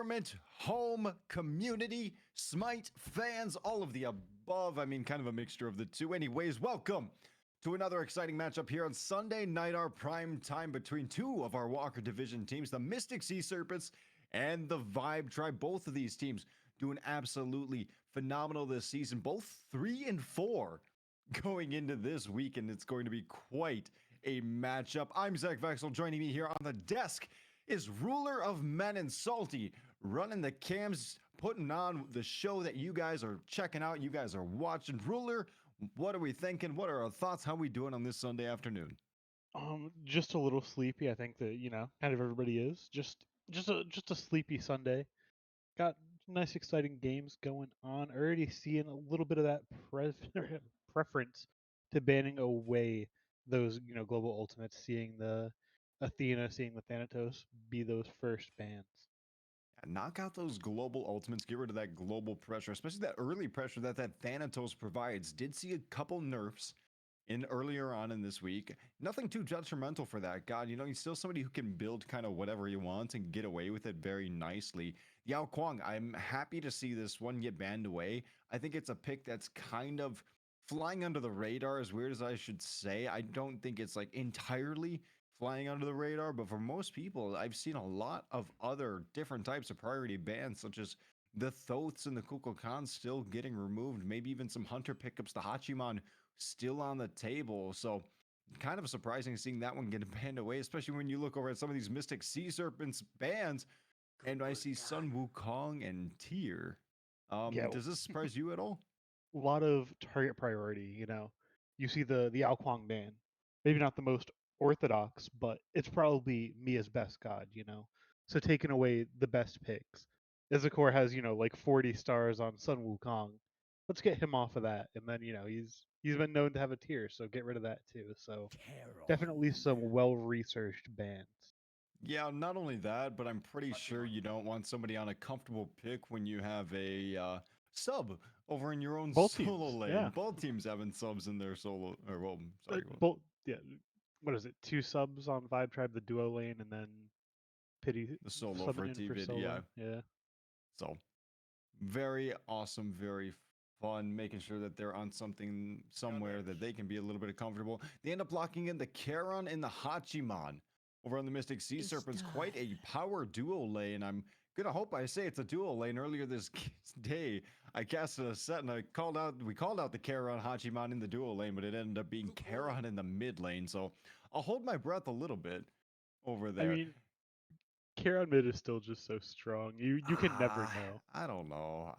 environment, home, community, Smite, fans, all of the above. I mean, kind of a mixture of the two. Anyways, welcome to another exciting matchup here on Sunday night, our prime time between two of our Walker Division teams, the Mystic Sea Serpents and the Vibe Tribe. Both of these teams doing absolutely phenomenal this season, both 3-4 going into this week, and it's going to be quite a matchup. I'm Zach Vexel. Joining me here on the desk is Ruler of Men and Salty, running the cams, putting on the show that you guys are checking out, you guys are watching. Ruler, what are we thinking? What are our thoughts? How are we doing on this Sunday afternoon? Just a little sleepy. I think that kind of everybody is. Just a sleepy Sunday. Got nice, exciting games going on. Already seeing a little bit of that preference to banning away those global ultimates. Seeing the Athena, seeing the Thanatos be those first bans. Knock out those global ultimates, get rid of that global pressure, especially that early pressure that Thanatos provides. Did see a couple nerfs in earlier on in this week. Nothing too detrimental for that god. He's still somebody who can build kind of whatever he wants and get away with it very nicely. Yao Kwang, I'm happy to see this one get banned away. I think it's a pick that's kind of flying under the radar, as weird as I should say. I don't think it's like entirely flying under the radar, but for most people, I've seen a lot of other different types of priority bans, such as the Thoths and the Kukulkan still getting removed, maybe even some Hunter pickups, the Hachiman still on the table. So kind of surprising seeing that one get banned away, especially when you look over at some of these Mystic Sea Serpents bans and I see Sun Wukong and Tyr. Yeah, Does this surprise you at all? a lot of target priority. You see the Ao Kwang ban. Maybe not the most orthodox, but it's probably Mia's best god. So taking away the best picks. Izakor has like 40 stars on Sun Wukong. Let's get him off of that, and then he's been known to have a tier, so get rid of that too. So definitely some well researched bans. Yeah, not only that, but I'm pretty sure you don't want somebody on a comfortable pick when you have a sub over in your own Both solo teams, lane. yeah. Both teams having subs in their solo, or well, sorry, Both, yeah. What is it? Two subs on Vibe Tribe, the duo lane, and then Pity the solo subbing for in for TV. Yeah, solo. Yeah. so very awesome, very fun, making sure that they're on something somewhere that they can be a little bit comfortable. They end up locking in the Charon and the Hachiman over on the Mystic Sea Serpents. Quite a power duo lane. I'm gonna hope I say it's a duo lane. Earlier this day, I casted a set and we called out the Charon Hachiman in the duo lane, but it ended up being Charon in the mid lane. So I'll hold my breath a little bit over I there. mean, Kieran mid is still just so strong. You can never Ah, know. I don't know.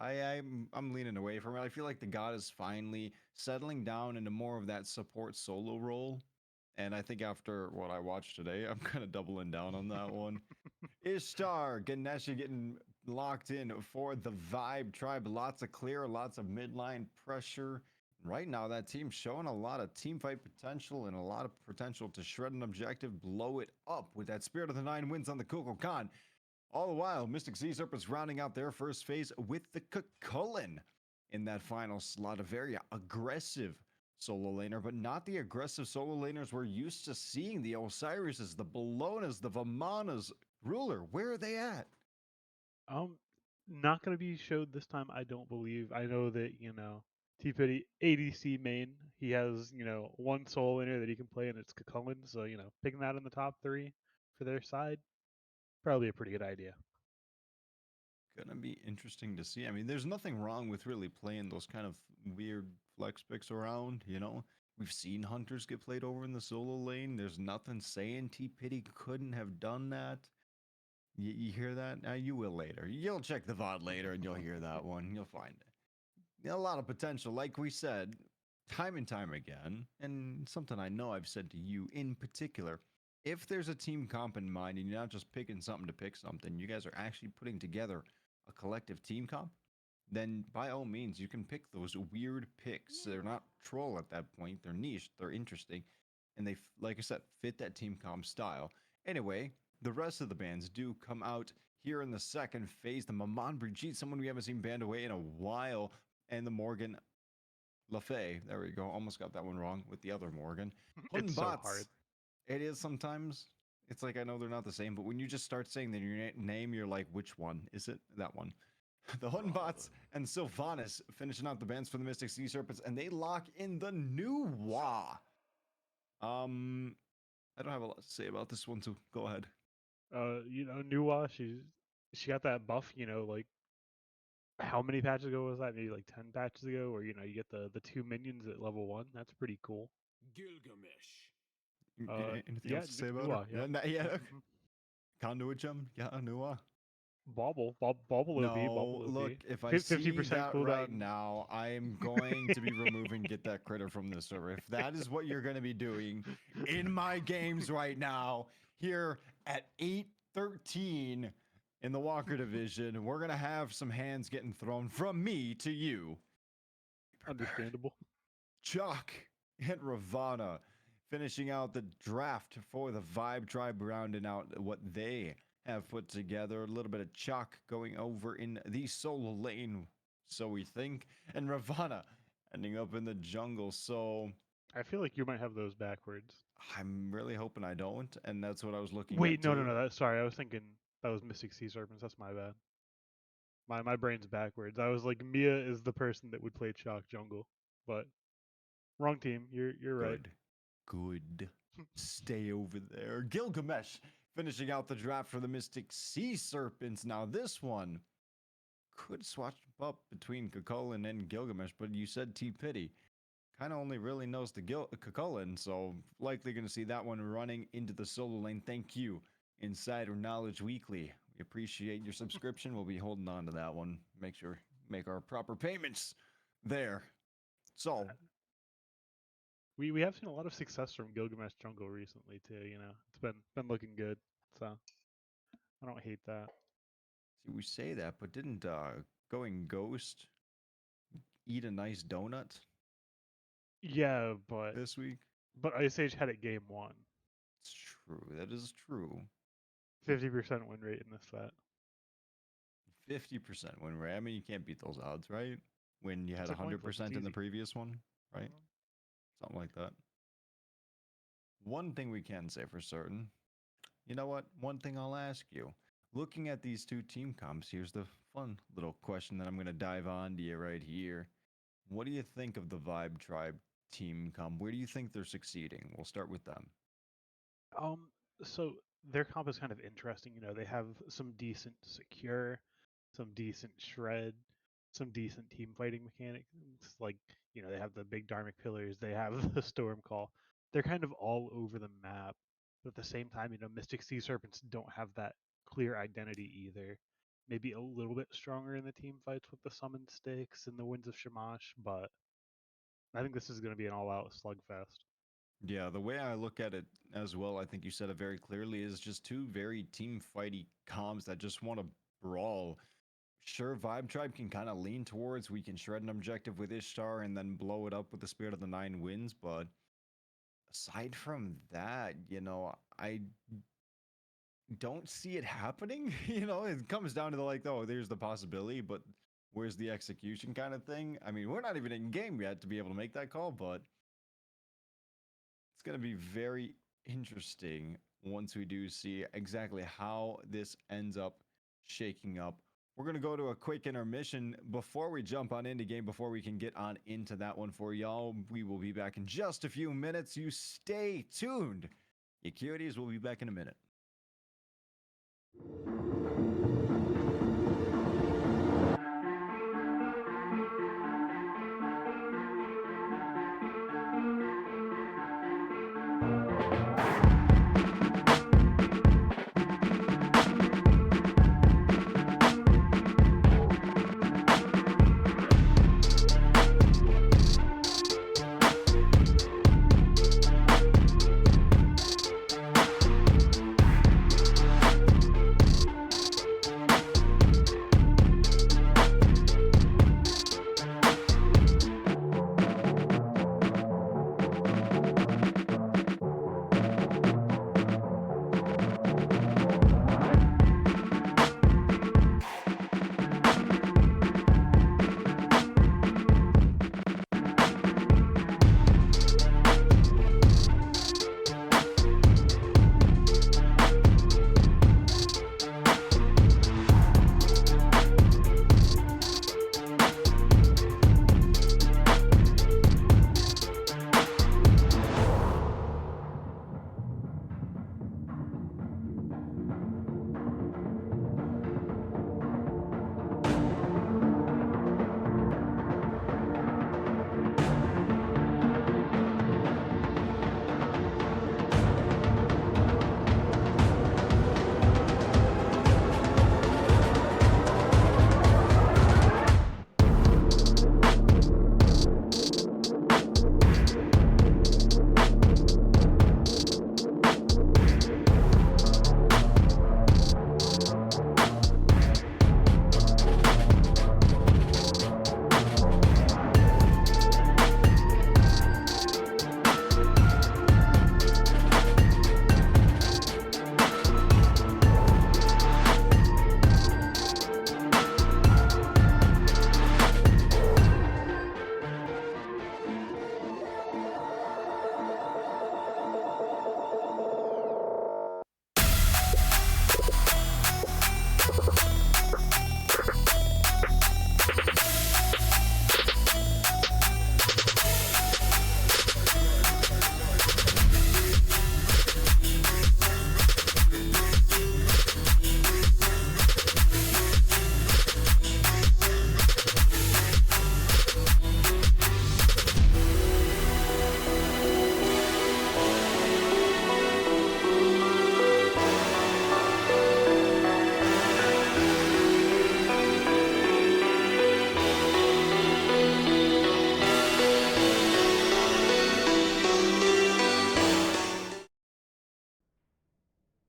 I'm leaning away from it. I feel like the god is finally settling down into more of that support solo role. And I think after what I watched today, I'm kind of doubling down on that one. Ishtar, Ganesha getting locked in for the Vibe Tribe. Lots of clear, lots of midline pressure. Right now, that team's showing a lot of team fight potential and a lot of potential to shred an objective, blow it up with that Spirit of the Nine wins on the Kukulkan. All the while, Mystic Sea Serpents rounding out their first phase with the Kukulin in that final slot. A very aggressive solo laner, but not the aggressive solo laners we're used to seeing. The Osiris's, the Bellonas, the Vamanas. Ruler, where are they at? Um, not gonna be showed this time. I don't believe. I know that T Pity ADC main. He has one soul in there that he can play, and it's Kakulin. So picking that in the top three for their side, probably a pretty good idea. Gonna be interesting to see. I mean, there's nothing wrong with really playing those kind of weird flex picks around, you know? We've seen hunters get played over in the solo lane. There's nothing saying T Pity couldn't have done that. You hear that? You will later. You'll check the VOD later and you'll hear that one. You'll find it. A lot of potential, like we said, time and time again. And something I know I've said to you in particular. If there's a team comp in mind and you're not just picking something to pick something, you guys are actually putting together a collective team comp, then by all means, you can pick those weird picks. They're not troll at that point. They're niche. They're interesting. And they, like I said, fit that team comp style. Anyway, the rest of the bands do come out here in the second phase. The Maman Brigitte, someone we haven't seen banned away in a while, and the Morgan LaFay. There we go. Almost got that one wrong with the other Morgan. It's so Hunbots. hard. It is sometimes. It's like I know they're not the same, but when you just start saying their name, you're like, which one is it? That one. The Hunbots and Sylvanas finishing out the bans for the Mystic Sea Serpents, and they lock in the new Wa. I don't have a lot to say about this one, so go ahead. Nuwa, she got that buff, like how many patches ago was that? Maybe like 10 patches ago, where you get the two minions at level 1. That's pretty cool. Gilgamesh. Anything Yeah, else to say about Nuwa, her? yeah. Yeah. Mhm. Conduit Gem? Yeah, Nua. Bauble No, look, OP. if I see 50% that right cooldown. now, I am going to be removing Get That Critter from this server. If that is what you're going to be doing in my games right now, here at 8:13 in the Walker division, we're going to have some hands getting thrown from me to you. Understandable. Chuck and Ravana finishing out the draft for the Vibe Tribe, rounding out what they have put together. A little bit of Chuck going over in the solo lane, so we think, and Ravana ending up in the jungle. So I feel like you might have those backwards. I'm really hoping I don't, and that's what I was looking Wait, at no, too. sorry, I was thinking that was Mystic Sea Serpents. That's my bad. My brain's backwards. I was like, Mia is the person that would play Chalk jungle, but wrong team. You're right. Good. Stay over there. Gilgamesh finishing out the draft for the Mystic Sea Serpents. Now this one could swatch up between Kukulin and Gilgamesh, but you said T Pity. Kind of only really knows the Kukulin, so likely going to see that one running into the solo lane. Thank you, Insider Knowledge Weekly. We appreciate your subscription. We'll be holding on to that one. Make our proper payments there. So We have seen a lot of success from Gilgamesh jungle recently too. It's been looking good. So I don't hate that. see, we say that, but didn't Going Ghost eat a nice donut Yeah, but this week? Ice Age had it game 1. It's true. That is true. 50% win rate in this set. 50% win rate. I mean, you can't beat those odds, right? When you had It's a coin flip. 100% It's in the easy. previous one, right? Something like that. One thing we can say for certain. You know what? One thing I'll ask you. Looking at these two team comps, here's the fun little question that I'm going to dive on to you right here. What do you think of the Vibe Tribe team comp? Where do you think they're succeeding? We'll start with them. So their comp is kind of interesting. They have some decent secure, some decent shred, some decent team fighting mechanics. Like, they have the big Dharmic pillars, they have the storm call. They're kind of all over the map. But at the same time, Mystic Sea Serpents don't have that clear identity either. Maybe a little bit stronger in the team fights with the summon sticks and the Winds of Shamash, but I think this is going to be an all-out slugfest. Yeah, the way I look at it as well, I think you said it very clearly, is just two very team fighty comms that just want to brawl. Sure, Vibe Tribe can kind of lean towards we can shred an objective with Ishtar and then blow it up with the Spirit of the Nine Winds, but aside from that, I don't see it happening. It comes down to there's the possibility, but where's the execution kind of thing? I mean, we're not even in game yet to be able to make that call, but it's going to be very interesting once we do see exactly how this ends up shaking up. We're going to go to a quick intermission before we jump on into game, before we can get on into that one for y'all. We will be back in just a few minutes. You stay tuned. You cuties, we'll be back in a minute.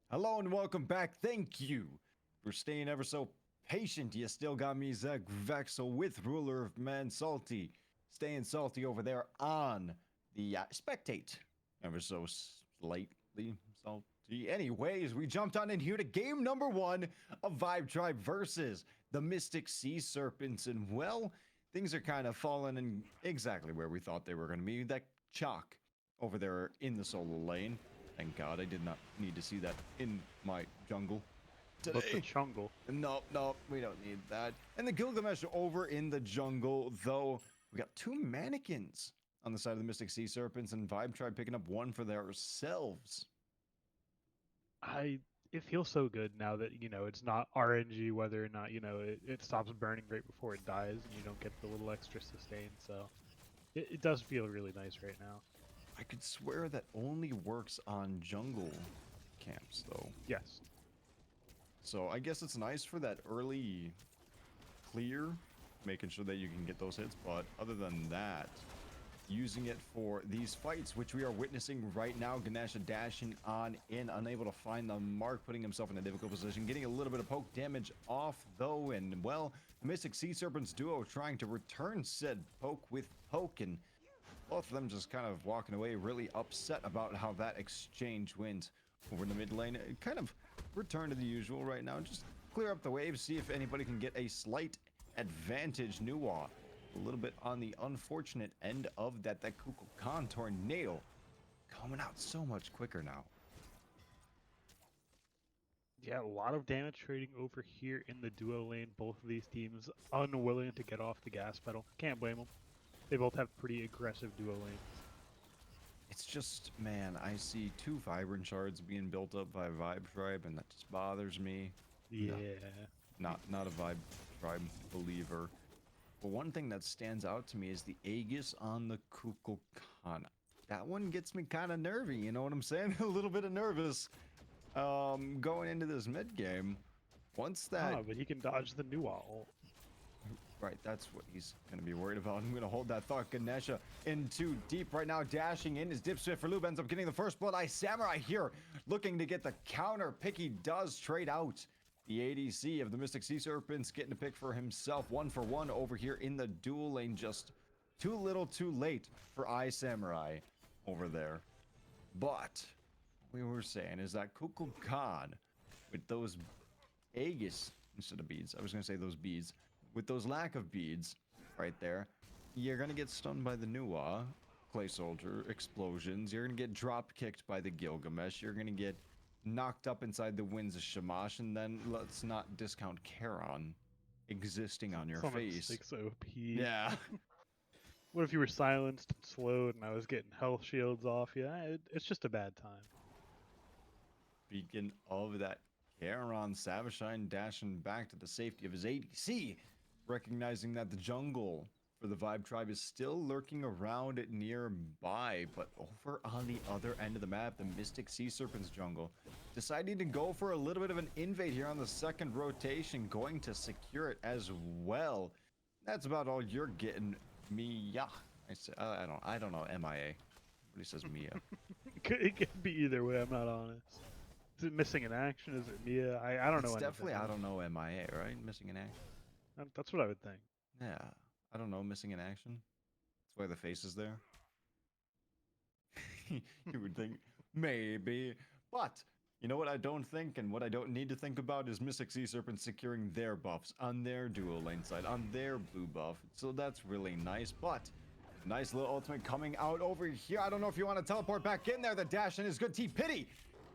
Hello and welcome back. Thank you for staying ever so patient. You still got me, Zach Vexel, with Ruler of Man Salty. Staying salty over there on the spectate. Ever so slightly salty. Anyways, we jumped on in here to game number 1 of Vibe Tribe versus the Mystic Sea Serpents. And well, things are kind of falling in exactly where we thought they were going to be. That chalk over there in the solo lane. Thank God I did not need to see that in my jungle But the today. jungle. No, we don't need that. And the Gilgamesh over in the jungle, though, we got 2 mannequins on the side of the Mystic Sea Serpents, and Vibe Tribe picking up 1 for themselves. It feels so good now that it's not RNG whether or not it stops burning right before it dies and you don't get the little extra sustain. So it does feel really nice right now. I could swear that only works on jungle camps, though. Yes. So I guess it's nice for that early clear, making sure that you can get those hits, but other than that, using it for these fights, which we are witnessing right now. Ganesha dashing on in, unable to find the mark, putting himself in a difficult position, getting a little bit of poke damage off, though, and, well, the Mystic Sea Serpents duo trying to return said poke with poke, and both of them just kind of walking away, really upset about how that exchange went over in the mid lane. It kind of return to the usual right now. Just clear up the waves, see if anybody can get a slight advantage. Nuwa a little bit on the unfortunate end of that. That Kukulkan tornado coming out so much quicker now. Yeah, a lot of damage trading over here in the duo lane. Both of these teams unwilling to get off the gas pedal. Can't blame them. They both have pretty aggressive duo lanes. It's just, man, I see 2 Vibrant Shards being built up by Vibe Tribe, and that just bothers me. Yeah. Not a Vibe Tribe believer. But one thing that stands out to me is the Aegis on the Kukulkan. That one gets me kind of nervy, you know what I'm saying? A little bit of nervous going into this mid game. Once that... But he can dodge the new ult. Right, that's what he's going to be worried about. I'm going to hold that thought. Ganesha in too deep right now, dashing in. His dip swift for Lube ends up getting the first blood. Ice Samurai here looking to get the counter pick. He does trade out the ADC of the Mystic Sea Serpents, getting a pick for himself. 1 for 1 over here in the dual lane. Just too little too late for Ice Samurai over there. But we were saying is that Kukulkan with those Aegis instead of beads. I was going to say those beads. With those lack of beads right there, you're going to get stunned by the Nuwa, Clay Soldier, explosions. You're going to get drop kicked by the Gilgamesh. You're going to get knocked up inside the winds of Shamash. And then let's not discount Charon existing on your face. 6 OP. Yeah. What if you were silenced and slowed and I was getting health shields off you? It's just a bad time. Speaking of that, Charon Savashine dashing back to the safety of his ADC. Recognizing that the jungle for the Vibe Tribe is still lurking around nearby, but over on the other end of the map, the Mystic Sea Serpents jungle deciding to go for a little bit of an invade here on the second rotation, going to secure it as well. That's about all you're getting, Mia. I don't know, MIA. But he says Mia. It could be either way. I'm not honest. Is it missing in action? Is it Mia? I don't know. It's definitely I don't know MIA, right? Missing in action. That's what I would think. Yeah, I don't know, missing in action. That's why the face is there. You would think maybe, but you know what I don't think and what I don't need to think about is Mystic Sea Serpent securing their buffs on their dual lane side, on their blue buff. So that's really nice, but nice little ultimate coming out over here. I don't know if you want to teleport back in there. The dash in is good. T-Pity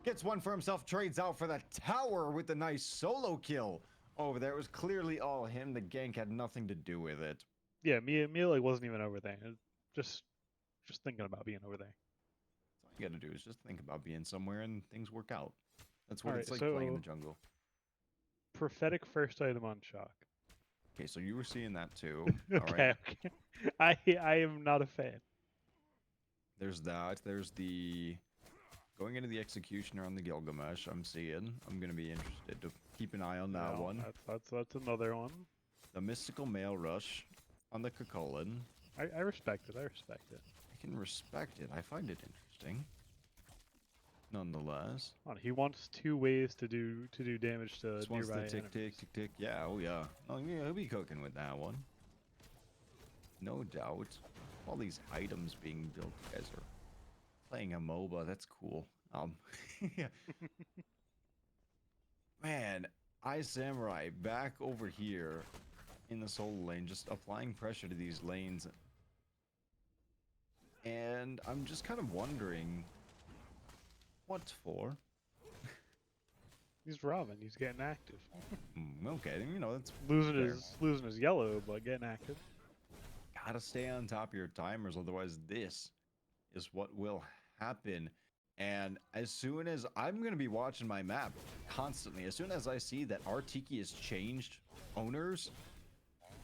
gets one for himself, trades out for the tower with the nice solo kill. Over there, it was clearly all him. The gank had nothing to do with it. Yeah, Mia like wasn't even over there. Just thinking about being over there. All you gotta do is just think about being somewhere and things work out. That's what All it's right, like so playing in the jungle. Prophetic first item on Shock. Okay, so you were seeing that too. Okay, All right. okay. I am not a fan. There's that. There's the going into the executioner on the Gilgamesh. I'm seeing. I'm gonna be interested to keep an eye on that one. That's another one. The mystical male rush on the Kukulkan. I respect it. I respect it. I can respect it. I find it interesting. nonetheless. He wants 2 ways to do damage to Just wants nearby to tick, tick, enemies. tick, tick. Yeah, oh yeah. Oh yeah, he'll be cooking with that one. No doubt. All these items being built. You guys are playing a MOBA. That's cool. Yeah. Man, Samurai back over here in the solo lane, just applying pressure to these lanes. And I'm just kind of wondering what for. He's robbing. He's getting active. Okay, you know, that's fair. Losing his yellow, but getting active. Gotta stay on top of your timers, otherwise this is what will happen. And as soon as I'm going to be watching my map constantly, as soon as I see that our Tiki has changed owners,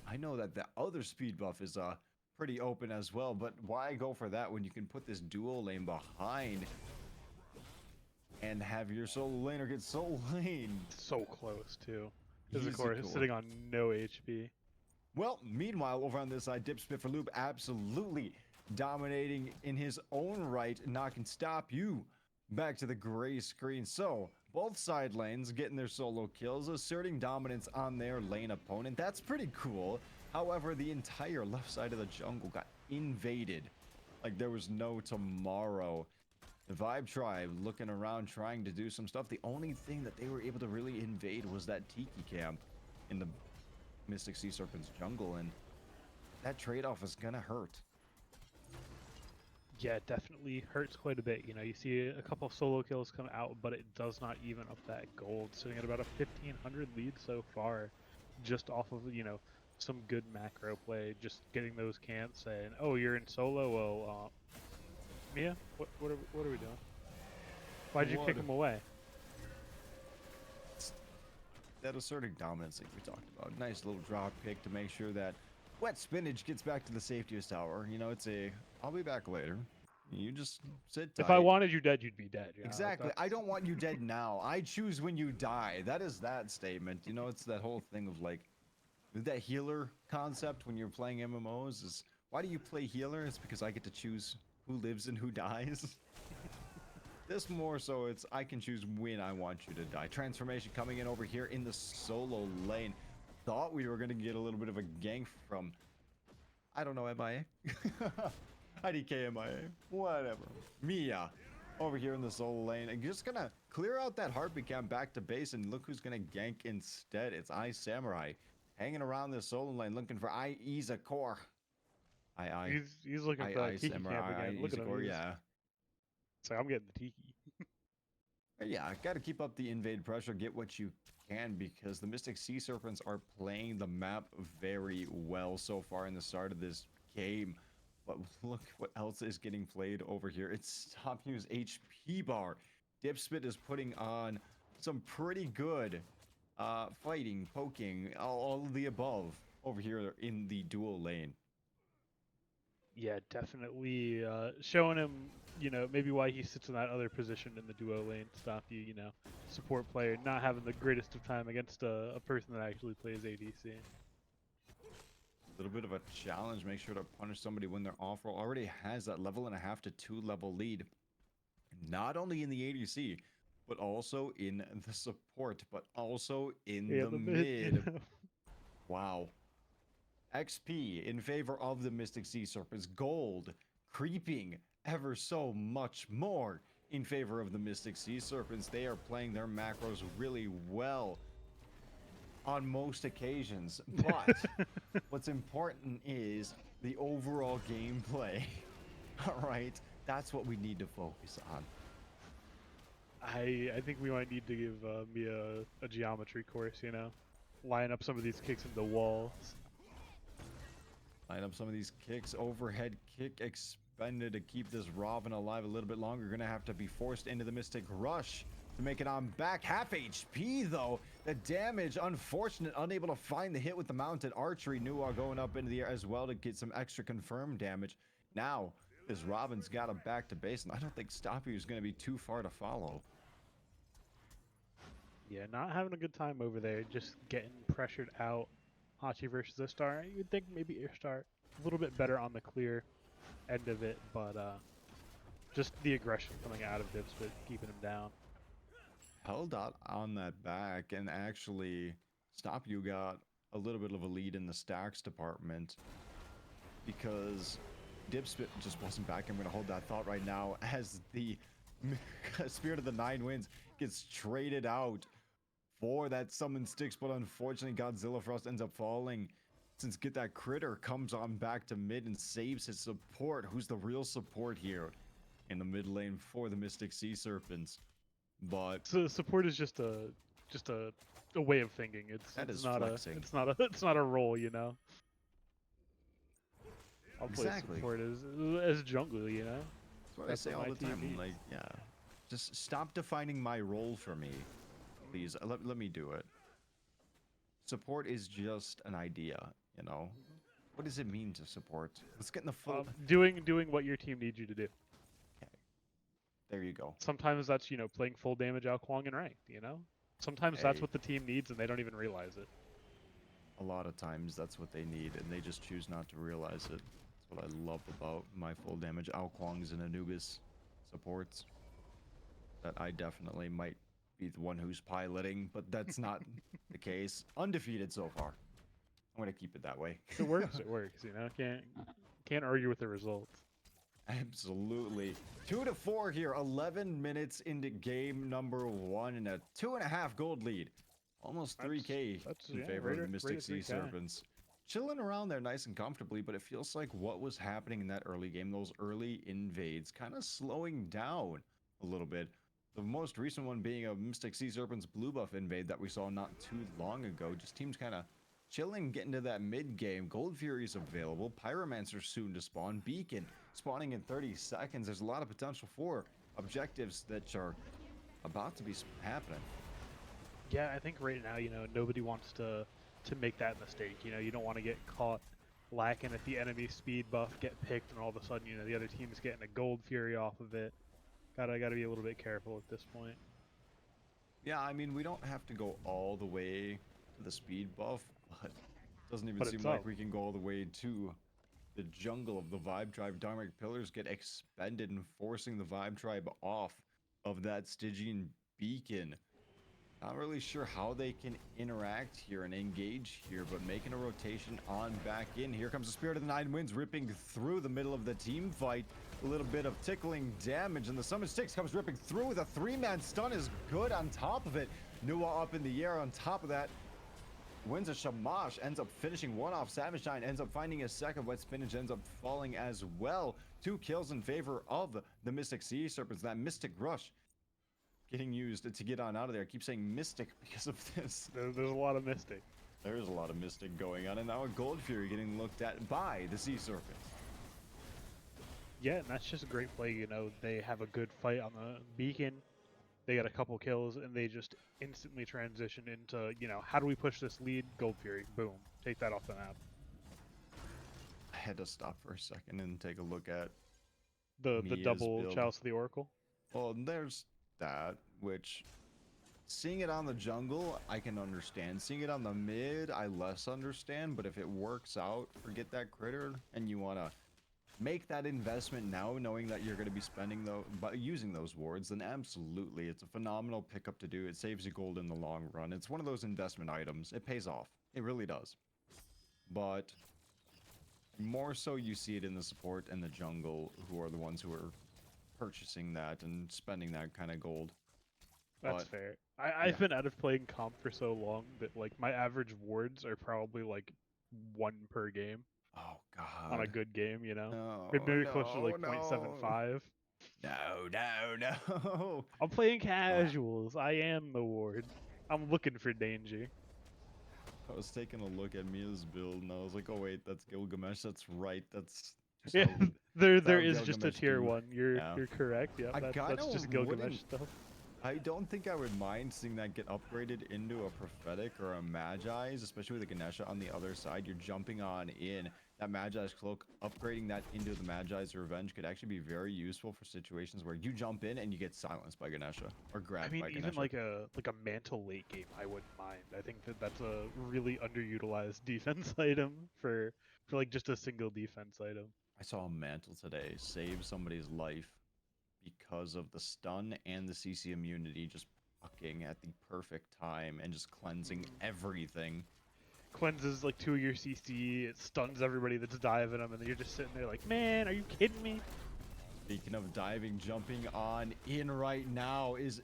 I know that the other speed buff is pretty open as well. But why go for that when you can put this dual lane behind and have your solo laner get solo lane? So close too. Because of He's a course cool. sitting on no HP. Well, meanwhile, over on this side, Dipspit for Loop absolutely dominating in his own right. Not can stop you. Back to the gray screen. So, both side lanes getting their solo kills, asserting dominance on their lane opponent. That's pretty cool. However, the entire left side of the jungle got invaded like there was no tomorrow. The Vibe Tribe looking around trying to do some stuff. The only thing that they were able to really invade was that Tiki camp in the Mystic Sea Serpents jungle, and that trade-off is gonna hurt. Yeah, it definitely hurts quite a bit. You know, you see a couple of solo kills come out, but it does not even up that gold. Sitting at about a 1500 lead so far, just off of, some good macro play, just getting those camps saying, oh, you're in solo? Well, Mia, what are we doing? Why'd you kick him away? That asserting dominance like we talked about. Nice little drop kick to make sure that Wet Spinach gets back to the safety of his tower. You know, it's a, I'll be back later. You just sit tight. If I wanted you dead, you'd be dead. Exactly. I don't want you dead now. I choose when you die. That is that statement. You know, it's that whole thing of like, that healer concept when you're playing MMOs is, why do you play healer? It's because I get to choose who lives and who dies. This more so, it's I can choose when I want you to die. Transformation coming in over here in the solo lane. Thought we were going to get a little bit of a gank from, I don't know, MIA? IDK MIA. Whatever. Mia over here in the solo lane. And just going to clear out that heartbeat camp back to base. And look who's going to gank instead. It's Samurai hanging around this solo lane looking for Iza Core. He's looking for that Tiki camp again. Look at him. Yeah. It's like, I'm getting the Tiki. Yeah, gotta keep up the invade pressure, get what you can, because the Mystic Sea Serpents are playing the map very well so far in the start of this game. But look what else is getting played over here. It's Stop Use HP bar. Dipspit is putting on some pretty good fighting, poking, all of the above over here in the dual lane. Yeah, definitely showing him, maybe why he sits in that other position in the duo lane. Stop you, support player, not having the greatest of time against a person that actually plays ADC. A little bit of a challenge. Make sure to punish somebody when they're off roll. Already has that 1.5 to 2 level lead. Not only in the ADC, but also in the support, but also in the mid. Wow. XP in favor of the Mystic Sea Serpents. Gold creeping ever so much more in favor of the Mystic Sea Serpents. They are playing their macros really well on most occasions. But what's important is the overall gameplay. All right. That's what we need to focus on. I think we might need to give me a geometry course, line up some of these kicks into walls. Line up some of these kicks. Overhead kick expended to keep this Robin alive a little bit longer. Gonna have to be forced into the Mystic Rush to make it on back. Half HP though. The damage, unfortunate, unable to find the hit with the mounted archery. Nuwa going up into the air as well to get some extra confirmed damage. Now, this Robin's got him back to base, and I don't think Stoppy is gonna be too far to follow. Yeah, not having a good time over there, just getting pressured out. Hachi versus Ishtar. You'd think maybe Ishtar a little bit better on the clear end of it, but Just the aggression coming out of Dipspit, keeping him down. Held out on that back, and actually, Stop You got a little bit of a lead in the stacks department because Dipspit just wasn't back. I'm going to hold that thought right now as the Spirit of the Nine Winds gets traded out for that Summon Sticks, but unfortunately Godzilla Frost ends up falling. Since Get That Critter comes on back to mid and saves his support. Who's the real support here in the mid lane for the Mystic Sea Serpents? But So support is just a way of thinking. that It's is not flexing. it's not a role, you know. I'll play Exactly. support as jungle, you know. That's what I say all my the team time. needs. Like, yeah, just stop defining my role for me, please. Let me do it. Support is just an idea, you know. What does it mean to support? Let's get in the full. Doing what your team needs you to do. Okay, there you go. Sometimes that's playing full damage out Kwong and ranked. You know. Sometimes that's Hey, what the team needs and they don't even realize it. a lot of times that's what they need, and they just choose not to realize it. That's what I love about my full damage Alquongs and Anubis supports. That I definitely might be the one who's piloting, but that's not the case. Undefeated so far. I'm gonna keep it that way. It works. It works. You know. Can't argue with the results. Absolutely. 2-4 here. 11 minutes into game number 1 and a 2.5 gold lead. Almost 3k in favor of the Mystic Sea Serpents. Chilling around there nice and comfortably, but it feels like what was happening in that early game, those early invades, kind of slowing down a little bit. The most recent one being a Mystic Sea Serpents blue buff invade that we saw not too long ago. Just teams kind of chilling, getting to that mid game. Gold Fury's available. Pyromancer soon to spawn. Beacon spawning in 30 seconds. There's a lot of potential for objectives that are about to be happening. Yeah, I think right now, nobody wants to make that mistake. You don't want to get caught lacking at the enemy speed buff, get picked, and all of a sudden, the other team's getting a gold fury off of it. Gotta be a little bit careful at this point. Yeah, I mean, we don't have to go all the way to the speed buff, but it doesn't even seem like we can go all the way to the jungle of the Vibe Tribe. Dharmic Pillars get expended and forcing the Vibe Tribe off of that Stygian beacon. Not really sure how they can interact here and engage here, but making a rotation on back in. Here comes the Spirit of the Nine Winds ripping through the middle of the team fight. A little bit of tickling damage, and the Summon Sticks comes ripping through with a 3-man stun is good on top of it. Nua up in the air on top of that. Wins a Shamash, ends up finishing one off. Savage Giant ends up finding a second. Wet Spinach ends up falling as well. 2 kills in favor of the Mystic Sea Serpents. That Mystic Rush getting used to get on out of there. I keep saying Mystic because of this. There's a lot of Mystic. There's a lot of Mystic going on, and now a Gold Fury getting looked at by the Sea Serpents. Yeah, and that's just a great play. They have a good fight on the beacon. They got a couple kills, and they just instantly transition into, how do we push this lead? Gold Fury. Boom. Take that off the map. I had to stop for a second and take a look at the double build. Chalice of the Oracle. Well, there's that, which seeing it on the jungle, I can understand. Seeing it on the mid, I less understand. But if it works out, forget that critter, and you want to make that investment now, knowing that you're going to be spending using those wards, then absolutely, it's a phenomenal pickup to do. It saves you gold in the long run. It's one of those investment items. It pays off. It really does. But more so, you see it in the support and the jungle, who are the ones who are purchasing that and spending that kind of gold. That's fair. I've been out of playing comp for so long that like my average wards are probably like 1 per game. Oh god. On a good game, No, maybe closer to like 0.75. No. I'm playing casuals. I am the ward. I'm looking for danger. I was taking a look at Mia's build and I was like, oh wait, that's Gilgamesh. That's right. That's just yeah. how, there is just a tier 1. You're correct. Yeah, that's just Gilgamesh stuff. I don't think I would mind seeing that get upgraded into a Prophetic or a Magi's, especially with the Ganesha on the other side. You're jumping on in. That Magi's Cloak, upgrading that into the Magi's Revenge could actually be very useful for situations where you jump in and you get silenced by Ganesha or grabbed by Ganesha. Even like a Mantle late game, I wouldn't mind. I think that's a really underutilized defense item for like just a single defense item. I saw a Mantle today save somebody's life because of the stun and the CC immunity just fucking at the perfect time and just cleansing everything. Cleanses like 2 of your CC, it stuns everybody that's diving them, and then you're just sitting there like, man, are you kidding me? Speaking of diving, jumping on in right now is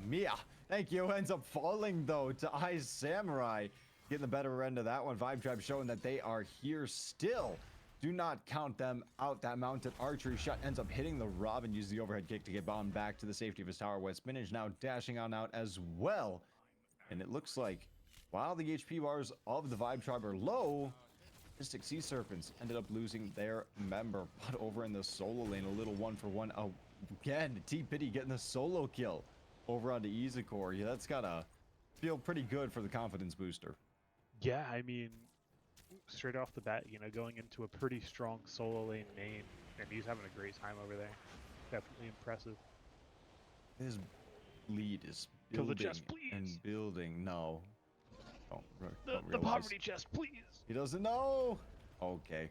Mia. Thank you. Ends up falling though to Ice Samurai. Getting the better end of that one. Vibe Tribe showing that they are here still. Do not count them out. That mounted archery shot ends up hitting the Robin. Uses the overhead kick to get bound back to the safety of his tower. Wet Spinach now dashing on out as well. And it looks like while the HP bars of the Vibe Tribe are low, Mystic Sea Serpents ended up losing their member. But over in the solo lane, a little 1-for-1 again. T-Pity getting the solo kill over onto Izakor. Yeah, that's gotta feel pretty good for the confidence booster. Yeah, I mean, straight off the bat, you know, going into a pretty strong solo lane main, and he's having a great time over there. Definitely impressive. His lead is Kill the building chest, please. and building. No. Don't The realize. poverty chest, please. He doesn't know. Okay.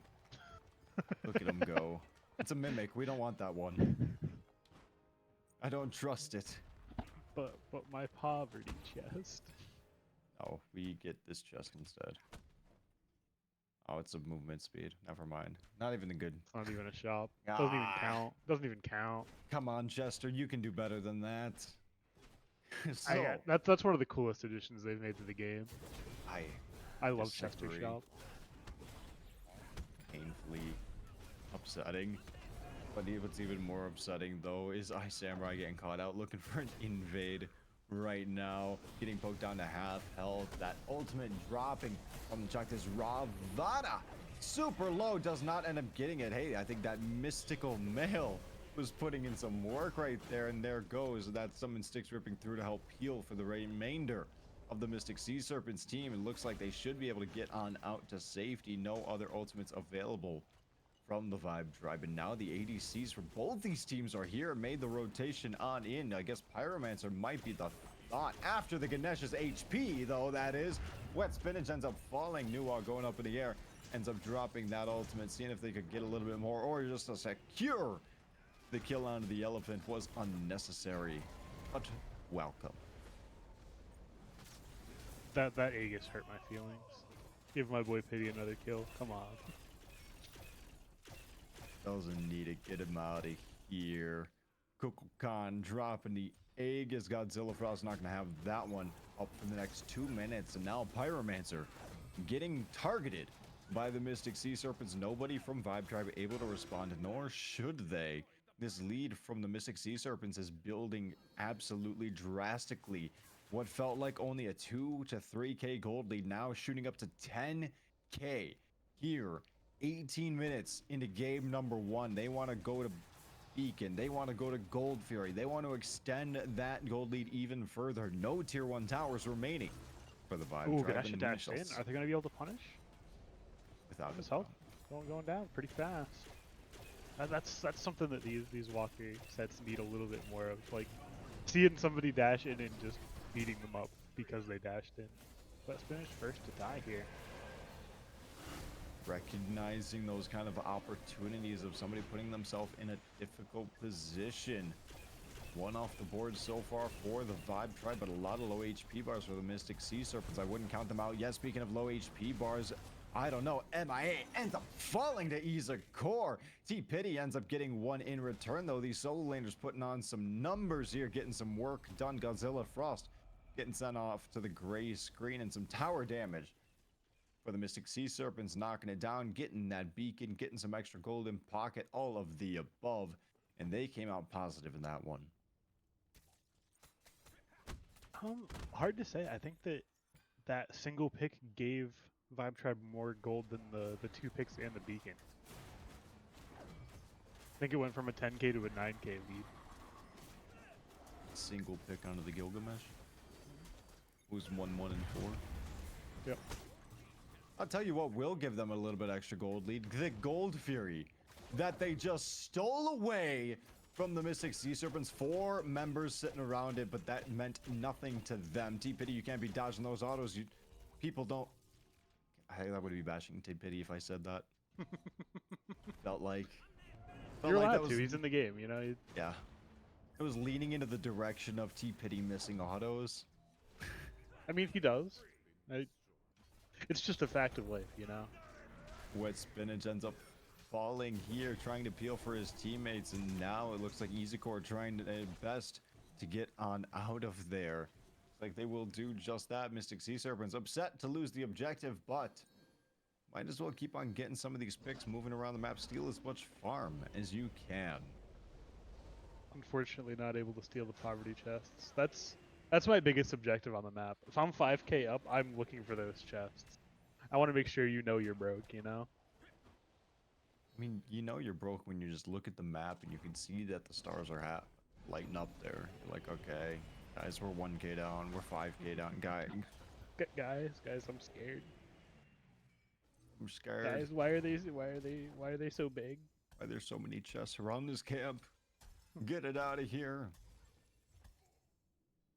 Look at him go. It's a mimic. We don't want that one. I don't trust it. But my poverty chest. Oh, we get this chest instead. Oh, it's a movement speed. Never mind. Not even a good. It's not even a shop. Doesn't even count. Doesn't even count. Come on, Chester. You can do better than that. So, That's one of the coolest additions they've made to the game. I love Chester disagree. Shop. Painfully upsetting. But what's even more upsetting, though, is Ice Samurai getting caught out looking for an invade right now. Getting poked down to half health. That ultimate dropping from the chuck. This Ravana super low does not end up getting it. Hey, I think that mystical male was putting in some work right there, and there goes that summon sticks ripping through to help heal for the remainder of the Mystic Sea Serpents team. It looks like they should be able to get on out to safety. No other ultimates available from the Vibe Tribe, and now the ADCs for both these teams are here. Made the rotation on in. I guess Pyromancer might be the thought after the Ganesh's HP, though. That is Wet Spinach ends up falling. Nuwa going up in the air ends up dropping that ultimate, seeing if they could get a little bit more or just a secure. The kill onto the elephant was unnecessary, but welcome. That Aegis hurt my feelings. Give my boy Pity another kill. Come on. Doesn't need to get him out of here. Kukulkan dropping the Aegis. Godzilla Frost not going to have that one up for the next 2 minutes. And now Pyromancer getting targeted by the Mystic Sea Serpents. Nobody from Vibe Tribe able to respond, nor should they. This lead from the Mystic Sea Serpents is building absolutely drastically. What felt like only a 2 to 3k gold lead now shooting up to 10k here. 18 minutes into game number 1. They want to go to Beacon. They want to go to Gold Fury. They want to extend that gold lead even further. No tier 1 towers remaining for the Vibe Ooh, Tribe. Ganesh dashed in. Are they going to be able to punish? Without his health going down pretty fast. That's something that these walker sets need a little bit more of, like seeing somebody dash in and just beating them up because they dashed in. Let's finish first to die here. Recognizing those kind of opportunities of somebody putting themselves in a difficult position. One off the board so far for the Vibe Tribe, but a lot of low HP bars for the Mystic Sea Serpents. I wouldn't count them out yet. Speaking of low HP bars, I don't know. MIA ends up falling to Izakor. T-Pity ends up getting one in return, though. These solo laners putting on some numbers here, getting some work done. Godzilla Frost getting sent off to the gray screen, and some tower damage for the Mystic Sea Serpents, knocking it down, getting that beacon, getting some extra gold in pocket, all of the above. And they came out positive in that one. Hard to say. I think that single pick gave Vibe Tribe more gold than the 2 picks and the beacon. I think it went from a 10k to a 9k lead. Single pick onto the Gilgamesh. Who's 1-1 and 4. Yep. I'll tell you what will give them a little bit extra gold lead. The Gold Fury that they just stole away from the Mystic Sea Serpents. 4 members sitting around it, but that meant nothing to them. T-Pity, you can't be dodging those autos. People don't... Hey, that would be bashing T-Pity if I said that. Felt like... Felt You're like that allowed to. was He's in the game, you know. yeah. It was leaning into the direction of T Pity missing autos. I mean, he does. I, it's just a fact of life, you know. Wet Spinach ends up falling here, trying to peel for his teammates, and now it looks like EasyCore trying their best to get on out of there. Looks like they will do just that. Mystic Sea Serpents upset to lose the objective, but might as well keep on getting some of these picks moving around the map. Steal as much farm as you can. Unfortunately, not able to steal the poverty chests. That's my biggest objective on the map. If I'm 5k up, I'm looking for those chests. I want to make sure you know you're broke, you know. I mean, you know you're broke when you just look at the map and you can see that the stars are lighting up there. You're like, okay, guys, we're 1k down, we're 5k down, guys. Guys, I'm scared. I'm scared. Guys, why are they so big? Why there's so many chests around this camp? Get it out of here.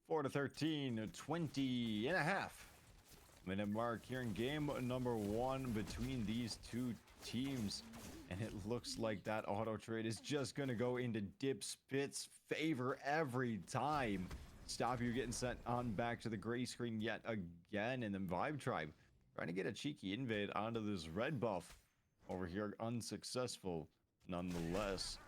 4 to 13, 20 and a half minute mark here in game number 1 between these two teams. And it looks like that auto trade is just going to go into Dip Spit's favor every time. Stop you getting sent on back to the gray screen yet again. And then Vibe Tribe trying to get a cheeky invade onto this red buff over here. Unsuccessful nonetheless.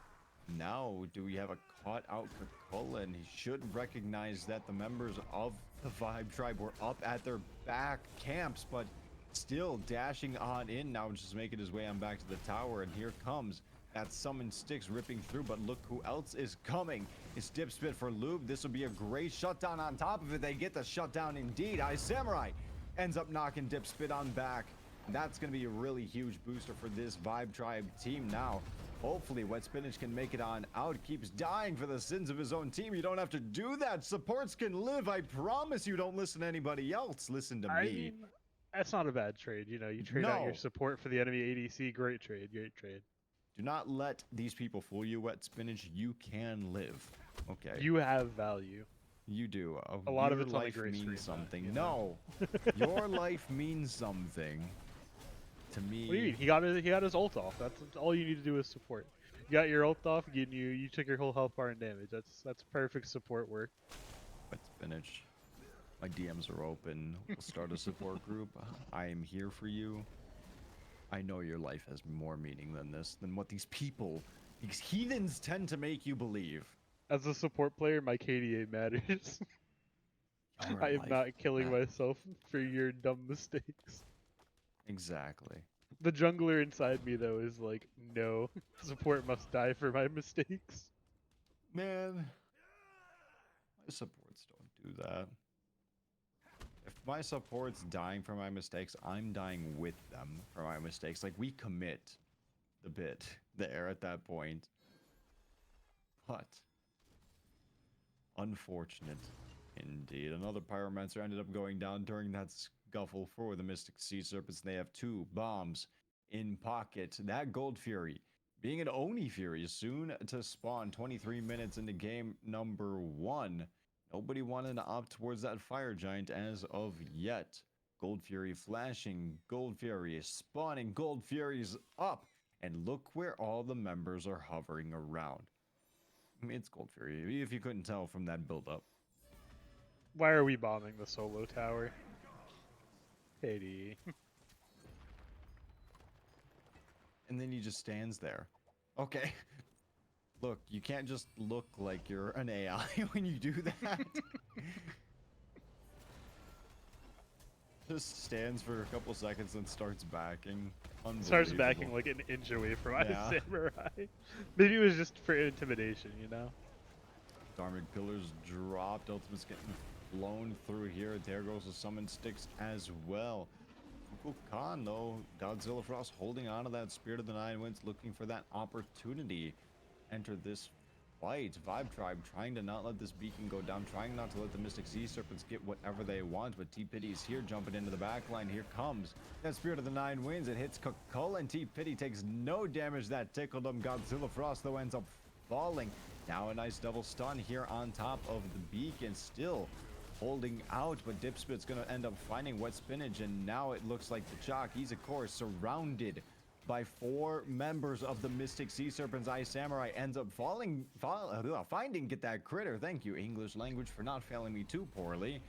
Now, do we have a caught out Coca-Cola? And he should recognize that the members of the Vibe Tribe were up at their back camps, but still dashing on in now, just making his way on back to the tower. And here comes that Summon Sticks ripping through, but look who else is coming. It's Dip Spit for Lube. This will be a great shutdown on top of it. They get the shutdown indeed. Samurai ends up knocking Dip Spit on back. That's going to be a really huge booster for this Vibe Tribe team now. Hopefully, Wet Spinach can make it on out. Keeps dying for the sins of his own team. You don't have to do that. Supports can live. I promise you don't listen to anybody else. Listen to me. I mean, that's not a bad trade. You know, you trade out your support for the enemy ADC. Great trade. Great trade. Do not let these people fool you, Wet Spinach. You can live. Okay. You have value. You do. A lot of it's life on the gray means screen, something. you know? No. Your life means something. To me. What do you mean? He got his ult off. That's all you need to do is support. You got your ult off, you took your whole health bar and damage. That's perfect support work. Wet Spinach. My DMs are open. We'll start a support group. I am here for you. I know your life has more meaning than this, than what these heathens tend to make you believe. As a support player, my KDA matters. I am not killing myself for your dumb mistakes. Exactly. The jungler inside me, though, is like, no, support must die for my mistakes. Man, my supports don't do that. If my support's dying for my mistakes, I'm dying with them for my mistakes. Like, we commit the bit there at that point. But, unfortunate indeed. Another Pyromancer ended up going down during that scuffle for the Mystic Sea Serpents. They have 2 bombs in pocket. That Gold Fury being an Oni Fury soon to spawn 23 minutes into game number 1. Nobody wanted to opt towards that Fire Giant as of yet. Gold Fury flashing, Gold Fury is spawning, Gold Fury's up. And look where all the members are hovering around. I mean, it's Gold Fury, if you couldn't tell from that build-up. Why are we bombing the solo tower? Katie. And then he just stands there. Okay. Look, you can't just look like you're an AI when you do that. Just stands for a couple seconds and starts backing. Starts backing like an inch away from my samurai. Maybe it was just for intimidation, you know? Dharmic Pillars dropped. Ultimate's getting blown through here. There goes the Summon Sticks as well. Khan, though, Godzilla Frost holding on to that Spirit of the Nine Winds, looking for that opportunity. Enter this fight. Vibe Tribe trying to not let this beacon go down, trying not to let the Mystic Sea Serpents get whatever they want, but T-Pity is here, jumping into the back line. Here comes that Spirit of the Nine Winds. It hits Coca-Cola, and T-Pity takes no damage. That tickled him. Godzilla Frost, though, ends up falling. Now a nice double stun here on top of the beacon, still holding out, but Dipspit's gonna end up finding Wet Spinach, and now it looks like the Chalk. He's, of course, surrounded by 4 members of the Mystic Sea Serpents. Ice Samurai ends up finding get that critter. Thank you, English language, for not failing me too poorly.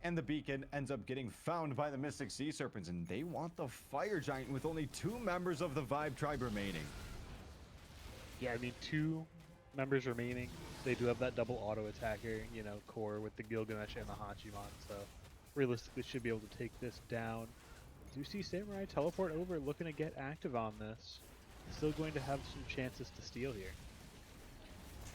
And the beacon ends up getting found by the Mystic Sea Serpents, and they want the Fire Giant with only 2 members of the Vibe Tribe remaining. Yeah, I mean, 2 members remaining. They do have that double auto attacker, you know, core with the Gilgamesh and the Hachiman, so realistically should be able to take this down. Do see Samurai teleport over, looking to get active on this. Still going to have some chances to steal here.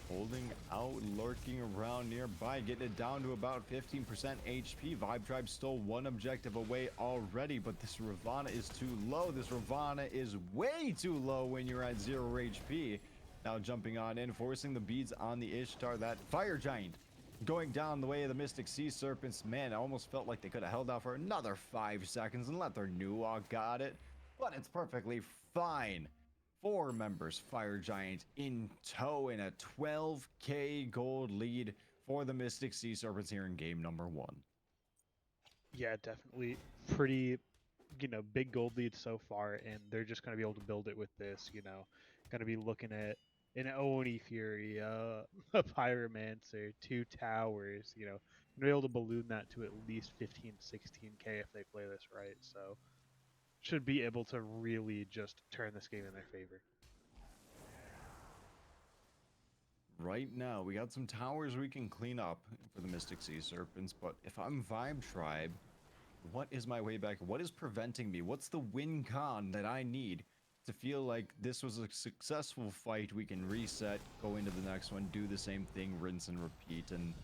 Holding out, lurking around nearby, getting it down to about 15% HP. Vibe Tribe stole 1 objective away already, but this Ravana is too low. This Ravana is way too low when you're at 0 HP. Now jumping on in, forcing the beads on the Ishtar. That Fire Giant going down the way of the Mystic Sea Serpents. Man, it almost felt like they could have held out for another 5 seconds and let their Nuwa got it. But it's perfectly fine. 4 members, Fire Giant in tow, in a 12k gold lead for the Mystic Sea Serpents here in game number 1. Yeah, definitely pretty, you know, big gold lead so far, and they're just going to be able to build it with this, you know. Going to be looking at an Oni Fury, a Pyromancer, 2 towers, you know. Going to be able to balloon that to at least 15, 16k if they play this right, so should be able to really just turn this game in their favor. Right now, we got some towers we can clean up for the Mystic Sea Serpents, but if I'm Vibe Tribe, what is my way back? What is preventing me? What's the win con that I need to feel like this was a successful fight? We can reset, go into the next one, do the same thing, rinse and repeat, and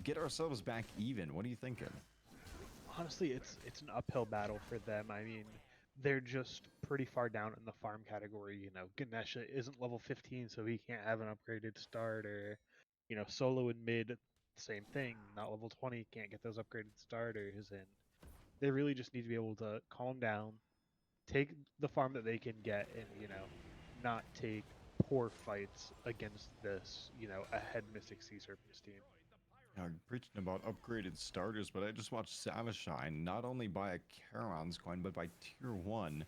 get ourselves back even. What are you thinking? Honestly, it's an uphill battle for them. I mean, they're just pretty far down in the farm category. You know, Ganesha isn't level 15, so he can't have an upgraded starter. You know, solo and mid, same thing. Not level 20, can't get those upgraded starters, and they really just need to be able to calm down, take the farm that they can get, and you know, not take poor fights against this, you know, ahead Mystic Sea Serpents team. I'm preaching about upgraded starters, but I just watched Savashine not only buy a Charon's coin, but by tier 1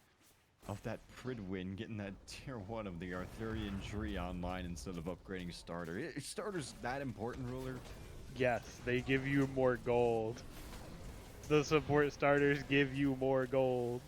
of that Pridwin, getting that tier 1 of the Arthurian tree online instead of upgrading starter. Is starters that important, Ruler? Yes, they give you more gold. The support starters give you more gold.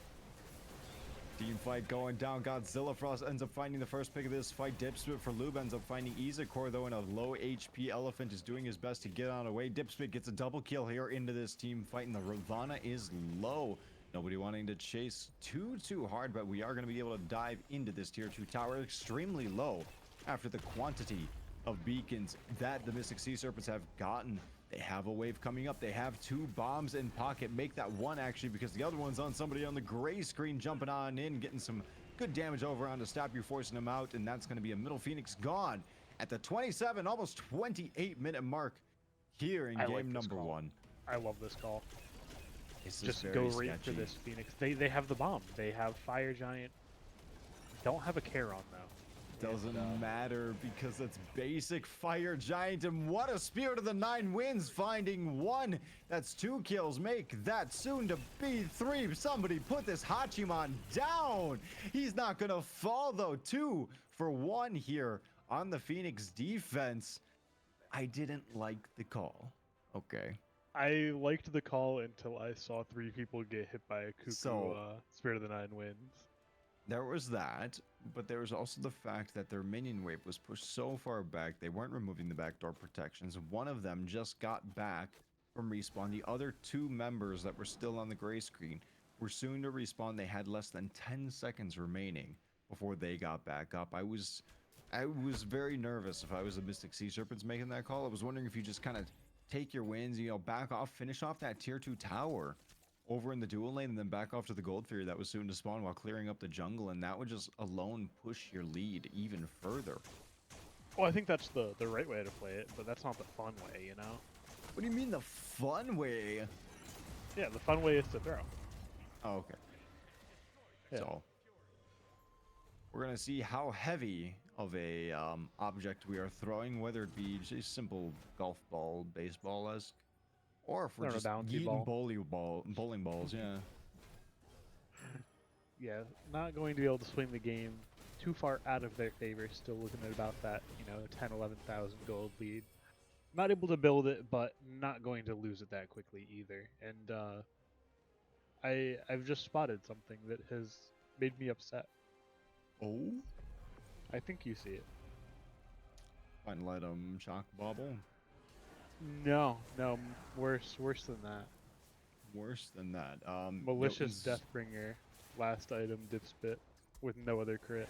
Team fight going down. Godzilla Frost ends up finding the first pick of this fight. Dipspit for Lube ends up finding Izakor, though, in a low HP. Elephant is doing his best to get on away. Dipspit gets a double kill here into this team fight, and the Ravana is low. Nobody wanting to chase too hard, but we are going to be able to dive into this tier 2 tower extremely low after the quantity of beacons that the Mystic Sea Serpents have gotten. They have a wave coming up. They have 2 bombs in pocket. Make that 1 actually, because the other one's on somebody on the gray screen jumping on in, getting some good damage over on to stop you, forcing them out, and that's going to be a middle Phoenix gone at the 27, almost 28 minute mark here in game number 1. I love this call. This Just is go very right for sketchy. this Phoenix. They have the bomb. They have Fire Giant. Don't have a Charon though. Doesn't matter because it's basic Fire Giant, and what a Spirit of the 9 Winds, finding 1. That's 2 kills. Make that soon to be 3. Somebody put this Hachiman down. He's not gonna fall though. 2 for 1 here on the Phoenix defense. I didn't like the call. Okay. I liked the call until I saw 3 people get hit by a cuckoo Spirit of the 9 Winds. There was that, but there was also the fact that their minion wave was pushed so far back, they weren't removing the backdoor protections. One of them just got back from respawn. The other 2 members that were still on the gray screen were soon to respawn. They had less than 10 seconds remaining before they got back up. I was very nervous if I was the Mystic Sea Serpents making that call. I was wondering if you just kind of take your wins, you know, back off, finish off that tier 2 tower over in the dual lane, and then back off to the Gold Fury that was soon to spawn while clearing up the jungle, and that would just alone push your lead even further. Well, I think that's the right way to play it, but that's not the fun way, you know? What do you mean the fun way? Yeah, the fun way is to throw. Oh, okay. Yeah. So we're gonna see how heavy of a object we are throwing, whether it be just simple golf ball, baseball-esque, or if we're just bouncy eating ball. bowling balls, yeah. yeah, not going to be able to swing the game too far out of their favor. Still looking at about that, 10, 11,000 gold lead. Not able to build it, but not going to lose it that quickly either. And I've just spotted something that has made me upset. Oh, I think you see it. final item shock bubble. No, no, worse than that. Worse than that. Malicious Jotun's. Deathbringer, last item, Dipspit, with no other crit.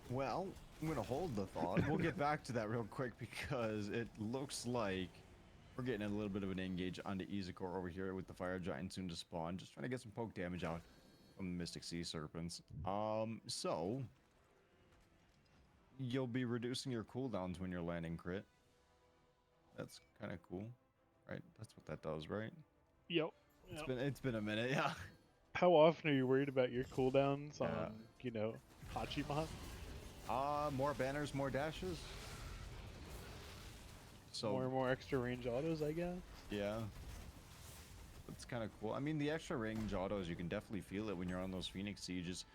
Well, I'm gonna hold the thought. We'll get back to that real quick because it looks like we're getting a little bit of an engage onto Izakor over here with the Fire Giant soon to spawn. Just trying to get some poke damage out from the Mystic Sea Serpents. So you'll be reducing your cooldowns when you're landing crit. That's kind of cool, right? That's what that does, right? Yep. It's been a minute, yeah. How often are you worried about your cooldowns Yeah. on, Hachiman? More banners, more dashes. So More and more extra range autos, I guess. yeah, that's kind of cool. I mean, the extra range autos, you can definitely feel it when you're on those Phoenix Sieges.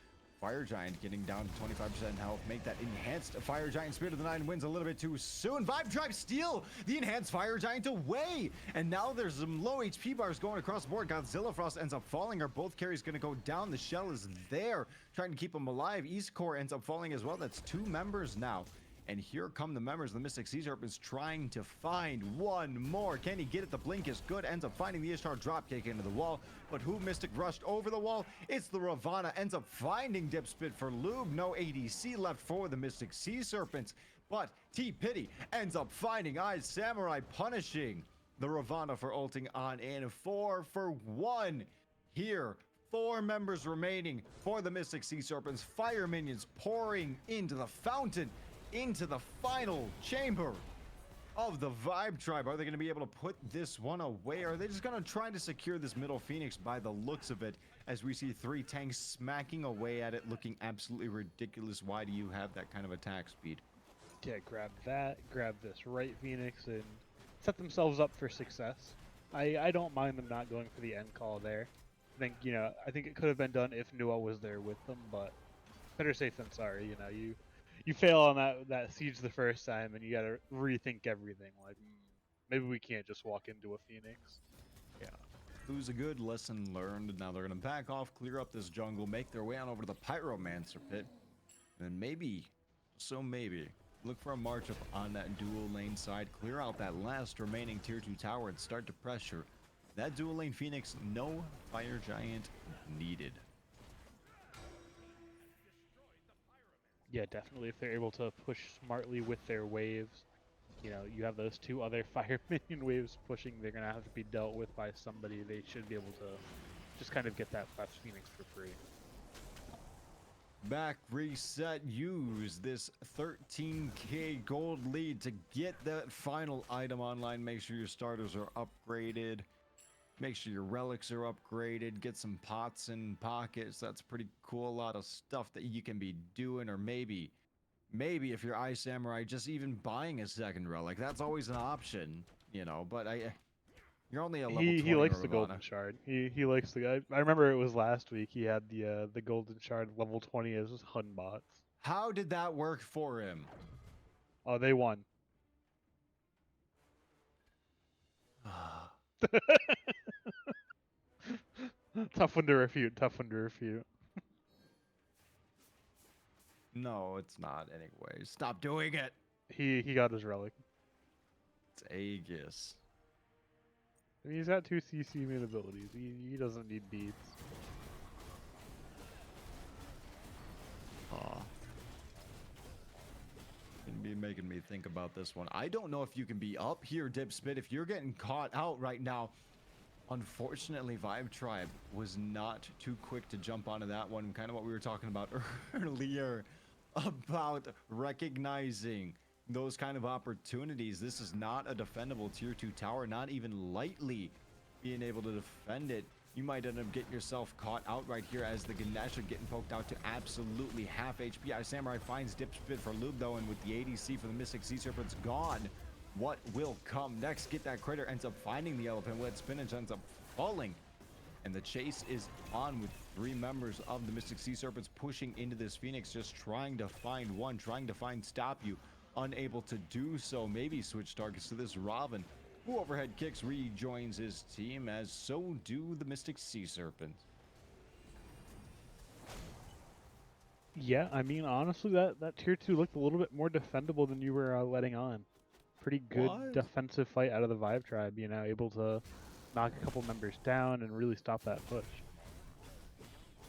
Fire Giant getting down to 25% health. Make that enhanced Fire Giant. Spirit of the Nine wins a little bit too soon. Vibe Tribe steal the enhanced Fire Giant away. And now there's some low HP bars going across the board. Godzilla Frost ends up falling. Our both carries going to go down. The shell is there, trying to keep him alive. East Core ends up falling as well. That's 2 members now. And here come the members of the Mystic Sea Serpents trying to find one more. Can he get it? The blink is good. Ends up finding the Ishtar dropkick into the wall. But who Mystic rushed over the wall? It's the Ravana. Ends up finding Dipspit for Lube. No ADC left for the Mystic Sea Serpents. But T-Pity ends up finding Eyes Samurai, punishing the Ravana for ulting on in. 4 for 1 here. 4 members remaining for the Mystic Sea Serpents. Fire minions pouring into the fountain, into the final chamber of the Vibe Tribe. Are they going to be able to put this one away? Or are they just going to try to secure this middle Phoenix by the looks of it, as we see 3 tanks smacking away at it, looking absolutely ridiculous? Why do you have that kind of attack speed? Yeah, grab that, grab this right Phoenix, and set themselves up for success. I don't mind them not going for the end call there. I think it could have been done if Nua was there with them, but better safe than sorry. You fail on that siege the first time, and you gotta rethink everything. Like, maybe we can't just walk into a Phoenix. Yeah. It was a good lesson learned. Now they're going to back off, clear up this jungle, make their way on over to the Pyromancer pit. And maybe, so maybe, look for a march up on that dual lane side, clear out that last remaining tier 2 tower, and start to pressure that dual lane Phoenix. No Fire Giant needed. Yeah, definitely. If they're able to push smartly with their waves, you have those 2 other fire minion waves pushing. They're gonna have to be dealt with by somebody. They should be able to just kind of get that last Phoenix for free. Back, reset, use this 13k gold lead to get that final item online. Make sure your starters are upgraded. Make sure your relics are upgraded. Get some pots and pockets. That's pretty cool. A lot of stuff that you can be doing. Or maybe if you're Eye Samurai, just even buying a second relic. That's always an option, But you're only a level 20 He likes the Ravana. golden shard. He likes the guy. I remember it was last week. He had the golden shard level 20 as his Hun bots. How did that work for him? Oh, they won. Tough one to refute. Tough one to refute. No, it's not. Anyway, stop doing it. He got his relic. It's Aegis. I mean, he's got 2 CC immune abilities. He doesn't need beads. Aw. Gonna be making me think about this one. I don't know if you can be up here, Dipspit, if you're getting caught out right now. Unfortunately, Vibe Tribe was not too quick to jump onto that one. Kind of what we were talking about earlier, about recognizing those kind of opportunities. This is not a defendable tier 2 tower, not even lightly being able to defend it. You might end up getting yourself caught out right here as the Ganesha getting poked out to absolutely half HP. Eye Samurai finds Dipspit for Lube though, and with the ADC for the Mystic Sea Serpents gone, what will come next? Get that critter, ends up finding the elephant. Wet Spinach ends up falling And the chase is on with 3 members of the Mystic Sea Serpents pushing into this Phoenix, just trying to find one, trying to find Stop You. Unable to do so. Maybe switch targets to this Robin, who overhead kicks, rejoins his team, as so do the Mystic Sea Serpents. Yeah, I mean, honestly, that tier 2 looked a little bit more defendable than you were letting on. Pretty good What? defensive fight out of the Vibe Tribe, you know, able to knock a couple members down and really stop that push.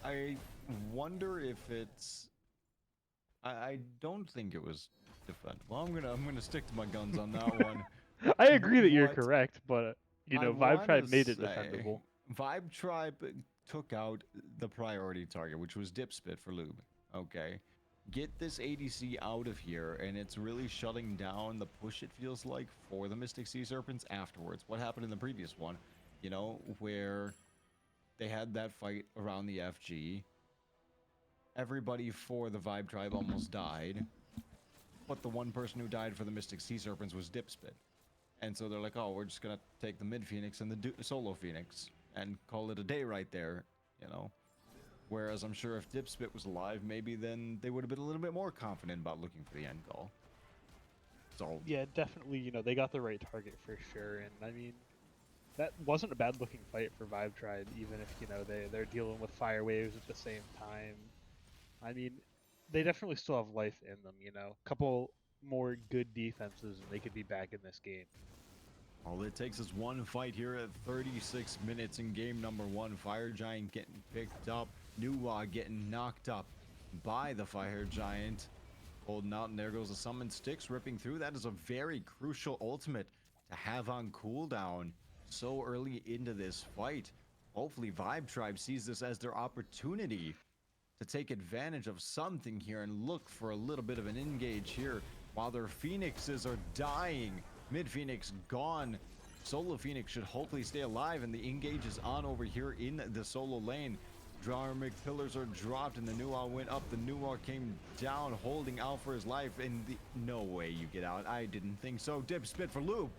I wonder if it's... I don't think it was defendable. I'm gonna stick to my guns on that one. I agree that you're What correct, but you I know, Vibe want to Tribe made it say, defendable. Vibe Tribe took out the priority target, which was Dipspit for Lube. Okay. Get this ADC out of here, and it's really shutting down the push, it feels like, for the Mystic Sea Serpents afterwards. What happened in the previous one, you know, where they had that fight around the FG. Everybody for the Vibe Tribe almost died, but the one person who died for the Mystic Sea Serpents was Dipspit. And so they're like, oh, we're just going to take the mid Phoenix and the solo Phoenix and call it a day right there, you know? Whereas I'm sure if Dipspit was alive, maybe then they would have been a little bit more confident about looking for the end goal. So Yeah, definitely, you know, they got the right target for sure. And I mean, that wasn't a bad looking fight for Vibe Tribe, even if, you know, they're dealing with fire waves at the same time. I mean, they definitely still have life in them, you know. A couple more good defenses and they could be back in this game. all it takes is one fight here at 36 minutes in game number 1. Fire Giant getting picked up. Nuwa getting knocked up by the Fire Giant. Holding out, and there goes the Summon Sticks ripping through. That is a very crucial ultimate to have on cooldown so early into this fight. Hopefully Vibe Tribe sees this as their opportunity to take advantage of something here and look for a little bit of an engage here while their Phoenixes are dying. Mid Phoenix gone. Solo Phoenix should hopefully stay alive, and the engage is on over here in the solo lane. Dharmic pillars are dropped and the Nuwa went up. The Nuwa came down holding out for his life, and no way you get out. I didn't think so. Dip spit for Lube.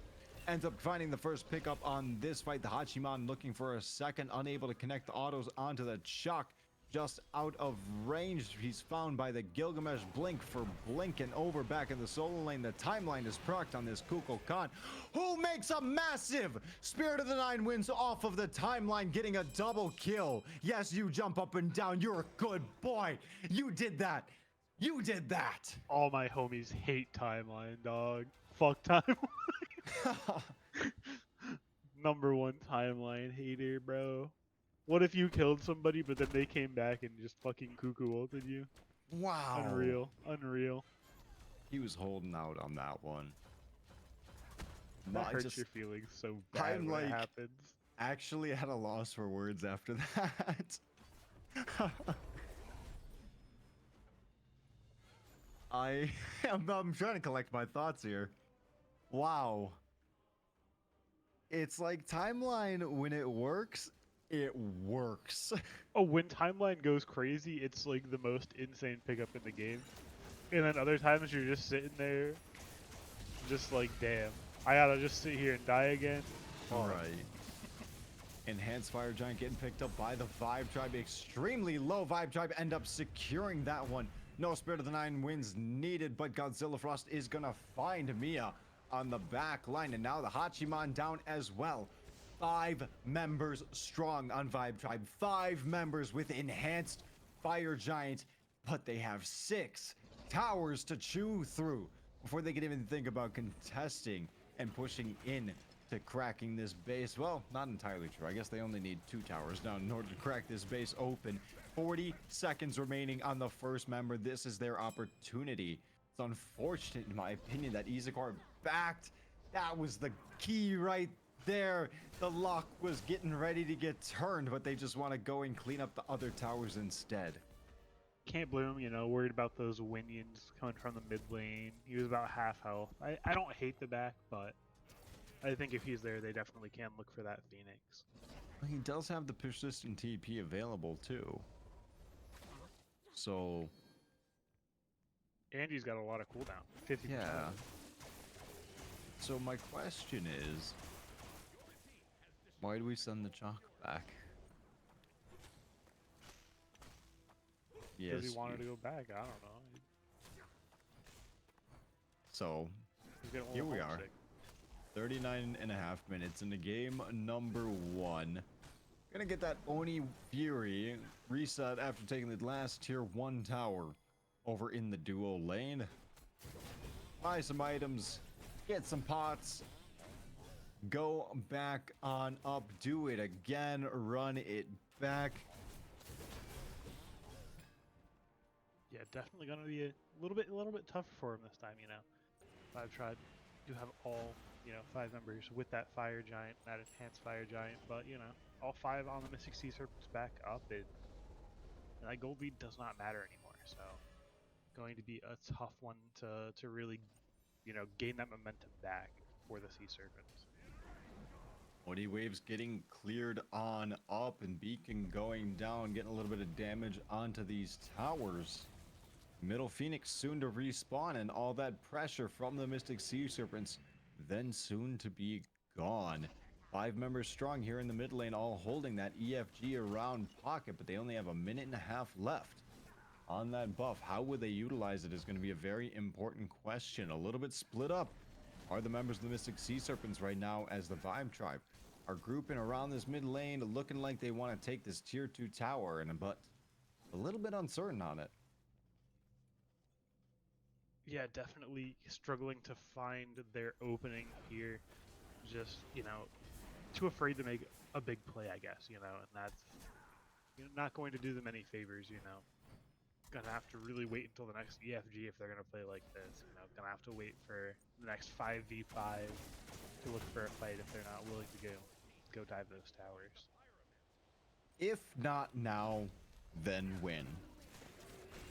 Ends up finding the first pickup on this fight. The Hachiman looking for a second, unable to connect the autos onto the Chuck. Just out of range. He's found by the Gilgamesh Blink for blinking over back in the solo lane. The timeline is procced on this Kukulkan, who makes a massive Spirit of the Nine wins off of the timeline, getting a double kill. Yes, you jump up and down. You're a good boy. You did that. You did that. All my homies hate timeline, dog. Fuck timeline. Number 1 timeline hater, bro. What if you killed somebody, but then they came back and just fucking cuckoo ulted you? Wow. Unreal. Unreal. He was holding out on that one. That hurts your feelings so bad I'm when it like, happens. actually at a loss for words after that. I'm trying to collect my thoughts here. Wow. It's like timeline, when it works, it works. Oh, when timeline goes crazy, it's like the most insane pickup in the game. And then other times you're just sitting there, just like, damn, I gotta just sit here and die again. All right. Enhanced Fire Giant getting picked up by the Vibe Tribe. Extremely low. Vibe Tribe end up securing that one. No Spirit of the Nine wins needed, but Godzilla Frost is gonna find Mia on the back line. And now the Hachiman down as well. 5 members strong on Vibe Tribe. 5 members with Enhanced Fire Giant, but they have 6 towers to chew through before they can even think about contesting and pushing in to cracking this base. Well, not entirely true. I guess they only need 2 towers down in order to crack this base open. 40 seconds remaining on the first member. This is their opportunity. It's unfortunate, in my opinion, that Izakar backed. That was the key right there. The lock was getting ready to get turned, but they just want to go and clean up the other towers instead. Can't blame him, you know, worried about those Winions coming from the mid lane. He was about half health. I don't hate the back, but I think if he's there, they definitely can look for that Phoenix. He does have the persistent TP available too. So Angie's got a lot of cooldown. 50%. yeah. So my question is, why do we send the Chalk back? because he Yes. wanted to go back. I don't know. So He's getting a here little we are, homesick. 39 and a half minutes into game number 1. Gonna get that Oni Fury reset after taking the last tier 1 tower over in the duo lane. Buy some items, get some pots, go back on up, do it again, run it back. Yeah, definitely gonna be a little bit tougher for him this time. You know, I've tried to have all 5 members with that fire giant, that enhanced fire giant, but all 5 on the Mystic Sea Serpents back up, and that gold lead does not matter anymore. So going to be a tough one to really gain that momentum back for the Sea Serpents. Oni waves getting cleared on up and beacon going down, getting a little bit of damage onto these towers. Middle Phoenix soon to respawn, and all that pressure from the Mystic Sea Serpents then soon to be gone. 5 members strong here in the mid lane, all holding that EFG around pocket, but they only have a minute and a half left on that buff. How would they utilize it is going to be a very important question. A little bit split up are the members of the Mystic Sea Serpents right now, as the Vibe Tribe are grouping around this mid lane, looking like they want to take this tier 2 tower, but a little bit uncertain on it. Yeah, definitely struggling to find their opening here. Just too afraid to make a big play, I guess. And that's not going to do them any favors. Gonna have to really wait until the next EFG if they're gonna play like this. Gonna have to wait for the next 5v5 to look for a fight if they're not willing to go dive those towers. If not now, then when?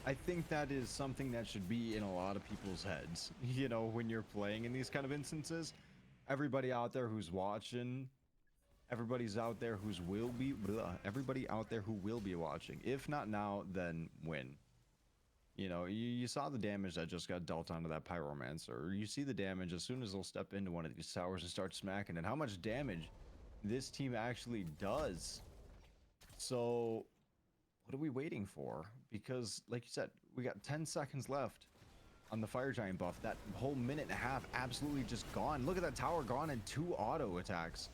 I think that is something that should be in a lot of people's heads. When you're playing in these kind of instances, everybody out there who's watching, everybody out there who will be watching. If not now, then when? You saw the damage that just got dealt onto that Pyromancer. You see the damage as soon as they'll step into one of these towers and start smacking, and how much damage this team actually does. So what are we waiting for? Because like you said, we got 10 seconds left on the Fire Giant buff. That whole minute and a half absolutely just gone. Look at that tower gone and 2 auto attacks.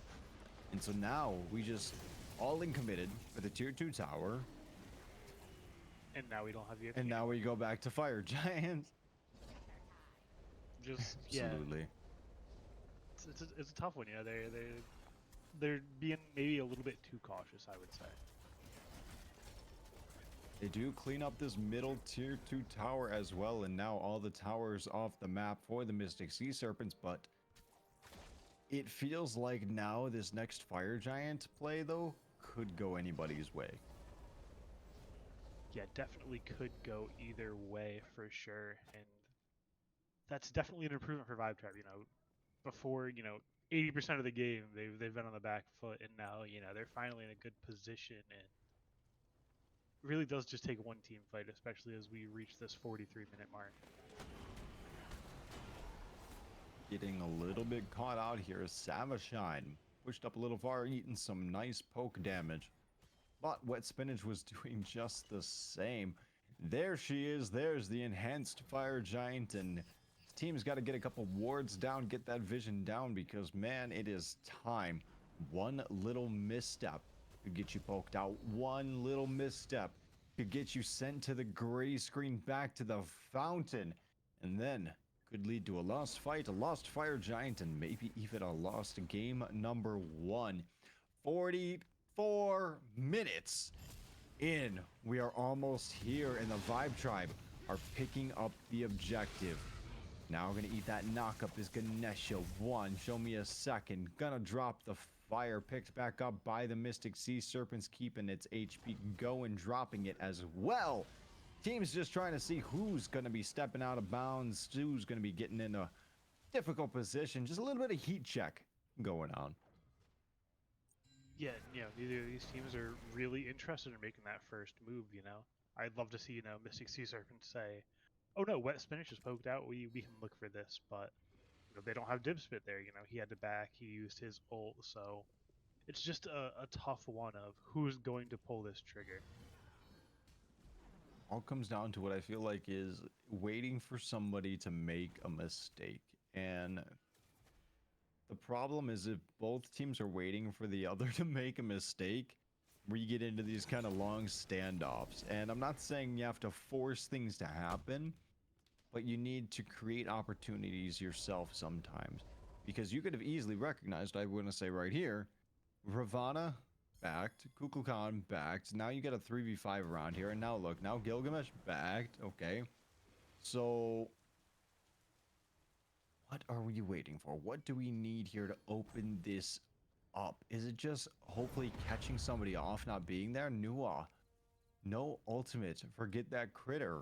And so now we just all in committed for the tier 2 tower. And now we don't have the. And now we go back to Fire Giant. Just Absolutely. Yeah, it's a tough one. They're being maybe a little bit too cautious, I would say. They do clean up this middle tier 2 tower as well, and now all the towers off the map for the Mystic Sea Serpents, but it feels like now this next Fire Giant play, though, could go anybody's way. Yeah, definitely could go either way for sure, and that's definitely an improvement for Vibe Tribe. Before 80% of the game they've been on the back foot, and now they're finally in a good position, and really does just take one team fight, especially as we reach this 43-minute mark. Getting a little bit caught out here. Savashine pushed up a little far, eating some nice poke damage. But Wet Spinach was doing just the same. There she is. There's the enhanced Fire Giant, and his team's got to get a couple wards down, get that vision down, because, man, it is time. One little misstep could get you poked out. One little misstep could get you sent to the gray screen, back to the fountain, and then could lead to a lost fight, a lost Fire Giant, and maybe even a lost game number 1. 44 minutes in. We are almost here, and the Vibe Tribe are picking up the objective. Now we're gonna eat that knockup is Ganesha. 1, show me a second. Gonna drop the fire, picked back up by the Mystic Sea Serpents, keeping its HP going, dropping it as well. Team's just trying to see who's going to be stepping out of bounds, who's going to be getting in a difficult position. Just a little bit of heat check going on. Yeah, neither of these teams are really interested in making that first move. I'd love to see Mystic Sea Serpent say, "Oh no, Wet Spinach is poked out. We can look for this," but they don't have Dibspit there. He had to back. He used his ult, so it's just a tough one of who's going to pull this trigger. all comes down to what I feel like is waiting for somebody to make a mistake. And the problem is if both teams are waiting for the other to make a mistake, we get into these kind of long standoffs. And I'm not saying you have to force things to happen, but you need to create opportunities yourself sometimes. Because you could have easily recognized, I want to say right here, Ravana backed, Kukulkan backed. Now you get a 3v5 around here. And now look, now Gilgamesh backed. Okay. So what are we waiting for? What do we need here to open this up? Is it just hopefully catching somebody off not being there? Nua. No ultimate. Forget that critter.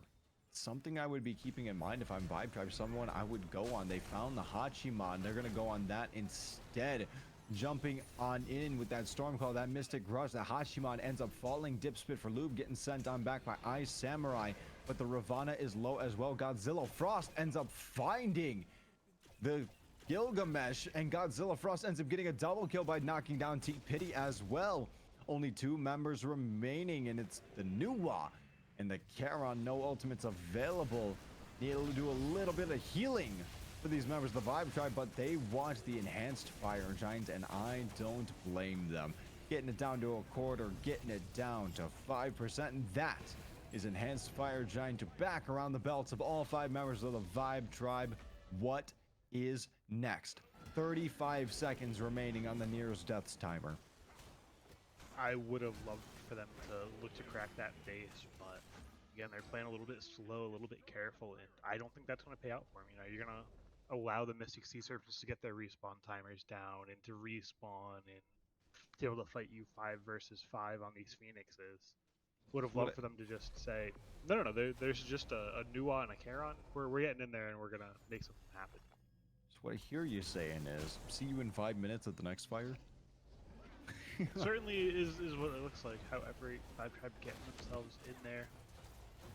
Something I would be keeping in mind if I'm Vibe Tribe, someone I would go on. They found the Hachiman. They're going to go on that instead. Jumping on in with that Stormclaw, that Mystic Rush. The Hachiman ends up falling. Dipspit for Lube getting sent on back by Ice Samurai. But the Ravana is low as well. Godzilla Frost ends up finding the Gilgamesh, and Godzilla Frost ends up getting a double kill by knocking down T Pity as well. Only 2 members remaining, and it's the Nuwa and the Charon. No ultimates available. Need to do a little bit of healing for these members of the Vibe Tribe, but they want the enhanced Fire Giant, and I don't blame them. Getting it down to a quarter, getting it down to 5%, and that is enhanced Fire Giant to back around the belts of all 5 members of the Vibe Tribe. What is next? 35 seconds remaining on the nearest deaths timer. I would have loved for them to look to crack that base, but again, they're playing a little bit slow, a little bit careful, and I don't think that's going to pay out for them. You know, you're going to allow the Mystic Sea Serpents to get their respawn timers down and to respawn and be able to fight you 5 versus 5 on these Phoenixes. Would have loved for them to just say, no, there's just a Nuwa and a Charon. We're getting in there and we're going to make something happen. So what I hear you saying is, see you in 5 minutes at the next fire? Certainly is what it looks like. However, Vibe Tribe getting themselves in there.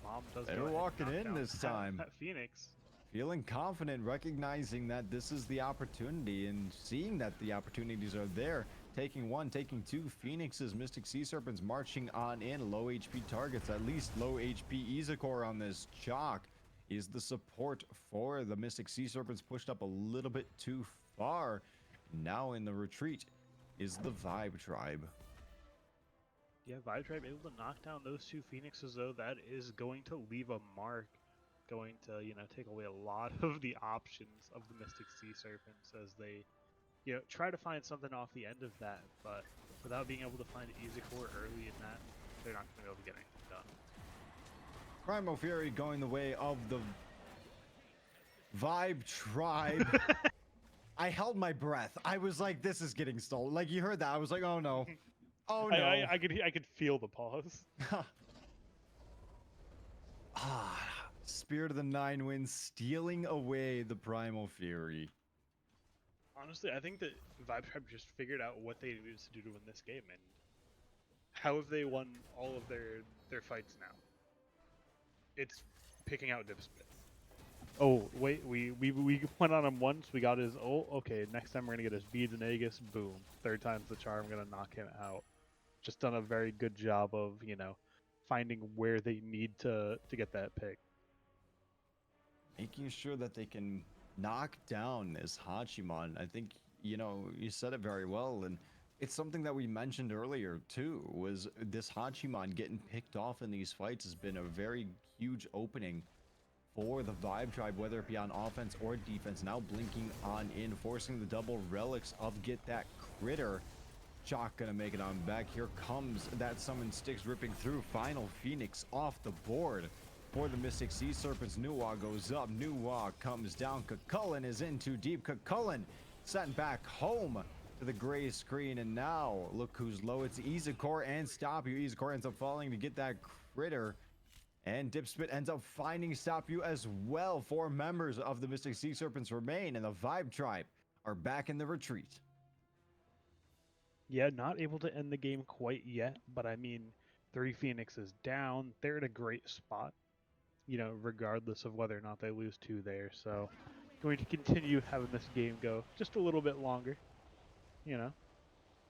Mom does. They're walking in this time. That Phoenix. Feeling confident, recognizing that this is the opportunity and seeing that the opportunities are there. Taking 1, taking 2 Phoenixes, Mystic Sea Serpents marching on in. Low HP targets, at least low HP Izakor on this chalk. Is the support for the Mystic Sea Serpents pushed up a little bit too far? Now in the retreat is the Vibe Tribe. Yeah, Vibe Tribe able to knock down those 2 Phoenixes, though. That is going to leave a mark. Going to, take away a lot of the options of the Mystic Sea Serpents as they, try to find something off the end of that. But without being able to find Izakor early in that, they're not going to be able to get anything done. Primal Fury going the way of the Vibe Tribe. I held my breath. I was like, this is getting stolen. Like, you heard that. I was like, oh no. Oh no. I could feel the pause. Spirit of the Nine Winds stealing away the Primal Fury. Honestly, I think that Vibe Tribe just figured out what they needed to do to win this game, and how have they won all of their fights now? It's picking out Dipspit. Oh, wait, we went on him once, we got his ult. Okay, next time we're gonna get his Beads and Aegis, boom. 3rd time's the charm, gonna knock him out. Just done a very good job of, finding where they need to get that pick. Making sure that they can knock down this Hachiman. I think, you said it very well, and it's something that we mentioned earlier too, was this Hachiman getting picked off in these fights has been a very huge opening for the Vibe Tribe, whether it be on offense or defense. Now blinking on in, forcing the double relics of Get That Critter. Chalk gonna make it on back. Here comes that Summon Sticks ripping through. Final Phoenix off the board for the Mystic Sea Serpents. Nuwa goes up. Nuwa comes down. Cucullin is in too deep. Cucullin sent back home to the gray screen. And now look who's low. It's Izakor and Stop You. Izakor ends up falling to get that critter. And Dipspit ends up finding Stop You as well. 4 members of the Mystic Sea Serpents remain, and the Vibe Tribe are back in the retreat. Yeah, not able to end the game quite yet, but I mean, 3 Phoenixes down. They're in a great spot, regardless of whether or not they lose 2 there. So, going to continue having this game go just a little bit longer,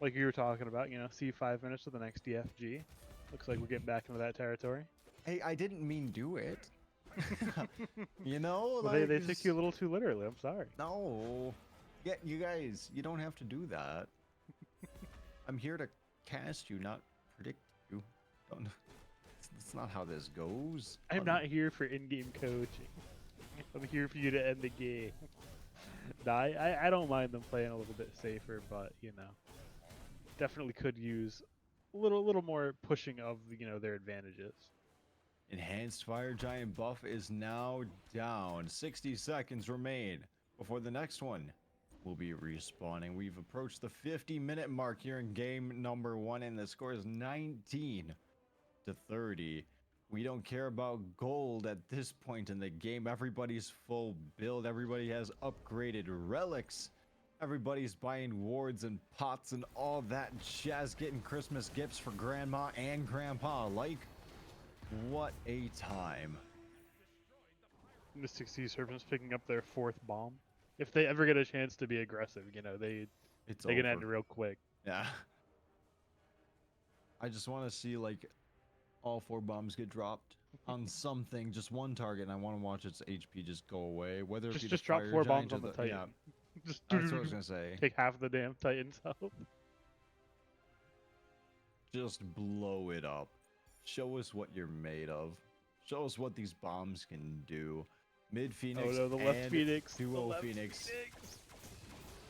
like you were talking about, see 5 minutes of the next DFG. Looks like we're getting back into that territory. Hey, I didn't mean do it. You know, Well, like they took you a little too literally. I'm sorry. no. Yeah, you guys, you don't have to do that. I'm here to cast you, not predict you. Don't. That's not how this goes. I'm not here for in-game coaching. I'm here for you to end the game. Nah, I don't mind them playing a little bit safer, but you know, definitely could use a little more pushing of their advantages. Enhanced Fire Giant buff is now down. 60 seconds remain before the next one will be respawning. We've approached the 50-minute mark here in game number 1, and the score is 19 to 30. We don't care about gold at this point in the game. Everybody's full build. Everybody has upgraded relics. Everybody's buying wards and pots and all that jazz, getting Christmas gifts for grandma and grandpa alike. What a time. Mystic Sea Serpents picking up their 4th bomb. If they ever get a chance to be aggressive, It's they can end over. real quick. Yeah. I just want to see like all 4 bombs get dropped on something, just one target, and I want to watch its HP just go away. Whether it be the Just drop fire 4 giant bombs or on the yeah, Titan. Just that's what I was gonna say. take half the damn Titan's health. Just blow it up. Show us what you're made of. Show us what these bombs can do. Mid Oh Phoenix no, the left and Phoenix. The duo left Phoenix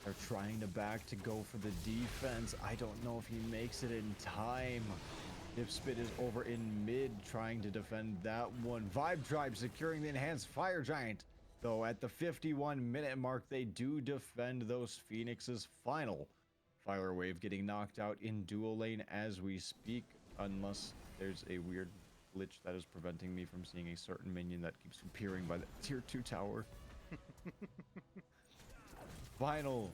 are trying to back to go for the defense. I don't know if he makes it in time. Dip Spit is over in mid trying to defend that one. Vibe Tribe securing the enhanced Fire Giant. Though at the 51-minute mark, they do defend those Phoenix's final. Fire Wave getting knocked out in dual lane as we speak, unless there's a weird glitch that is preventing me from seeing a certain minion that keeps appearing by the tier 2 tower. Final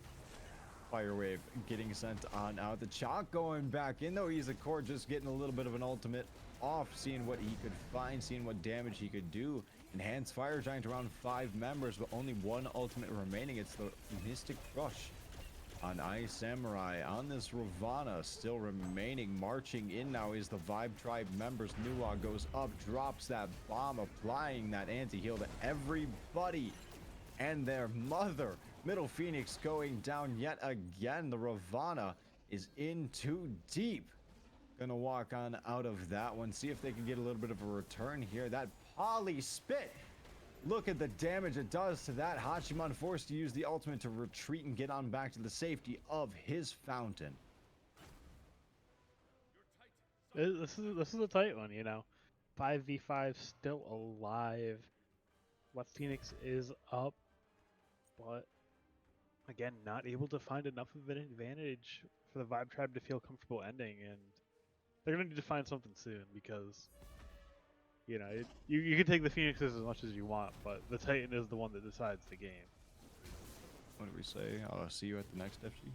Fire Wave getting sent on out. The Chalk going back in though. He's a core just getting a little bit of an ultimate off, seeing what he could find, seeing what damage he could do. Enhanced Fire Giant around 5 members, but only 1 ultimate remaining. It's the Mystic Crush on Ice Samurai. On this Ravana still remaining. Marching in now is the Vibe Tribe members. Nuwa goes up, drops that bomb, applying that anti-heal to everybody and their mother. Middle Phoenix going down yet again. The Ravana is in too deep. Gonna walk on out of that one. See if they can get a little bit of a return here. That Poly Spit. Look at the damage it does to that. Hachiman forced to use the ultimate to retreat and get on back to the safety of his fountain. This is a tight one, 5v5 still alive. Left Phoenix is up, but again, not able to find enough of an advantage for the Vibe Tribe to feel comfortable ending, and they're gonna need to find something soon because you can take the Phoenixes as much as you want, but the Titan is the one that decides the game. What do we say? I'll see you at the next FG.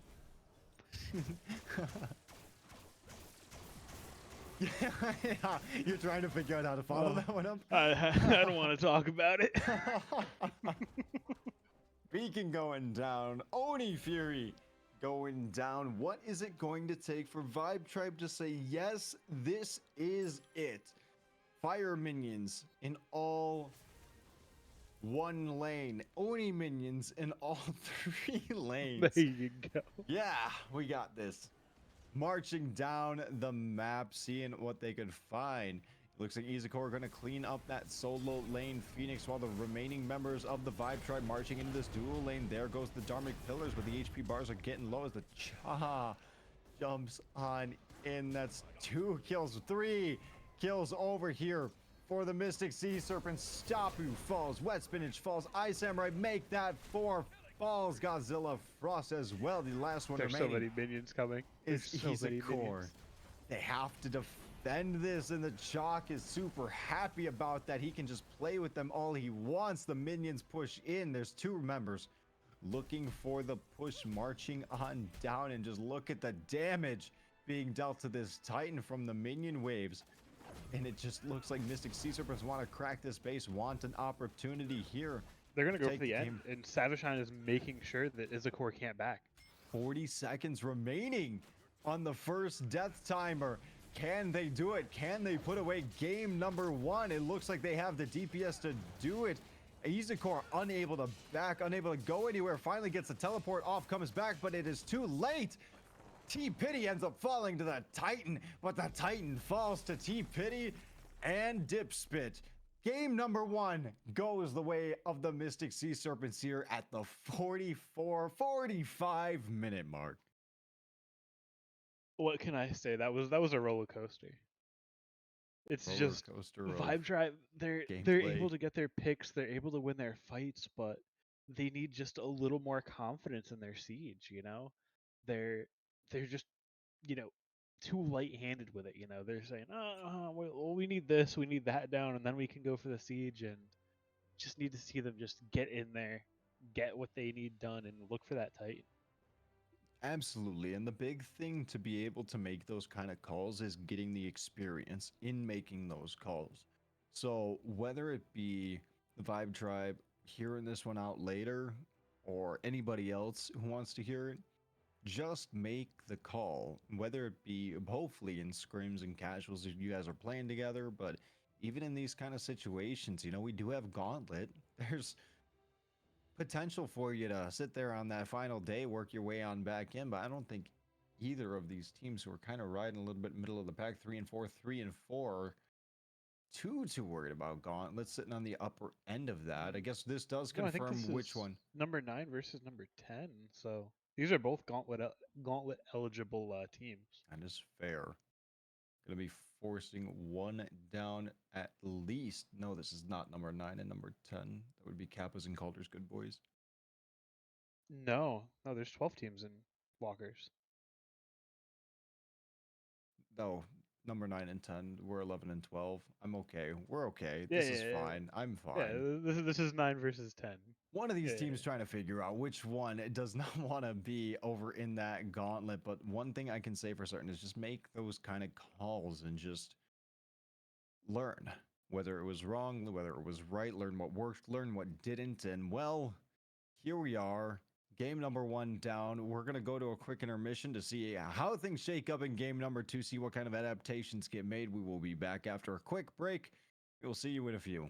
Yeah, you're trying to figure out how to follow that one up. I don't want to talk about it. Beacon going down. Oni Fury going down. What is it going to take for Vibe Tribe to say, yes, this is it? Fire minions in all 1 lane. Oni minions in all 3 lanes. There you go. Yeah, we got this. Marching down the map, seeing what they could find. Looks like Izakor are going to clean up that solo lane Phoenix while the remaining members of the Vibe Tribe marching into this dual lane. There goes the Dharmic Pillars, but the HP bars are getting low as the Cha jumps on in. That's 2 kills, 3 kills over here for the Mystic Sea Serpents. Stapu falls, Wet Spinach falls, Ice Samurai make that 4 falls. Godzilla Frost as well. The last one There's remaining. so many minions coming. There's so many core. minions. They have to defend this, and the Chalk is super happy about that. He can just play with them all he wants. The minions push in. There's 2 members looking for the push, marching on down, and just look at the damage being dealt to this Titan from the minion waves. And it just looks like Mystic Sea Serpents want to crack this base, want an opportunity here. They're going to go for Take the the end, game. and Savashine is making sure that Izakor can't back. 40 seconds remaining on the first death timer. Can they do it? Can they put away game number 1? It looks like they have the DPS to do it. Izakor unable to back, unable to go anywhere. Finally gets the teleport off, comes back, but it is too late. T-Pity ends up falling to the Titan, but the Titan falls to T-Pity and Dipspit. Game number 1 goes the way of the Mystic Sea Serpents here at the 45 minute mark. What can I say? That was a roller coaster. It's Roller just coaster of Vibe Drive. They're gameplay. able to get their picks. They're able to win their fights, but they need just a little more confidence in their siege. You know, they're just too light-handed with it. They're saying, "Oh, well, we need this, we need that down, and then we can go for the siege." And just need to see them just get in there, get what they need done, and look for that Titan. Absolutely. And the big thing to be able to make those kind of calls is getting the experience in making those calls. So whether it be the Vibe Tribe hearing this one out later or anybody else who wants to hear it, just make the call, whether it be hopefully in scrims and casuals if you guys are playing together, but even in these kind of situations, we do have Gauntlet. There's potential for you to sit there on that final day, work your way on back in, but I don't think either of these teams who are kind of riding a little bit middle of the pack, 3 and 4, 3 and 4, too worried about Gauntlet sitting on the upper end of that. I guess this does No, I think confirm this which is one. number 9 versus number 10. So these are both gauntlet eligible teams. That is fair. Gonna be forcing one down at least. No, this is not number 9 and number 10. That would be Kappas and Calder's Good Boys. No, there's 12 teams in Walkers. No, number 9 and 10. We're 11 and 12. I'm okay. We're okay. Yeah, This yeah, is yeah. fine. I'm fine. Yeah, this is 9 versus 10. One of these Yeah, teams yeah. trying to figure out which one does not want to be over in that gauntlet. But one thing I can say for certain is just make those kind of calls and just learn whether it was wrong, whether it was right, learn what worked, learn what didn't. And well, here we are. Game number 1 down. We're going to go to a quick intermission to see how things shake up in game number 2, see what kind of adaptations get made. We will be back after a quick break. We'll see you in a few.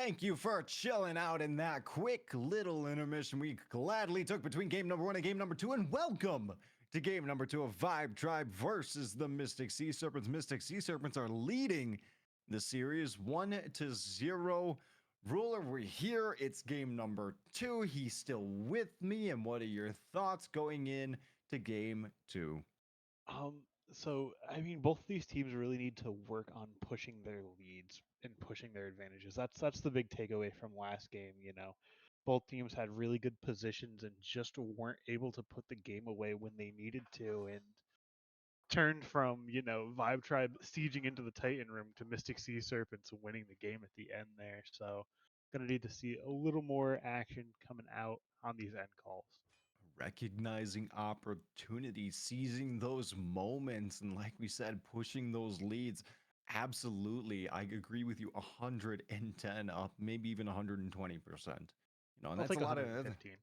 Thank you for chilling out in that quick little intermission we gladly took between game number 1 and game number 2. And welcome to game number 2 of Vibe Tribe versus the Mystic Sea Serpents. Mystic Sea Serpents are leading the series 1-0. Ruler, we're here. It's game number 2. He's still with me. And what are your thoughts going in to game 2? Um, so I mean, both of these teams really need to work on pushing their leads and pushing their advantages. That's the big takeaway from last game. Both teams had really good positions and just weren't able to put the game away when they needed to, and turned from Vibe Tribe sieging into the Titan room to Mystic Sea Serpents winning the game at the end there. So gonna need to see a little more action coming out on these end calls. Recognizing opportunities, seizing those moments, and like we said, pushing those leads. Absolutely, I agree with you 110 up, maybe even 120%. And I'll that's take a lot of 115.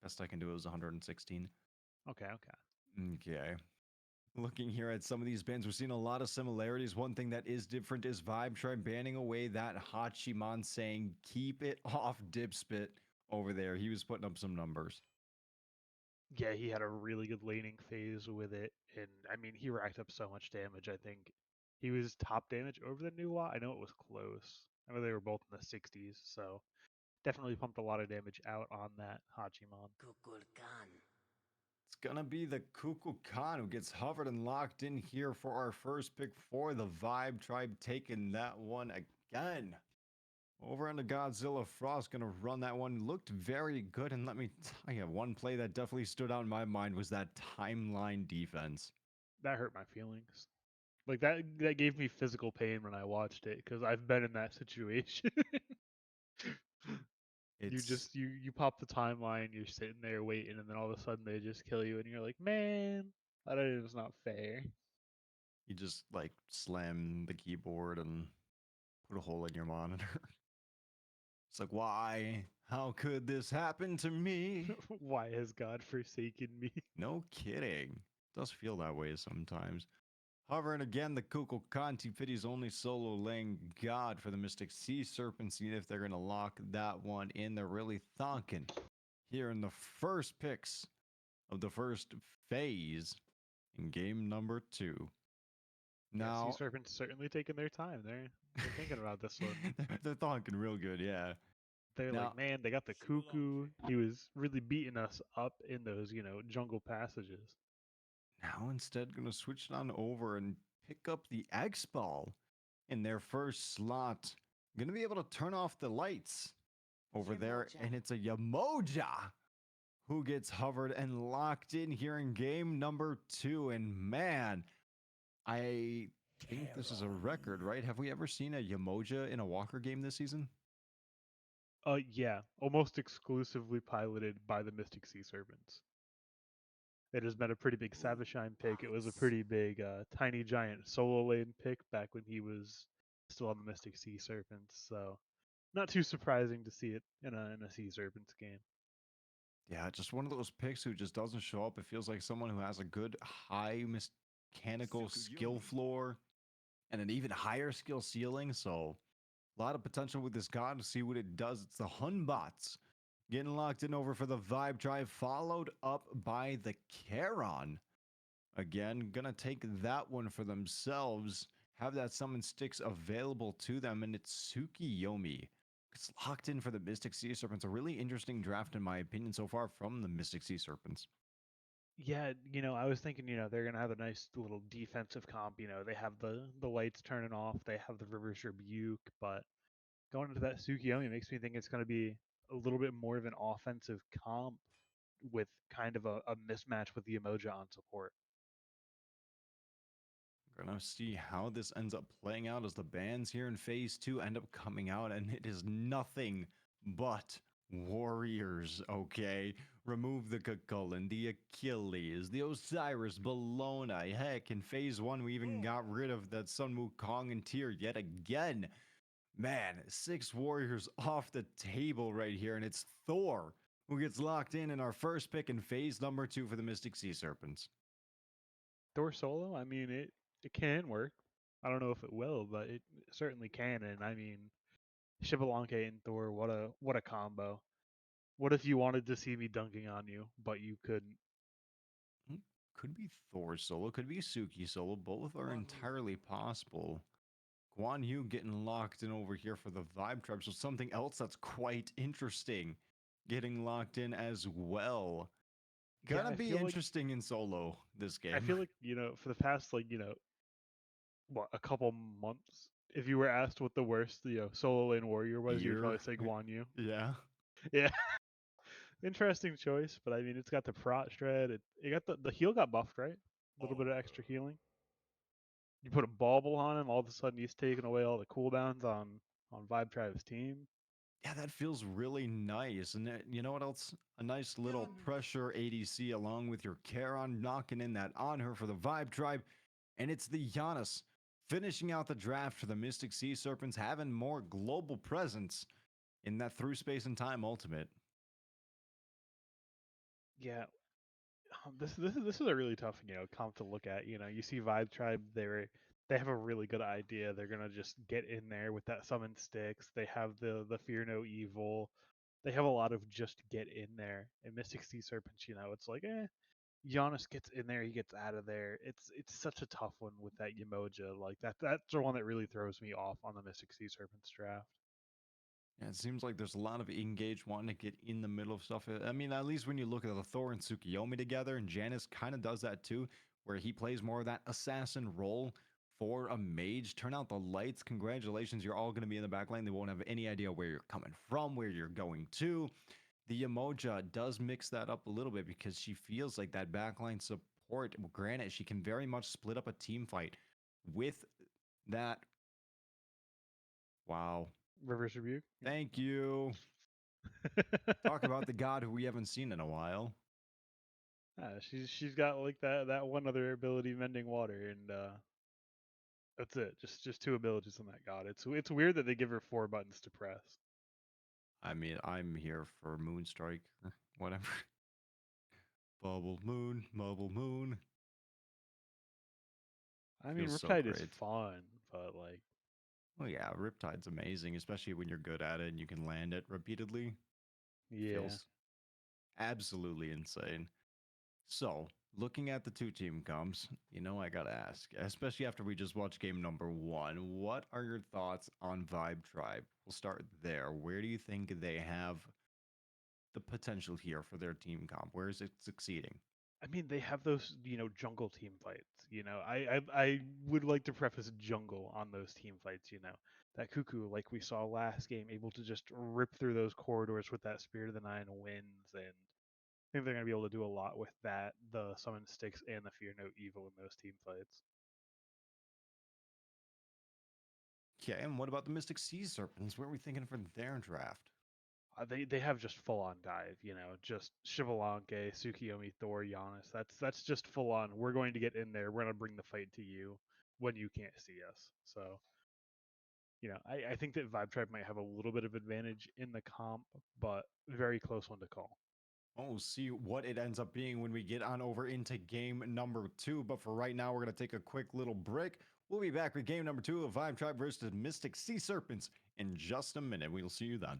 best I can do is 116. Okay, okay. Okay. Looking here at some of these bans, we're seeing a lot of similarities. One thing that is different is Vibe Tribe banning away that Hachiman saying, keep it off Dipspit over there. He was putting up some numbers. Yeah, he had a really good laning phase with it, and I mean, he racked up so much damage. I think he was top damage over the Nuwa. I know it was close. I know they were both in the 60s, so definitely pumped a lot of damage out on that Hachiman. It's gonna be the Kukulkan who gets hovered and locked in here for our first pick for the Vibe Tribe, taking that one again. Over on the Godzilla Frost, gonna run that one. Looked very good, and let me tell you, one play that definitely stood out in my mind was that timeline defense. That hurt my feelings. Like that gave me physical pain when I watched it because I've been in that situation. You It's just you pop the timeline, you're sitting there waiting, and then all of a sudden they just kill you, and you're like, man, that is not fair. you just like slam the keyboard and put a hole in your monitor. It's like, why? How could this happen to me? Why has God forsaken me? No kidding. It does feel that way sometimes. However, and again, the Kukulkanti Pity's only solo laying god for the Mystic Sea Serpents, seeing if they're going to lock that one in. They're really thonking here in the first picks of the first phase in game number 2. Yeah, sea Now, serpents certainly taking their time. They're thinking about this one. they're thonking real good, yeah. They're like, Now, man, they got the cuckoo. He was really beating us up in those, jungle passages. now instead going to switch it on over and pick up the X Ball in their first slot. Going to be able to turn off the lights over there, and it's a Yamoja who gets hovered and locked in here in game number 2. And man, I think this is a record, right? Have we ever seen a Yamoja in a Walker game this season? Yeah, almost exclusively piloted by the Mystic Sea Serpents. It has been a pretty big Savashine pick. It was a pretty big Tiny Giant solo lane pick back when he was still on the Mystic Sea Serpents. So not too surprising to see it in a Sea Serpents game. Yeah, just one of those picks who just doesn't show up. It feels like someone who has a good high mechanical skill floor and an even higher skill ceiling. So a lot of potential with this god to see what it does. It's the Hunbots getting locked in over for the Vibe Drive, followed up by the Charon. Again, gonna take that one for themselves. Have that summon sticks available to them, and it's Tsukiyomi. It's locked in for the Mystic Sea Serpents. A really interesting draft, in my opinion, so far from the Mystic Sea Serpents. Yeah, I was thinking, they're gonna have a nice little defensive comp. They have the lights turning off, they have the River's Rebuke, but going into that Tsukiyomi makes me think it's gonna be a little bit more of an offensive comp with kind of a mismatch with the Emoja on support. We're gonna see how this ends up playing out as the bands here in phase 2 end up coming out, and it is nothing but warriors, okay? Remove the Cucullin, the Achilles, the Osiris, Bologna. Heck, in phase 1, we even got rid of that Sun Wukong and Tyr yet again. Man, 6 warriors off the table right here, and it's Thor who gets locked in our first pick in phase number 2 for the Mystic Sea Serpents. Thor solo, I mean, it can work. I don't know if it will, but it certainly can. And I mean, Shibalanke and Thor, what a combo. What if you wanted to see me dunking on you, but you couldn't? Hmm, could be Thor solo, could be Suki solo. Both are entirely possible. Guan Yu getting locked in over here for the Vibe Tribe. So something else that's quite interesting getting locked in as well. Yeah, Gonna be interesting in solo this I game. feel like, for the past like, what, a couple months, if you were asked what the worst, solo lane warrior was, you would Year. probably say Guan Yu. Yeah. Yeah. Interesting choice, but I mean it's got the prot shred, it got the heal got buffed, right? A little bit of extra healing. You put a bauble on him, all of a sudden he's taking away all the cooldowns on Vibe Tribe's team. Yeah, that feels really nice. And you know what else? A nice little pressure ADC along with your Charon knocking in that on her for the Vibe Tribe. And it's the Giannis finishing out the draft for the Mystic Sea Serpents, having more global presence in that through space and time ultimate. Yeah, this is a really tough comp to look at. You see Vibe Tribe, they have a really good idea. They're gonna just get in there with that summon sticks. They have the Fear No Evil. They have a lot of just get in there. And Mystic Sea Serpents, it's like Giannis gets in there, he gets out of there. It's such a tough one with that Yemoja. Like that's the one that really throws me off on the Mystic Sea Serpents draft. Yeah, it seems like there's a lot of engage wanting to get in the middle of stuff. I mean, at least when you look at the Thor and Tsukiyomi together, and Janice kind of does that too, where he plays more of that assassin role for a mage. Turn out the lights. Congratulations, you're all going to be in the back lane. They won't have any idea where you're coming from, where you're going to. The Emoja does mix that up a little bit because she feels like that backline support. Granted, she can very much split up a team fight with that, wow. Reverse rebuke. Thank you. Talk about the god who we haven't seen in a while. She's got like that one other ability, mending water, and that's it. Just two abilities on that god. It's weird that they give her 4 buttons to press. I mean, I'm here for Moonstrike, whatever. Bubble Moon, Bubble Moon. I mean, Feels so Riptide is great. fun, but like, Oh yeah, Riptide's amazing, especially when you're good at it and you can land it repeatedly. yeah. Feels absolutely insane. So, looking at the 2 team comps, I gotta ask, especially after we just watched game number 1, what are your thoughts on Vibe Tribe? We'll start there. Where do you think they have the potential here for their team comp? Where is it succeeding? I mean, they have those, jungle team fights. I would like to preface jungle on those team fights. That Cuckoo, like we saw last game, able to just rip through those corridors with that Spirit of the Nine winds, and I think they're gonna be able to do a lot with that, the Summon Sticks and the Fear No Evil in those team fights. Okay, and what about the Mystic Sea Serpents? What are we thinking for their draft? They have just full on dive, just Shivalanke, Tsukiyomi, Thor, Giannis. That's just full on. We're going to get in there. We're gonna bring the fight to you when you can't see us. So, I think that Vibe Tribe might have a little bit of advantage in the comp, but very close one to call. Oh, see what it ends up being when we get on over into game number 2. But for right now, we're going to take a quick little break. We'll be back with game number 2 of Vibe Tribe versus Mystic Sea Serpents in just a minute. We'll see you then.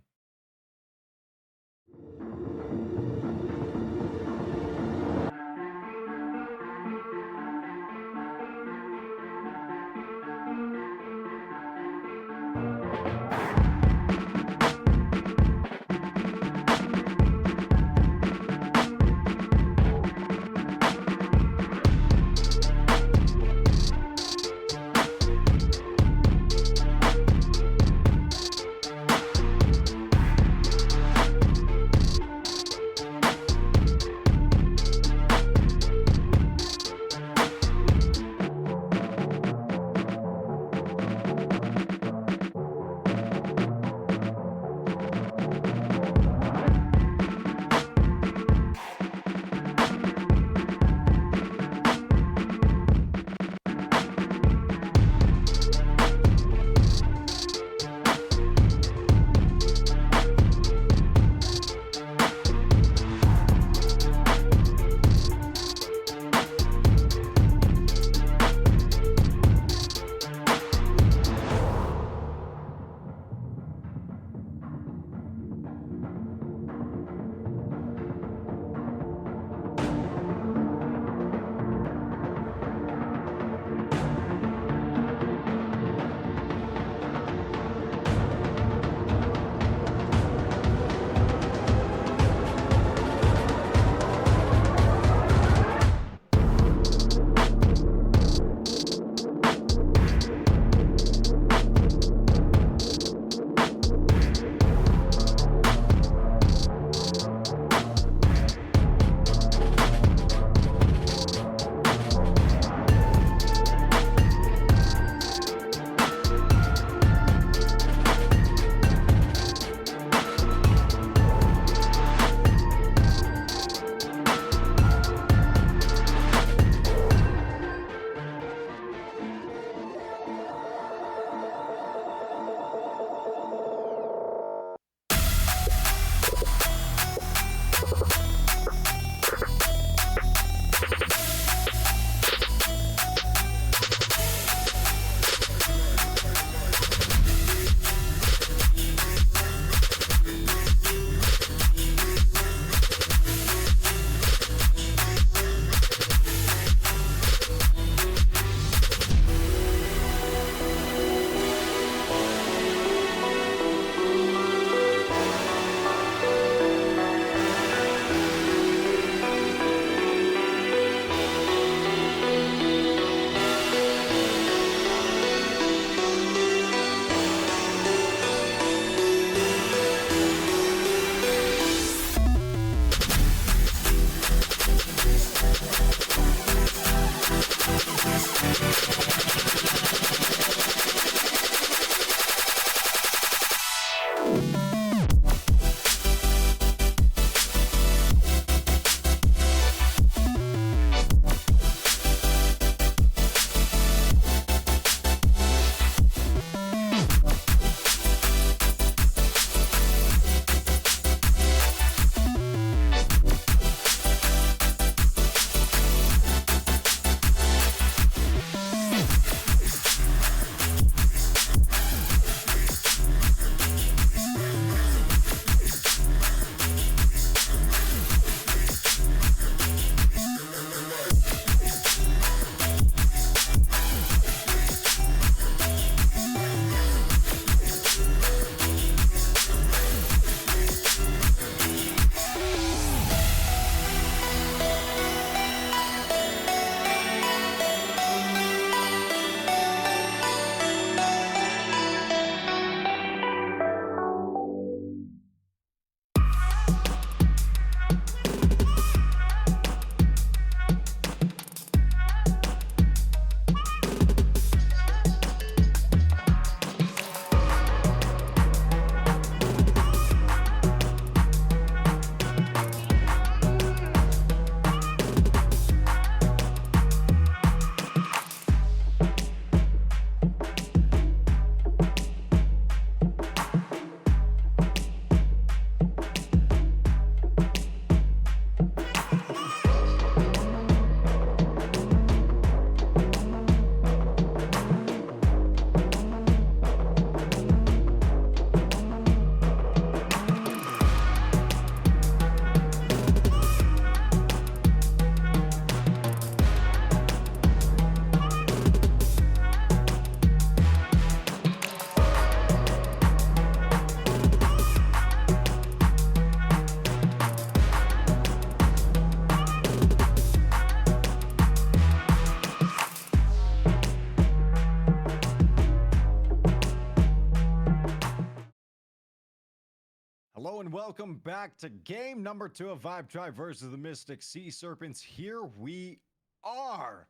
Hello and welcome back to game number 2 of Vibe Tribe versus the Mystic Sea Serpents. Here we are,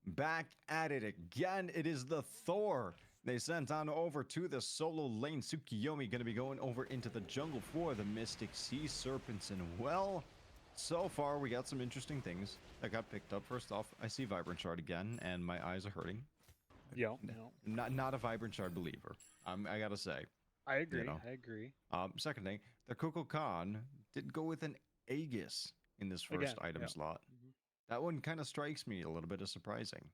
back at it again. It is the Thor. They sent on over to the solo lane. Tsukiyomi going to be going over into the jungle for the Mystic Sea Serpents. And well, so far we got some interesting things that got picked up. First off, I see Vibrant Shard again, and my eyes are hurting. Yeah. Not a Vibrant Shard believer. I gotta say. I agree. You know. I agree. Second thing, the Kukulkan Khan did go with an Aegis in this first item slot. That one kind of strikes me a little bit as surprising.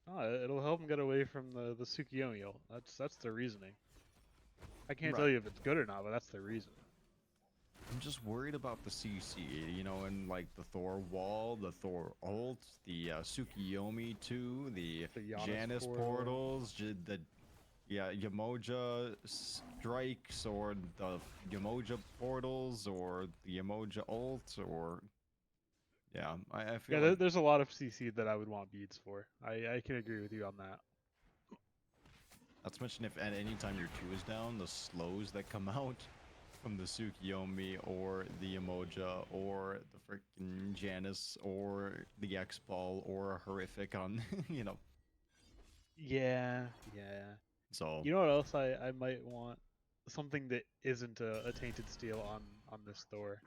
Oh, it'll help him get away from the Tsukiyomi ult. That's the reasoning. I can't tell you if it's good or not, but that's the reason. I'm just worried about the CC, you know, and like the Thor wall, the Thor ult, the Tsukiyomi 2, the Janus portals, the Yamoja strikes, or the Yamoja portals, or the Yamoja ult, or I feel like there's a lot of CC that I would want beads for. I can agree with you on that. not to mention if at any time your 2 is down, the slows that come out from the Tsukiyomi or the Yamoja or the freaking Janus or the X-Ball or a horrific on, you know. Yeah. So you know what else I might want? Something that isn't a tainted steel on this Thor.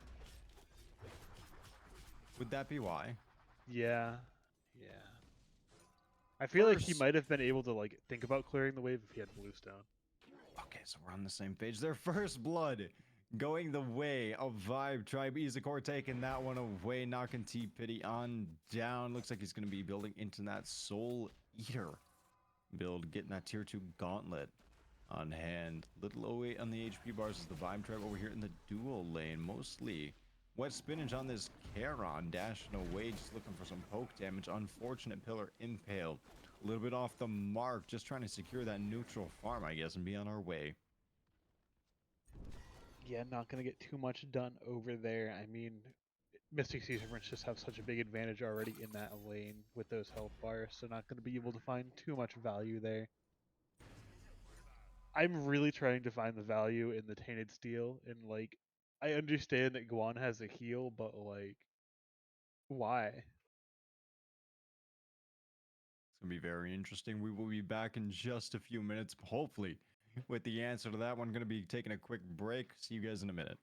would that be why? Yeah. I feel like he might have been able to like think about clearing the wave if he had Bluestone. Okay, so we're on the same page. Their first blood going the way of Vibe Tribe. Izakor taking that one away, knocking T-Pity on down. Looks like he's going to be building into that Soul Eater build, getting that tier 2 gauntlet on hand. Little 08 on the HP bars is the Vibe Tribe over here in the dual lane. Mostly wet spinach on this Charon, dashing away, just looking for some poke damage. Unfortunate pillar impaled. A little bit off the mark, just trying to secure that neutral farm, I guess, and be on our way. Yeah, not going to get too much done over there. I mean, Mystic Sea Serpents just have such a big advantage already in that lane with those health bars, so not going to be able to find too much value there. I'm really trying to find the value in the Tainted Steel, and like, I understand that Guan has a heal, but like, why? It's going to be very interesting. We will be back in just a few minutes, hopefully, with the answer to that one. Going to be taking a quick break. See you guys in a minute.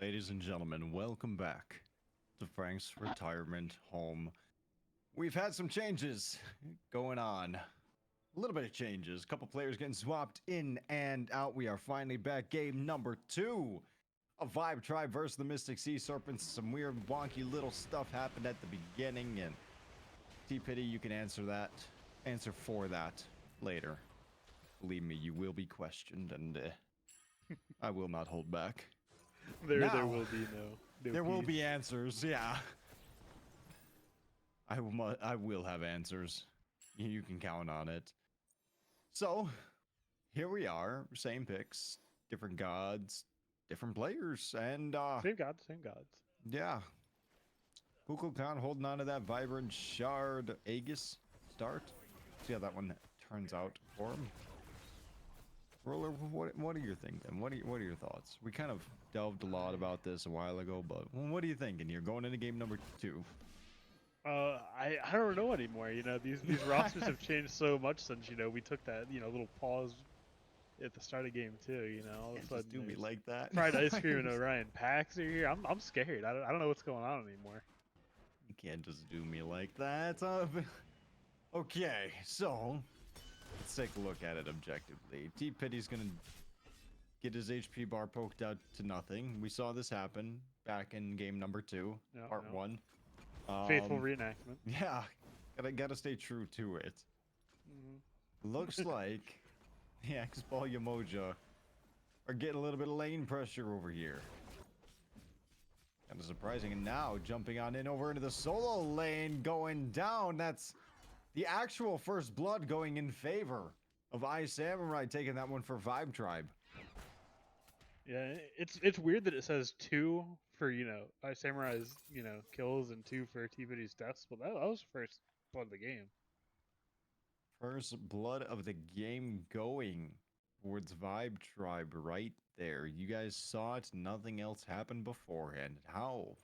Ladies and gentlemen, welcome back to Frank's retirement home. We've had some changes going on. A little bit of changes. A couple players getting swapped in and out. We are finally back. Game number 2 of Vibe Tribe versus the Mystic Sea Serpents. Some weird, wonky little stuff happened at the beginning, and T-Pity, you can answer for that later. Believe me, you will be questioned, and I will not hold back. There Now, will be no there will peace. be answers, yeah. I will have answers. You can count on it. So, here we are, same picks, different gods, different players, and Same gods. yeah. Kukulkan holding on to that vibrant shard Aegis start. See how that one turns out for him. Roller, what are you thinking? What are your thoughts? We kind of delved a lot about this a while ago, but what are you thinking here going into game number 2? I don't know anymore. You know, these rosters have changed so much since we took that little pause at the start of game 2. You know, all of a Can't sudden just do me there's like that. fried ice cream and Orion Pax are here. I'm scared. I don't know what's going on anymore. You can't just do me like that. Okay, so let's take a look at it objectively. T-Pity's gonna get his HP bar poked out to nothing. We saw this happen back in game number 2, part 1. Faithful reenactment. Yeah, gotta stay true to it. Looks like the X-Ball Yamoja are getting a little bit of lane pressure over here. Kind of surprising. And now jumping on in over into the solo lane, going down. That's the actual first blood going in favor of iSamurai, taking that one for Vibe Tribe. Yeah, it's weird that it says 2 for iSamurai's kills and 2 for T-Pity's deaths, but that was first blood of the game. First blood of the game going towards Vibe Tribe right there. You guys saw it. Nothing else happened beforehand. How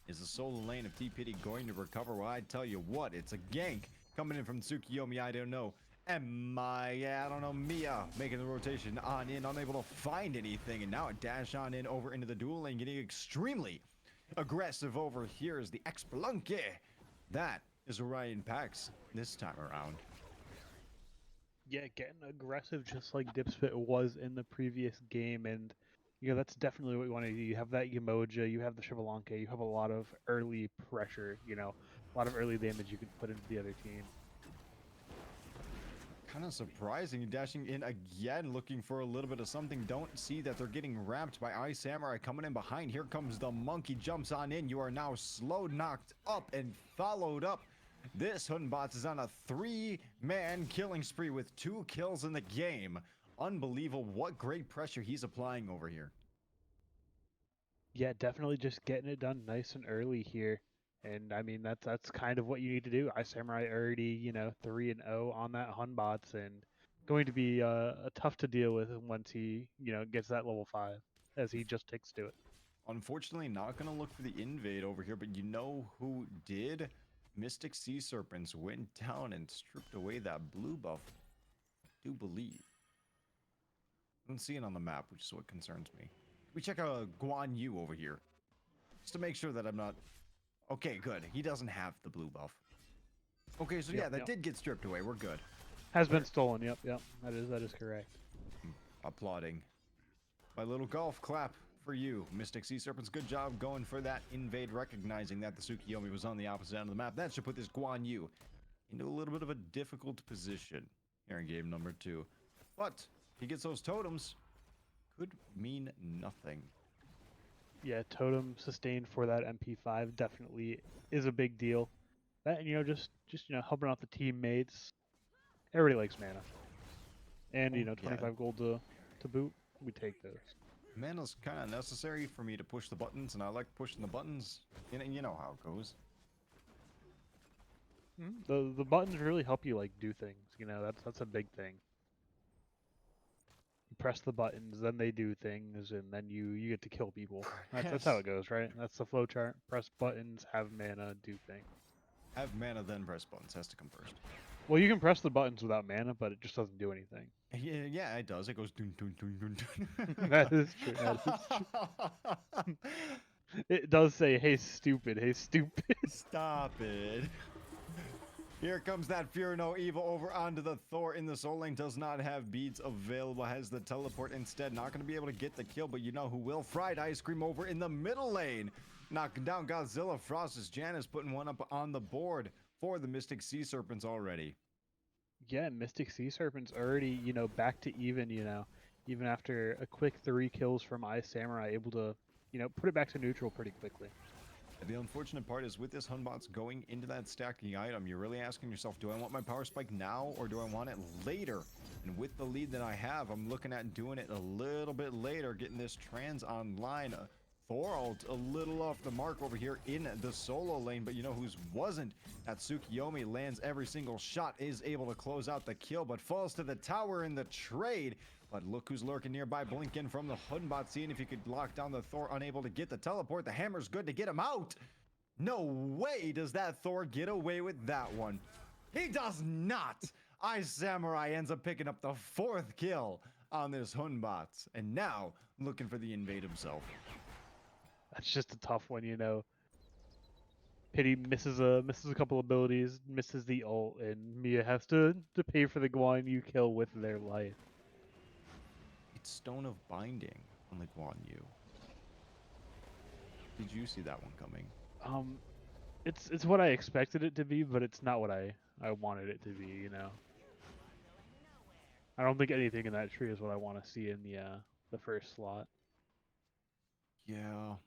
is the solo lane of T-Pity going to recover? Well, I tell you what, it's a gank coming in from Tsukiyomi. I don't know. I don't know, Mia making the rotation on in, unable to find anything, and now a dash on in over into the dual lane, getting extremely aggressive over here is the X-Spelunky. That is Orion Pax this time around. Yeah, getting aggressive just like Dipspit was in the previous game, and that's definitely what we want to do. You have that Yamoja, you have the Shivalanke, you have a lot of early pressure, a lot of early damage you can put into the other team. Kind of surprising. Dashing in again, looking for a little bit of something. Don't see that they're getting wrapped by Ice Samurai coming in behind. Here comes the monkey, jumps on in. You are now slow knocked up and followed up. This Hunbots is on a 3-man killing spree with 2 kills in the game. Unbelievable. What great pressure he's applying over here. Yeah, definitely just getting it done nice and early here. And I mean that's kind of what you need to do. Ice Samurai already, 3-0 on that Hunbots, and going to be tough to deal with once he, gets that level 5 as he just takes to it. Unfortunately, not going to look for the invade over here, but you know who did? Mystic Sea Serpents went down and stripped away that blue buff. I do believe. I don't see it on the map, which is what concerns me. We check out Guan Yu over here. Just to make sure that I'm not... Okay, good. He doesn't have the blue buff. Okay, so yeah, that did get stripped away. We're good. Has been stolen. Yep. That is correct. Applauding. My little golf clap for you, Mystic Sea Serpents. Good job going for that invade, recognizing that the Tsukiyomi was on the opposite end of the map. That should put this Guan Yu into a little bit of a difficult position here in game number 2. But he gets those totems. Could mean nothing. Yeah, totem sustained for that MP5 definitely is a big deal. That, and just helping out the teammates. Everybody likes mana, and Oh, yeah. 25 gold to boot. We take those. Mana's kind of necessary for me to push the buttons, and I like pushing the buttons. You know how it goes. The buttons really help you like do things. That's a big thing. You press the buttons, then they do things, and then you get to kill people. That's how Yes. it goes, right? That's the flow chart. Press buttons, have mana, do things. Have mana, then press buttons. Has to come first. Well, you can press the buttons without mana, but it just doesn't do anything. Yeah, it does. It goes dun dun dun dun dun. That is true. That is true. It does say, "Hey, stupid! Hey, stupid!" Stop it. Here comes that Fear No Evil over onto the Thor in the Soul Lane. Does not have beads available. Has the teleport instead. Not going to be able to get the kill, but you know who will? Fried Ice Cream over in the middle lane. Knocking down Godzilla. Frostus Janus putting one up on the board for the Mystic Sea Serpents already. Yeah, Mystic Sea Serpent's already, back to even, even after a quick 3 kills from Ice Samurai, able to, put it back to neutral pretty quickly. The unfortunate part is with this Hunbots going into that stacking item, you're really asking yourself, do I want my power spike now or do I want it later? And with the lead that I have, I'm looking at doing it a little bit later, getting this trans online. Thorald a little off the mark over here in the solo lane, but you know who's wasn't? That Tsukiyomi lands every single shot, is able to close out the kill, but falls to the tower in the trade. But look who's lurking nearby, blinking from the Hunbot, seeing if he could lock down the Thor, unable to get the teleport. The hammer's good to get him out. No way does that Thor get away with that one. He does not. Ice Samurai ends up picking up the 4th kill on this Hunbot, and now looking for the invade himself. That's just a tough one, Pity misses a couple abilities, misses the ult, and Mia has to pay for the Guan Yu kill with their life. It's Stone of Binding on the Guan Yu. Did you see that one coming? It's what I expected it to be, but it's not what I wanted it to be. I don't think anything in that tree is what I want to see in the first slot. Yeah.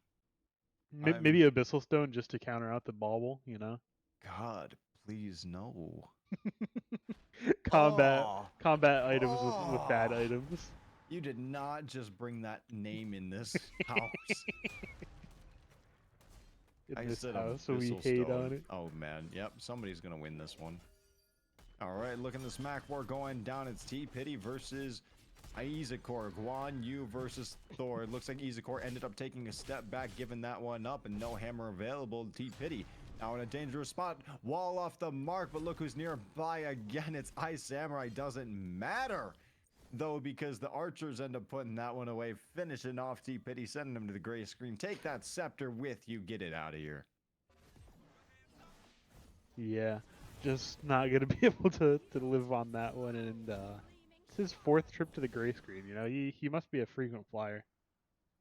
Maybe Abyssal Stone just to counter out the bauble. God, please no. combat Oh, combat items with bad oh. items. You did not just bring that name in this house. In I this said house, so we Abyssal hate Stone. on it. Oh man, yep, somebody's gonna win this one. Alright, look at the smack war going down. It's T-Pity versus Izakor. Guan Yu versus Thor. It looks like Izakor ended up taking a step back, giving that one up, and no hammer available. T-Pity now in a dangerous spot. Wall off the mark, but look who's nearby again. It's Ice Samurai. Doesn't matter, though, because the archers end up putting that one away, finishing off T-Pity, sending him to the gray screen. Take that scepter with you. Get it out of here. Yeah. just not gonna be able to live on that one. And it's his fourth trip to the gray screen. You know, he must be a frequent flyer.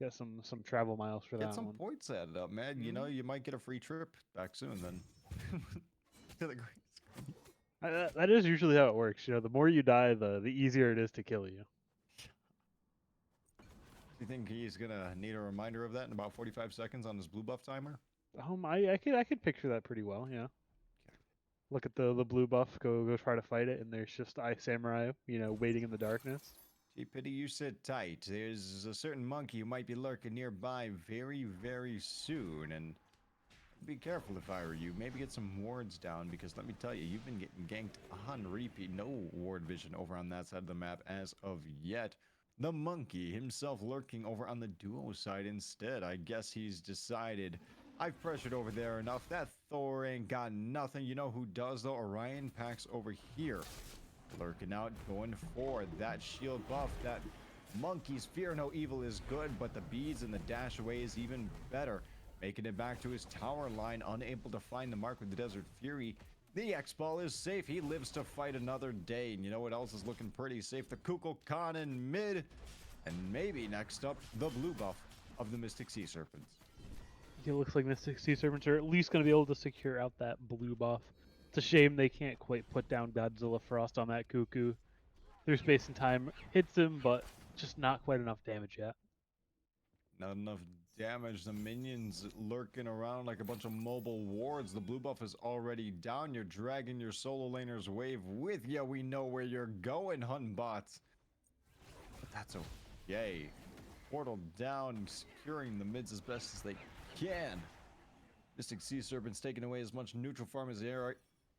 Got some travel miles for Get that some one. points added up, man. You know, Mm-hmm. you might get a free trip back soon then. To the That is usually how it works. You know, the more you die, the easier it is to kill you. Do you think he's gonna need a reminder of that in about 45 seconds on his blue buff timer? I could picture that pretty well. Yeah. Look at the blue buff. Go try to fight it, and there's just Ice Samurai. You know, waiting in the darkness. Gee, pity you sit tight. There's a certain monkey who might be lurking nearby very, very soon, and be careful if I were you. Maybe get some wards down, because let me tell you, you've been getting ganked on repeat. No ward vision over on that side of the map as of yet. The monkey himself lurking over on the duo side instead. I guess he's decided, I've pressured over there enough. That Thor ain't got nothing. You know who does though? Orion Pax over here. Lurking out, going for that shield buff. That monkey's fear no evil is good, but the beads and the dash away is even better. Making it back to his tower line, unable to find the mark with the Desert Fury. The X-Ball is safe. He lives to fight another day. And you know what else is looking pretty safe? The Kukulkan in mid. And maybe next up, the blue buff of the Mystic Sea Serpents. It looks like Mystic Sea Serpents are at least going to be able to secure out that blue buff. It's a shame they can't quite put down Godzilla Frost on that Cuckoo. Through space and time hits him, but just not quite enough damage yet. Not enough damage. The minions lurking around like a bunch of mobile wards. The blue buff is already down. You're dragging your solo laner's wave with you. We know where you're going, hunting bots. But that's okay. Portal down, securing the mids as best as they can. Mystic Sea Serpents taking away as much neutral farm as they are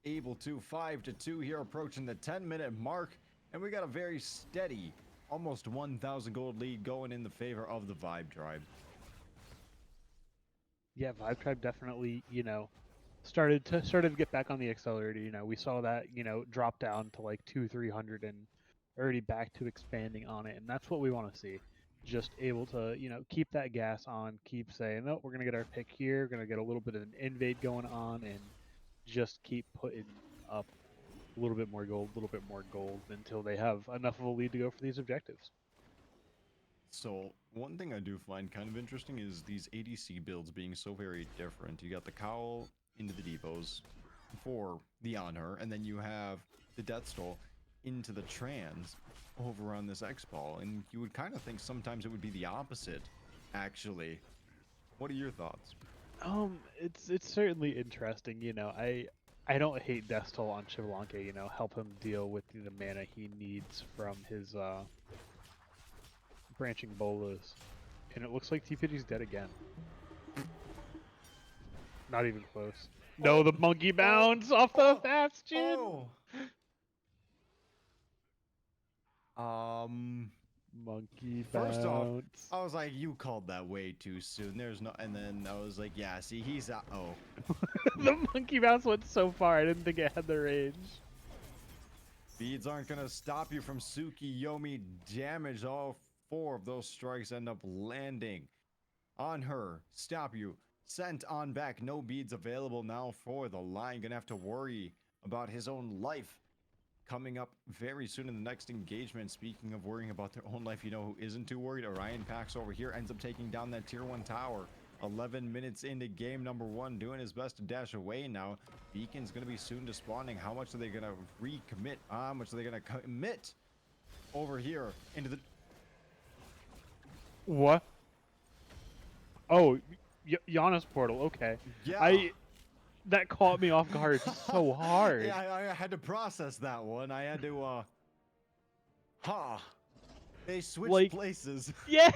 able to. 5-2 here, approaching the 10-minute mark. And we got a very steady, almost 1,000 gold lead going in the favor of the Vibe Tribe. Yeah, Vibe Tribe definitely, started to get back on the accelerator. You know, we saw that, drop down to like 200-300 and already back to expanding on it. And that's what we want to see. Just able to, keep that gas on, keep saying, no, we're going to get our pick here, going to get a little bit of an invade going on, and just keep putting up a little bit more gold until they have enough of a lead to go for these objectives. So, one thing I do find kind of interesting is these ADC builds being so very different. You got the Cowl into the depots for the Honor, and then you have the Death Stole into the Trans over on this X-Ball. And you would kind of think sometimes it would be the opposite, actually. What are your thoughts? It's certainly interesting. I don't hate Destal on Chivlanke. Help him deal with the mana he needs from his branching bolas. And it looks like TPG's dead again. Not even close. No, the monkey bounce off the bastion. Oh! Monkey First off, bounce. I was like, you called that way too soon. There's no, and then I was like, yeah, see, he's out. Oh, The monkey bounce went so far. I didn't think it had the range. beads aren't gonna stop you from Tsukiyomi damage. All four of those strikes end up landing on her. Stop you. Sent on back. No beads available now for the Lion. Gonna have to worry about his own life coming up very soon in the next engagement. Speaking of worrying about their own life, you know who isn't too worried? Orion Pax over here ends up taking down that tier 1 tower. 11 minutes into game number 1, doing his best to dash away now. Beacon's going to be soon despawning. How much are they going to recommit? How much are they going to commit over here into the... What? Oh, Giannis portal. Okay. Yeah. That caught me off guard so hard. Yeah, I had to process that one. I had to, They switched places. Yeah,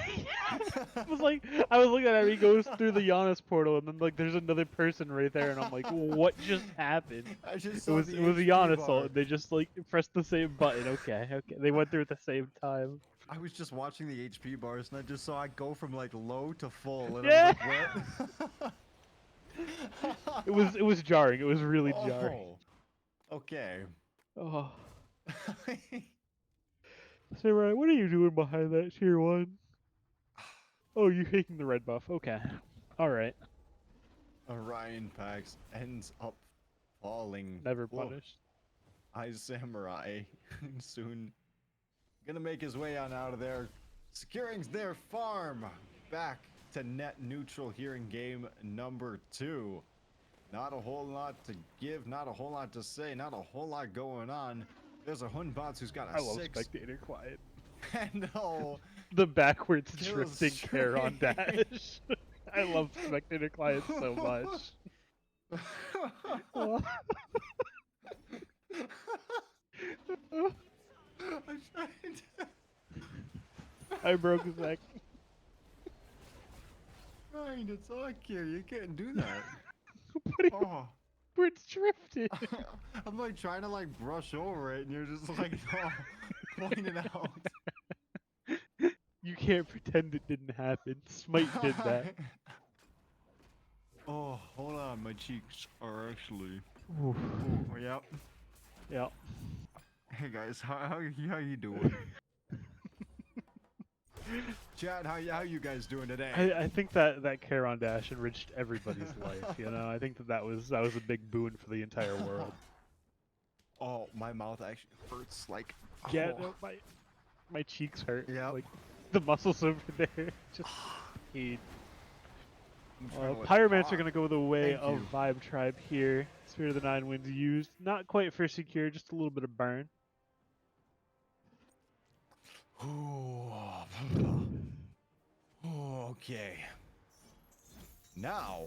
I was looking at him. He goes through the Giannis portal, and then there's another person right there, and I'm like, what just happened? I just It saw was the it was a HP Giannis bar. ult. They just pressed the same button. Okay. They went through at the same time. I was just watching the HP bars, and I just saw it go from like low to full, and Yeah. I was like, what? It was jarring. It was really jarring. Okay. Oh, Samurai, what are you doing behind that tier 1? Oh, you're taking the red buff. Okay. All right. Orion Pax ends up falling. Never Whoa. punished. Eyes Samurai soon gonna make his way on out of there, securing their farm. Back to net neutral here in game number 2. Not a whole lot to give, not a whole lot to say, not a whole lot going on. There's a Hunbots who's got a I love 6. spectator quiet. And no, The backwards kills drifting Charon straight. dash. I love spectator quiet so much. Oh. I'm trying to. I broke his neck. Trying to talk here. You can't do that. But it, Oh. it's drifted. I'm like trying to like brush over it, and you're just like pointing out. You can't pretend it didn't happen. Smite did that. Oh, hold on, my cheeks are actually. Oof. Oh, yep. Yeah. Hey guys, how you doing? Chad, how you guys doing today? I think that Charon dash enriched everybody's life. You know, I think that was a big boon for the entire world. Oh, my mouth actually hurts. Like, Yeah, oh. no, my cheeks hurt. Yep. Like the muscles over there just heat. I'm trying to let- Pyromancer are gonna go the way Thank of you. Vibe Tribe here. Spirit of the Nine Winds used, not quite for secure, just a little bit of burn. Okay. Now,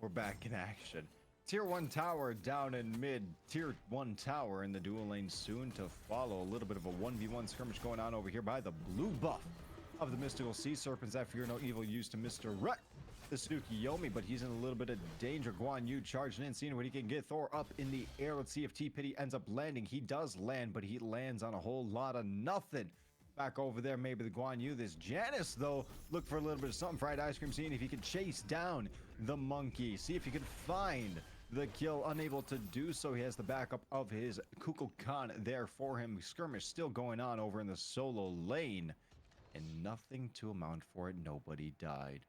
we're back in action. Tier 1 tower down in mid. Tier 1 tower in the dual lane soon to follow. A little bit of a 1v1 skirmish going on over here by the blue buff of the Mystical Sea Serpents. I fear no evil used to misdirect the Tsukiyomi, but he's in a little bit of danger. Guan Yu charging in, seeing what he can get. Thor up in the air. Let's see if T-Pity ends up landing. He does land, but he lands on a whole lot of nothing. Back over there, maybe the Guan Yu. This Janice, though, look for a little bit of something. Fried ice cream, seeing if he can chase down the monkey. See if he can find the kill. Unable to do so. He has the backup of his Kukulkan there for him. Skirmish still going on over in the solo lane. And nothing to amount for it. Nobody died.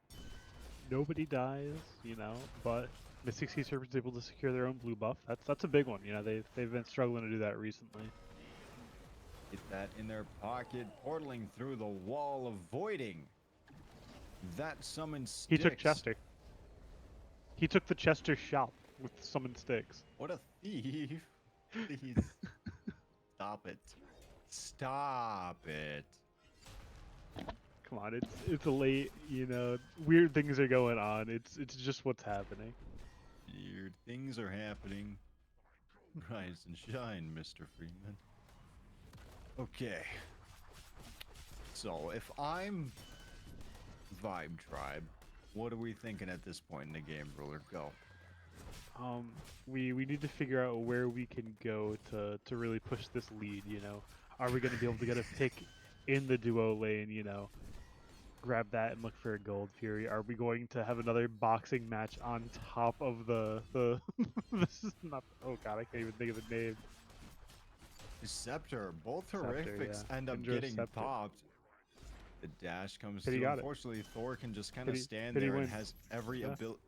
Nobody dies, you know, but Mystic Sea Serpent's able to secure their own blue buff. That's a big one. You know, they've been struggling to do that recently. Get that in their pocket, portaling through the wall, avoiding that summon sticks. He took Chester. He took the Chester shop with summon sticks. What a thief. Please. Stop it. Stop it. Come on, it's a late, you know, weird things are going on. It's just what's happening. Weird things are happening. Rise and shine, Mr. Freeman. Okay. So, if I'm Vibe Tribe, what are we thinking at this point in the game, Ruler? Go. We need to figure out where we can go to really push this lead, you know. Are we going to be able to get a pick in the duo lane, you know? Grab that and look for a Gold Fury. Are we going to have another boxing match on top of the this is not, oh god, I can't even think of the name. Scepter. Both Scepter, horrifics yeah. end up Indra getting Scepter. popped. The dash comes Pity through. got it. Unfortunately, Thor can just kind of Pity- stand Pity there and wins. has every Yeah. ability.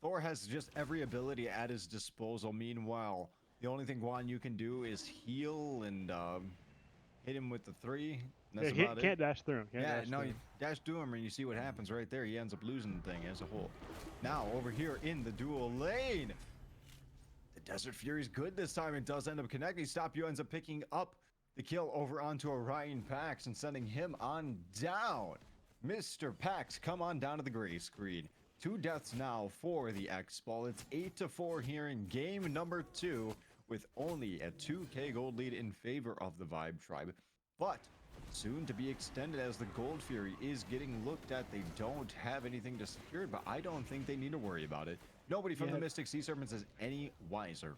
Thor has just every ability at his disposal. Meanwhile, the only thing Guan Yu can do is heal and hit him with the 3. And that's Yeah, about can't it. dash through him. Can't Yeah, dash no, through you him. dash to him and you see what happens right there. He ends up losing the thing as a whole. Now, over here in the dual lane, the Desert Fury's good this time. It does end up connecting. Stop You ends up picking up the kill over onto Orion Pax and sending him on down. Mr. Pax, come on down to the gray screen. 2 deaths now for the X-Ball. It's 8-4 here in game number 2 with only a 2k gold lead in favor of the Vibe Tribe. But soon to be extended as the Gold Fury is getting looked at. They don't have anything to secure, but I don't think they need to worry about it. Nobody from Yeah. the Mystic Sea Serpents is any wiser.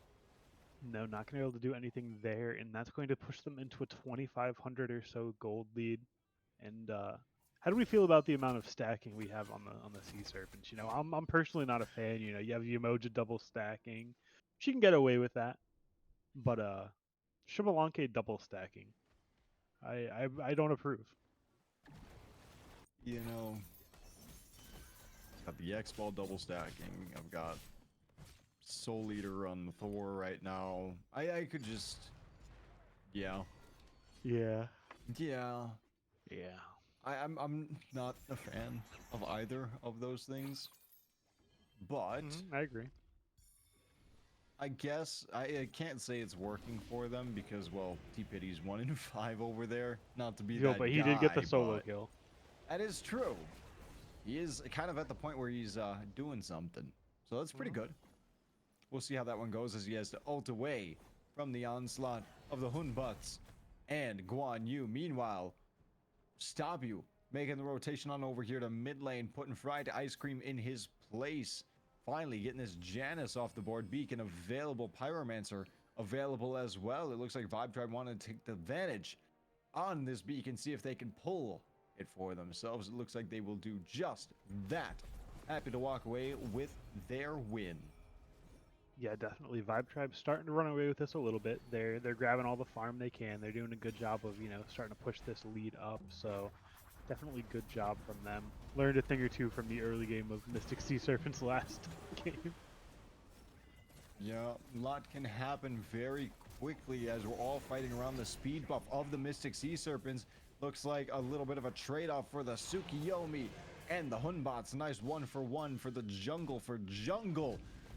No, not going to be able to do anything there, and that's going to push them into a 2,500 or so gold lead. And how do we feel about the amount of stacking we have on the Sea Serpents? You know, I'm personally not a fan. You know, you have Yamoja double stacking. She can get away with that, but Shimalanke double stacking, I don't approve. You know, got the X-Ball double stacking. I've got Soul Eater on the Thor right now. I could just, yeah, Yeah. yeah. Yeah. I'm not a fan of either of those things, but I agree. I guess I can't say it's working for them because, well, T Pity's 1 in 5 over there. Not to be Yo, but that he did get the guy, solo but kill. that is true. He is kind of at the point where he's doing something, so that's pretty good. We'll see how that one goes as he has to ult away from the onslaught of the Hun Butts and Guan Yu. Meanwhile, stop you, making the rotation on over here to mid lane, putting fried ice cream in his place. Finally getting this Janice off the board. Beacon available, Pyromancer available as well. It looks like Vibe Tribe wanted to take the advantage on this Beacon, see if they can pull it for themselves. It looks like they will do just that. Happy to walk away with their win. Yeah, definitely. Vibe Tribe's starting to run away with this a little bit. They're grabbing all the farm they can. They're doing a good job of, starting to push this lead up. So definitely good job from them. Learned a thing or two from the early game of Mystic Sea Serpents last game. Yeah, a lot can happen very quickly as we're all fighting around the speed buff of the Mystic Sea Serpents. Looks like a little bit of a trade-off for the Tsukiyomi and the Hunbots. Nice 1-for-1 for the jungle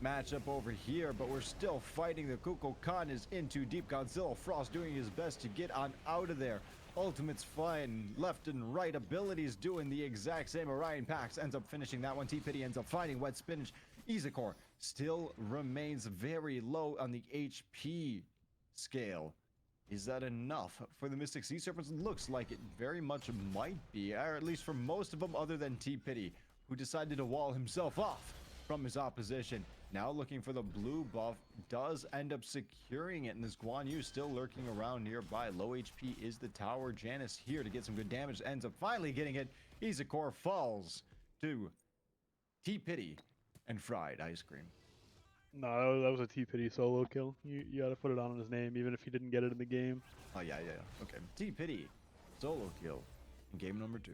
matchup over here, but we're still fighting. The Kukulkan is in too deep. Godzilla Frost doing his best to get on out of there. Ultimate's flying left and right. Abilities doing the exact same. Orion Pax ends up finishing that one. T-Pity ends up finding Wet Spinach. Izakor still remains very low on the HP scale. Is that enough for the Mystic Sea Serpents? Looks like it very much might be, or at least for most of them other than T-Pity, who decided to wall himself off from his opposition. Now looking for the blue buff, does end up securing it, and this Guan Yu still lurking around nearby. Low HP is the tower. Janice here to get some good damage, ends up finally getting it. Izakor falls to T-Pity and fried ice cream. No, that was a T-Pity solo kill. You got to put it on his name, even if he didn't get it in the game. Oh, yeah. Okay. T-Pity, solo kill in game number 2.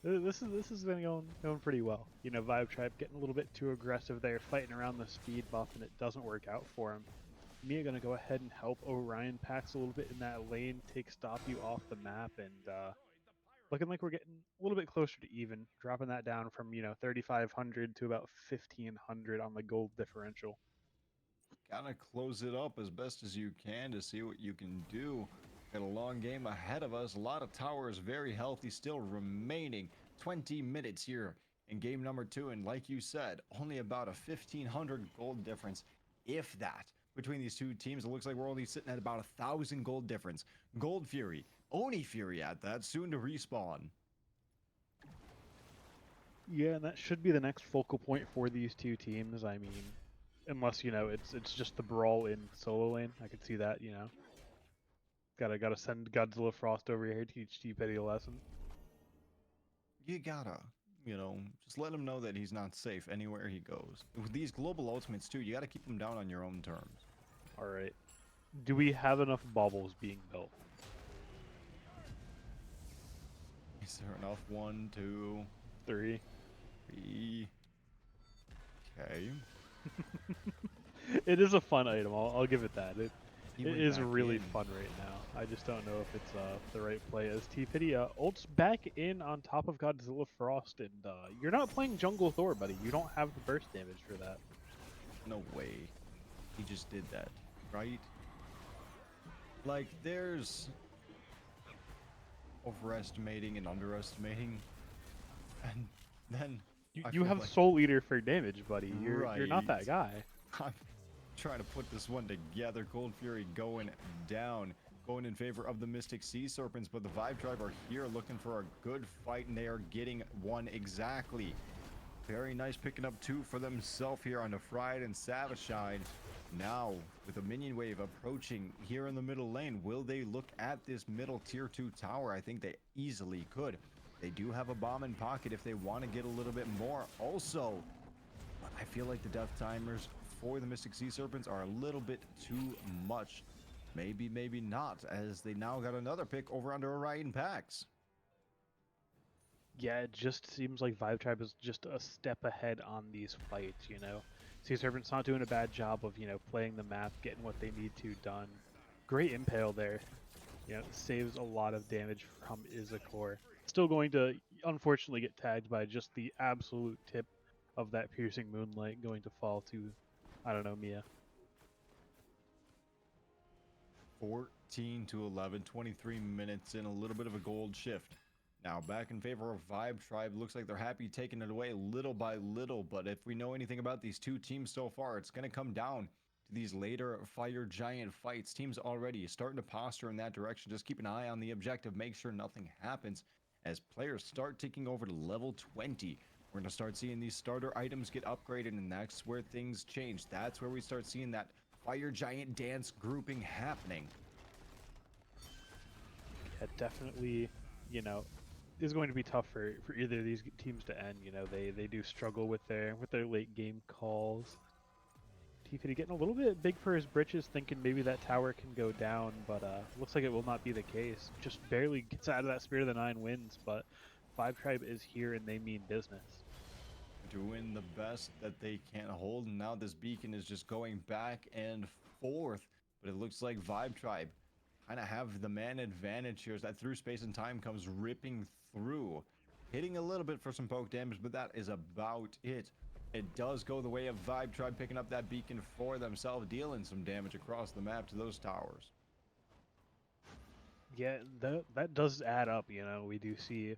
This has been going pretty well. Vibe Tribe getting a little bit too aggressive there, fighting around the speed buff, and it doesn't work out for him. Mia gonna go ahead and help Orion Pax a little bit in that lane, take Stop You off the map, and looking like we're getting a little bit closer to even, dropping that down from 3,500 to about 1,500 on the gold differential. Gotta close it up as best as you can to see what you can do. Got a long game ahead of us. A lot of towers very healthy still remaining. 20 minutes here in game number 2. And like you said, only about a 1,500 gold difference, if that, between these two teams. It looks like we're only sitting at about 1,000 gold difference. Gold Fury, Oni Fury at that, soon to respawn. Yeah, and that should be the next focal point for these two teams. I mean, unless it's just the brawl in solo lane. I could see that. Gotta send Godzilla Frost over here to teach T-Petty a lesson. You gotta, just let him know that he's not safe anywhere he goes. With these global ultimates too, you gotta keep him down on your own terms. All right. Do we have enough bubbles being built? Is there enough? 1, 2, 3. 3. Okay. It is a fun item. I'll give it that. It He it went is back really in. fun right now. I just don't know if it's the right play. As T-Pity ults back in on top of Godzilla Frost, and you're not playing Jungle Thor, buddy. You don't have the burst damage for that. No way. He just did that, right? Like, there's overestimating and underestimating, and then I You feel have like, Soul Eater for damage, buddy. You're not that Right. guy. I'm trying to put this one together. Cold Fury going down, going in favor of the Mystic Sea Serpents, but the Vibe Tribe are here looking for a good fight, and they are getting one exactly. Very nice, picking up 2 for themselves here on the Fried and Savashine. Now, with a minion wave approaching here in the middle lane, will they look at this middle tier 2 tower? I think they easily could. They do have a bomb in pocket if they want to get a little bit more. Also, I feel like the death timers for the Mystic Sea Serpents are a little bit too much. Maybe, maybe not, as they now got another pick over under Orion Pax. Yeah, it just seems like Vibe Tribe is just a step ahead on these fights, you know. Sea Serpent's not doing a bad job of, playing the map, getting what they need to done. Great impale there. Saves a lot of damage from Izakor. Still going to unfortunately get tagged by just the absolute tip of that piercing moonlight going to fall to, I don't know, Mia. 14 to 11, 23 minutes in, a little bit of a gold shift. Now back in favor of Vibe Tribe. Looks like they're happy taking it away little by little, but if we know anything about these two teams so far, it's going to come down to these later Fire Giant fights. Teams already starting to posture in that direction. Just keep an eye on the objective, make sure nothing happens as players start ticking over to level 20. We're going to start seeing these starter items get upgraded, and that's where things change. That's where we start seeing that Fire Giant dance grouping happening. Yeah, definitely, you know, is going to be tough for either of these teams to end. They do struggle with their late game calls. T50 getting a little bit big for his britches, thinking maybe that tower can go down, but looks like it will not be the case. Just barely gets out of that Spirit of the Nine wins, but Vibe Tribe is here and they mean business. Doing the best that they can hold, and now this beacon is just going back and forth, but it looks like Vibe Tribe kind of have the man advantage here as that through space and time comes ripping through, hitting a little bit for some poke damage, but that is about it. It does go the way of Vibe Tribe picking up that beacon for themselves, dealing some damage across the map to those towers. Yeah, that does add up. We do see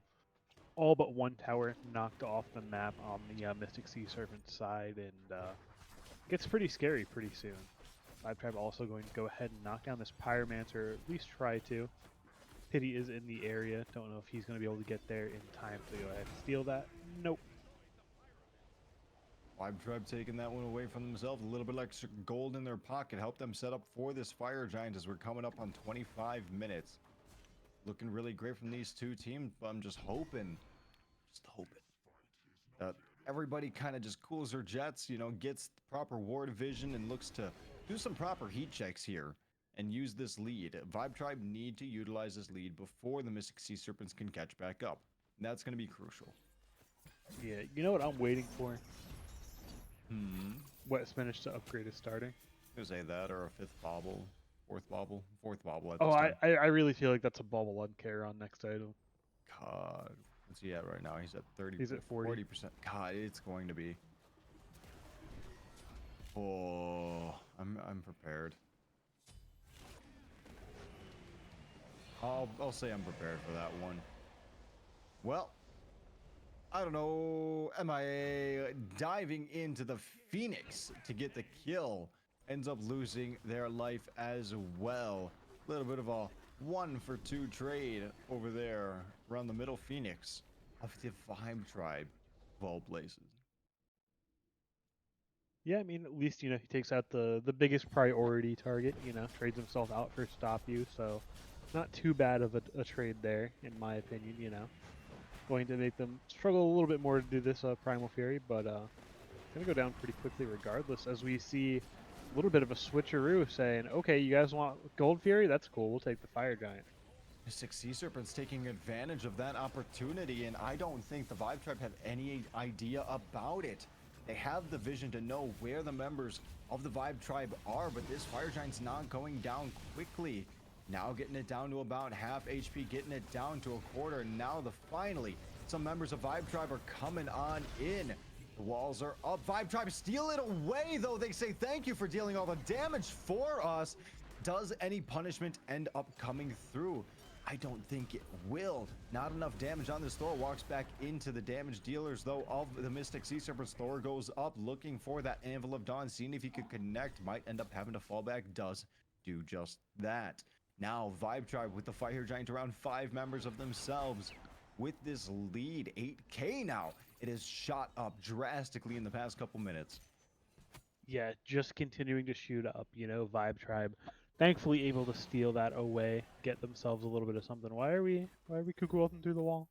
all but one tower knocked off the map on the Mystic Sea Serpent side, and gets pretty scary pretty soon. Vibe Tribe also going to go ahead and knock down this Pyromancer, or at least try to. Pity is in the area. Don't know if he's going to be able to get there in time to go ahead and steal that. Nope. Vibe Tribe taking that one away from themselves. A little bit like gold in their pocket. Help them set up for this Fire Giant as we're coming up on 25 minutes. Looking really great from these two teams, but I'm just hoping that everybody kind of just cools their jets, gets proper ward vision and looks to do some proper heat checks here and use this lead. Vibe Tribe need to utilize this lead before the Mystic Sea Serpents can catch back up. And that's going to be crucial. Yeah, you know what I'm waiting for? Hmm. Wet Spinach to upgrade is starting. I'm going to say that or a fifth bobble. Fourth bobble at Oh, this I, time. I I really feel like that's a bubble uncair on next item. God. What's he at right now? He's at 30, He's at 40. 40%. God, it's going to be. Oh, I'm prepared. I'll say I'm prepared for that one. Well, I don't know. MIA diving into the Phoenix to get the kill. Ends up losing their life as well. A little bit of a 1-for-2 trade over there around the middle Phoenix of the Vibe Tribe of all places. Yeah, I mean, at least, he takes out the biggest priority target, trades himself out for stop you, so not too bad of a trade there, in my opinion. Going to make them struggle a little bit more to do this Primal Fury, but going to go down pretty quickly regardless, as we see a little bit of a switcheroo saying, okay, you guys want Gold Fury? That's cool, we'll take the Fire Giant. Mystic Sea Serpents taking advantage of that opportunity, and I don't think the Vibe Tribe have any idea about it. They have the vision to know where the members of the Vibe Tribe are, but this Fire Giant's not going down quickly. Now getting it down to about half HP, getting it down to a quarter. Now finally, some members of Vibe Tribe are coming on in. The walls are up. Vibe Tribe steal it away, though. They say thank you for dealing all the damage for us. Does any punishment end up coming through? I don't think it will. Not enough damage on this. Thor walks back into the damage dealers, though, of the Mystic Sea Serpents. Thor goes up looking for that Anvil of Dawn, seeing if he could connect. Might end up having to fall back. Does do just that. Now, Vibe Tribe with the Fire Giant around 5 members of themselves. With this lead, 8K now. It has shot up drastically in the past couple minutes. Yeah, just continuing to shoot up, Vibe Tribe. Thankfully able to steal that away, get themselves a little bit of something. Why are we cuckoo walking through the wall?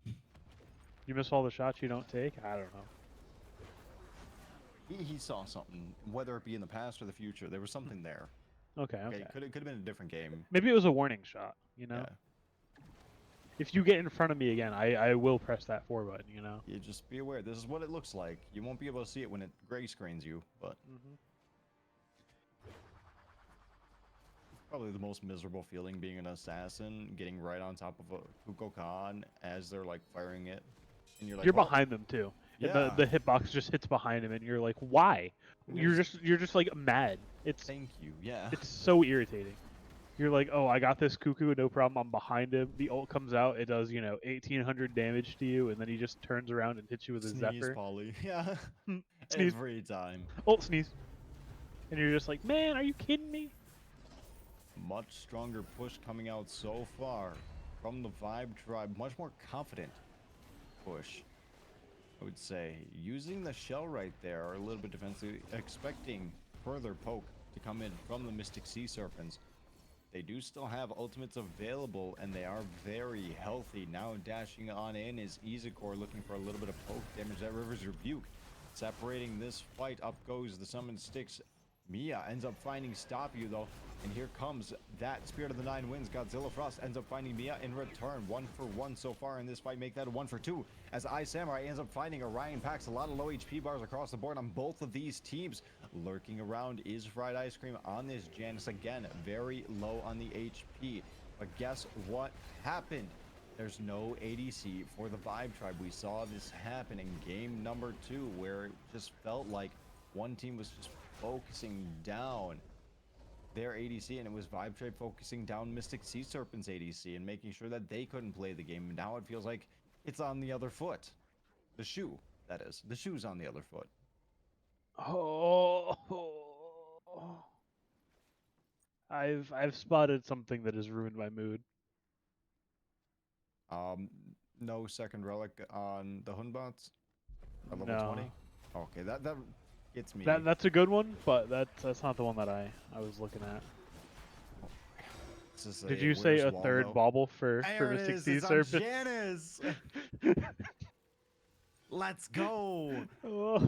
You miss all the shots you don't take? I don't know. He saw something, whether it be in the past or the future. There was something there. Okay. Could have been a different game. Maybe it was a warning shot, Yeah. if you get in front of me again, I will press that 4 button, you know? You just be aware. This is what it looks like. You won't be able to see it when it gray screens you, but Hmm. probably the most miserable feeling being an assassin, getting right on top of a Kukulkan as they're like firing it, and you're like, You're well, behind them too. And yeah. the hitbox just hits behind him and you're like, "Why?" And there's You're just like mad. thank you, yeah. It's so irritating. You're like, "Oh, I got this cuckoo, no problem. I'm behind him." The ult comes out, it does, 1800 damage to you and then he just turns around and hits you with a Sneeze, zephyr. Polly. Yeah. Sneeze, Every time. ult sneeze. And you're just like, "Man, are you kidding me?" Much stronger push coming out so far from the Vibe Tribe. Much more confident push, I would say. Using the shell right there, a little bit defensively, expecting further poke to come in from the Mystic Sea Serpents. They do still have ultimates available, and they are very healthy. Now dashing on in is Izakor, looking for a little bit of poke damage. That River's Rebuke separating this fight. Up goes the Summon Sticks. Mia ends up finding Stop You, though. And here comes that Spirit of the Nine Winds. Godzilla Frost ends up finding Mia in return. 1-for-1 so far in this fight. Make that a 1-for-2. As Samurai ends up finding Orion Packs. A lot of low HP bars across the board on both of these teams. Lurking around is Fried Ice Cream on this Janice. Again, very low on the HP. But guess what happened? There's no ADC for the Vibe Tribe. We saw this happen in game number 2, where it just felt like one team was just focusing down their ADC, and it was Vibe Tribe focusing down Mystic Sea Serpent's ADC and making sure that they couldn't play the game. And now it feels like it's on the other foot. The shoe, that is. The shoe's on the other foot. Oh. I've spotted something that has ruined my mood. Um, no second relic on the Hunbots at level No. 20. Okay, that gets me. That's a good one, but that's not the one that I was looking at. This is Did a you say Where's a third Waldo? bauble for There it Mystic is. Sea It's on Serpent? Janice. Let's go. Oh.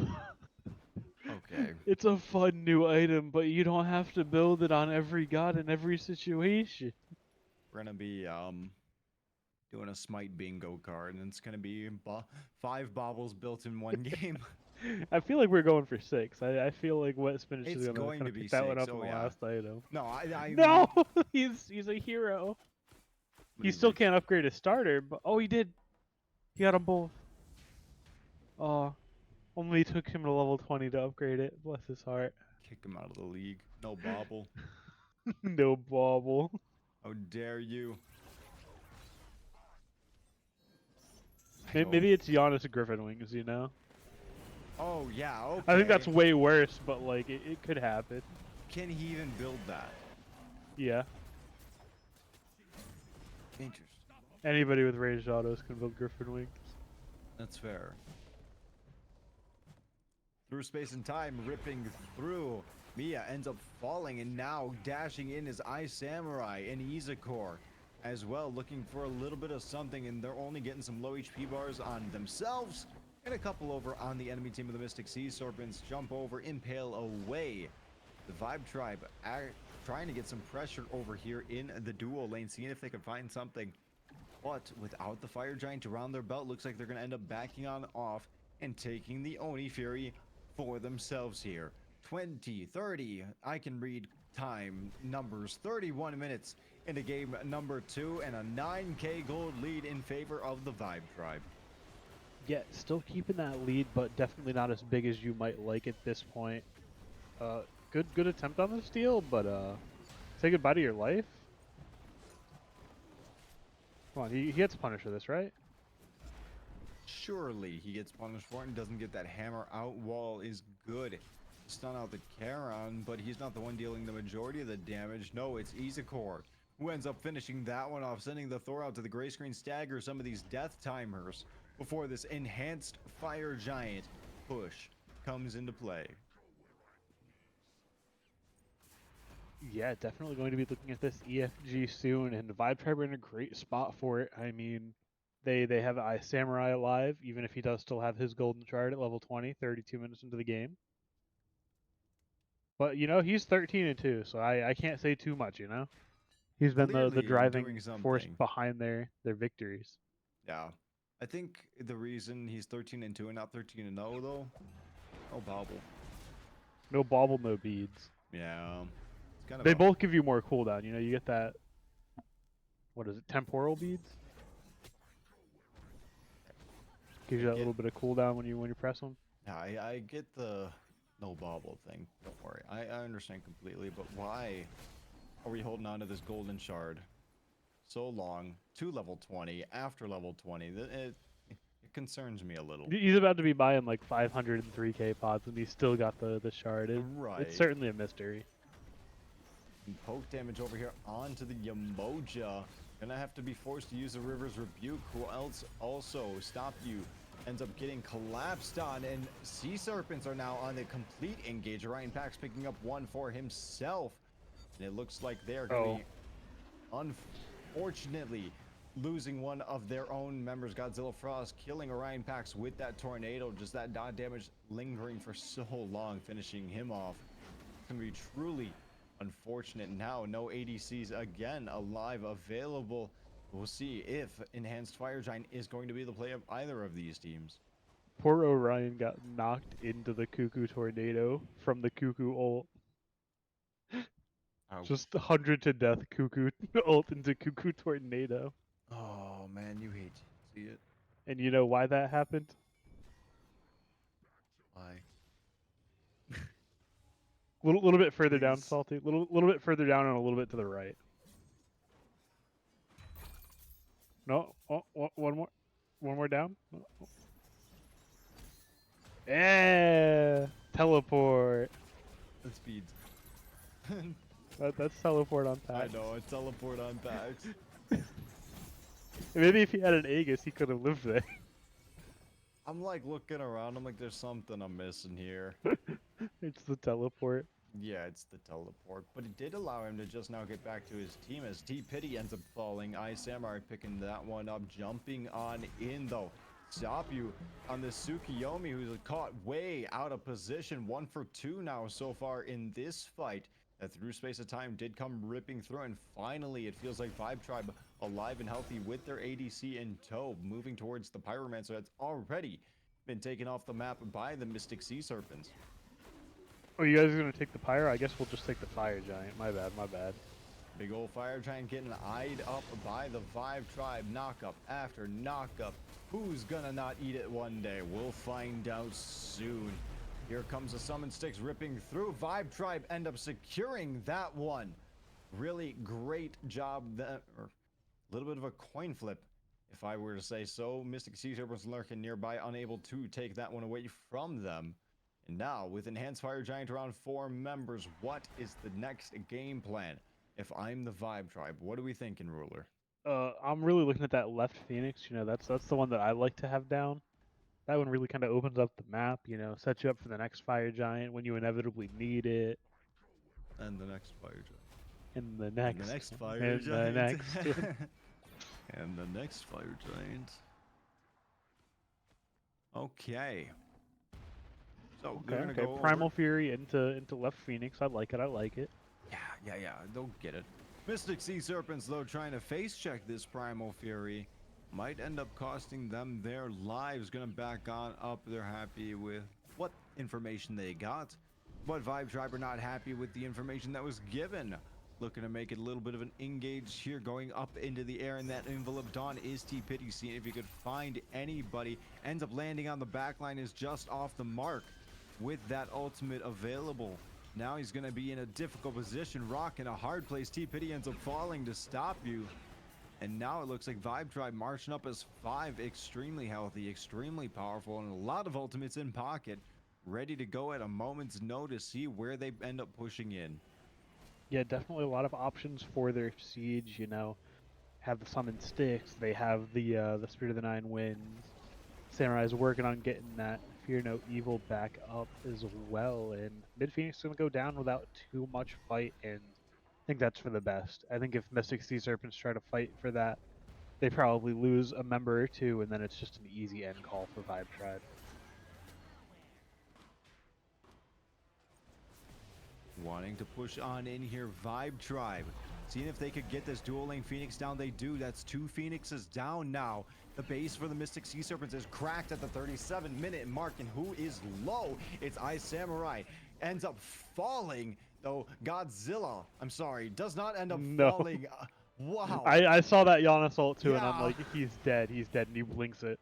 Okay, It's a fun new item, but you don't have to build it on every god in every situation. we're gonna be doing a Smite bingo card, and it's gonna be 5 baubles built in one game. I feel like we're going for 6. I feel like Wet Spinach is It's gonna going kind to of be pick that one 6. up in Oh the yeah. last item. No, I No, he's a hero. but He he still reached. can't upgrade his starter, but oh, he did. He got them both. Oh, only took him to level 20 to upgrade it. Bless his heart. Kick him out of the league. No bauble. No bauble. How dare you? I don't. Maybe it's Giannis Griffin Wings, you know? Oh yeah. I think Okay. that's way worse, but like it could happen. Can he even build that? Yeah. Interesting. Anybody with ranged autos can build Griffin Wings. That's fair. Through space and time, ripping through. Mia ends up falling, and now dashing in is Samurai and Izakor as well, looking for a little bit of something, and they're only getting some low HP bars on themselves, and a couple over on the enemy team of the Mystic Sea Serpents. Jump over, impale away. The Vibe Tribe trying to get some pressure over here in the duo lane, seeing if they can find something. But without the Fire Giant around their belt, looks like they're going to end up backing on off and taking the Oni Fury for themselves here. 20, 30, I can read time numbers, 31 minutes into game number 2, and a 9k gold lead in favor of the Vibe Tribe. Yeah, still keeping that lead, but definitely not as big as you might like at this point. Good attempt on the steal, but say goodbye to your life. Come on, he gets punished for this, right? Surely he gets punished for it and doesn't get that hammer out. Wall is good. Stun out the Charon, but he's not the one dealing the majority of the damage. No, it's Izakor who ends up finishing that one off, sending the Thor out to the gray screen, stagger some of these death timers before this enhanced Fire Giant push comes into play. Yeah, definitely going to be looking at this EFG soon, and the Vibe Tribe are in a great spot for it. I mean, they have Samurai alive, even if he does still have his golden shard at level 20, 32 minutes into the game. But he's 13-2, so I can't say too much, He's been the clearly driving doing force something. behind their victories. Yeah. I think the reason he's 13-2 and not 13-0 though, oh bobble. No bauble, no beads. Yeah. It's kind of They a both give you more cooldown. You know, you get that. What is it? Temporal beads gives I you that get little bit of cooldown when you press them. yeah, I get the no bobble thing. Don't worry. I understand completely, but why are we holding on to this golden shard so long to level 20 after level 20? It concerns me a little. He's about to be buying like 503k pods, and he's still got the shard. It's Right. certainly a mystery. And poke damage over here onto the Yamoja. Gonna have to be forced to use the River's Rebuke. Who else also stop you? Ends up getting collapsed on, and Sea Serpents are now on the complete engage. Ryan Pax picking up one for himself. And it looks like they're gonna Oh, be, unfortunately, losing one of their own members. Godzilla Frost killing Orion Pax with that tornado. Just that dot damage lingering for so long, finishing him off. It's gonna be truly unfortunate. Now no ADCs again alive available. We'll see if Enhanced Fire Giant is going to be the play of either of these teams. poor Orion got knocked into the Cuckoo Tornado from the Cuckoo ult. Ouch. Just 100 to death Cuckoo ult into Cuckoo Tornado. Oh man, you hate to see it. And you know why that happened? Why? Little bit further down, Please. Salty. Little bit further down and a little bit to the right. No, one more down. Yeah, teleport. The speeds. That's teleport on I Pax. know, it's teleport on Pax. Maybe if he had an Aegis, he could have lived there. I'm like looking around, I'm like, there's something I'm missing here. It's the teleport. Yeah, it's the teleport, but it did allow him to just now get back to his team as T-Pity ends up falling. Ice Samurai picking that one up, jumping on in though. Stop you on the Tsukiyomi, who's caught way out of position. 1 for 2 now so far in this fight. That through space of time did come ripping through, and finally it feels like Vibe Tribe alive and healthy with their ADC in tow, moving towards the Pyromancer that's already been taken off the map by the Mystic Sea Serpents. Oh, you guys are gonna take the pyro? I guess we'll just take the fire giant. My bad, my bad. Big old Fire Giant getting eyed up by the Vibe Tribe. Knockup after knockup. Who's gonna not eat it one day? We'll find out soon. Here comes the Summon Sticks ripping through. Vibe Tribe end up securing that one. Really great job there. Or a little bit of a coin flip, if I were to say so. Mystic Sea Serpents lurking nearby, unable to take that one away from them. And now, with Enhanced Fire Giant around 4 members, what is the next game plan? If I'm the Vibe Tribe, what are we thinking, Ruler? I'm really looking at that left Phoenix. You know, that's the one that I like to have down. That one really kind of opens up the map. You know, sets you up for the next fire giant when you inevitably need it. And the next Fire Giant. And the And the next next one. Fire And the Giant. next one. And the next Fire Giant. Okay. So they're Okay, gonna okay. go Primal over. Fury into left Phoenix. I like it. I like it. Yeah. They'll get it. Mystic Sea Serpents, though, trying to face check this Primal Fury, might end up costing them their lives. Gonna back on up. They're happy with what information they got, but Vibe Tribe are not happy with the information that was given. Looking to make it a little bit of an engage here, going up into the air, and that envelope Dawn is T-Pity, seeing if he could find anybody. Ends up landing on the back line, is just off the mark with that ultimate available. Now he's going to be in a difficult position, rock in a hard place. T-Pity ends up falling to stop you. And now it looks like Vibe Tribe marching up as 5, extremely healthy, extremely powerful, and a lot of ultimates in pocket, ready to go at a moment's notice, see where they end up pushing in. Yeah, definitely a lot of options for their siege. You know, have the summon sticks. They have the Spirit of the Nine Winds. Samurai's working on getting that Fear No Evil back up as well, and Mid Phoenix is gonna go down without too much fight, and I think that's for the best. I think if Mystic Sea Serpents try to fight for that, they probably lose a member or two, and then it's just an easy end call for Vibe Tribe. Wanting to push on in here, Vibe Tribe Seeing if they could get this dual lane Phoenix down. They do. That's 2 Phoenixes down now. The base for the Mystic Sea Serpents is cracked at the 37-minute mark. And who is low? It's Ice Samurai. Ends up falling, though. Godzilla, I'm sorry, does not end up No. falling. Wow. I saw that Giannis ult too, and I'm Yeah. like, he's dead, and he blinks it.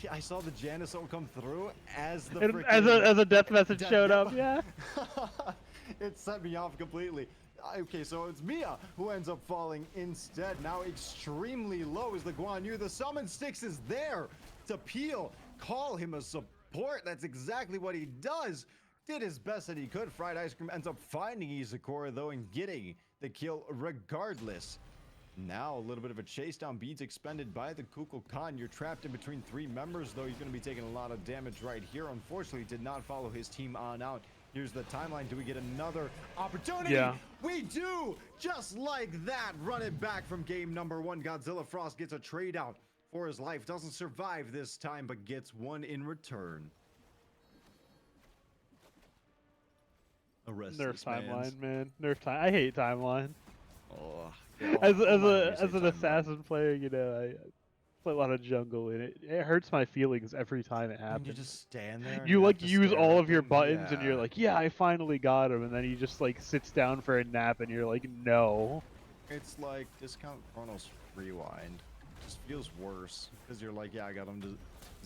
I saw the Janice ult come through as the And freaking as a death message Death- showed yep. up, yeah. It set me off completely. Okay, so it's Mia who ends up falling instead. Now extremely low is the Guan Yu. The summon sticks is there to peel. Call him a support. That's exactly what he does. Did his best that he could. Fried Ice Cream ends up finding Izakura though and getting the kill regardless. Now a little bit of a chase down. Beads expended by the Kukulkan. You're trapped in between 3 members though. He's going to be taking a lot of damage right here. Unfortunately, did not follow his team on out. Here's the timeline. Do we get another opportunity? Yeah. We do! Just like that. Run it back from game number 1. Godzilla Frost gets a trade out for his life. Doesn't survive this time, but gets one in return. Nerf timeline, man. Nerf time. I hate timeline. Oh, As an assassin player, you know, I play a lot of jungle, and it hurts my feelings every time it And happens. you just stand there. And You like have to use stare all at of your them. buttons, and you're Yeah. like, yeah, I finally got him, and then he just like sits down for a nap, and you're like, no. It's like discount Chronos Rewind. It just feels worse because you're like, yeah, I got them to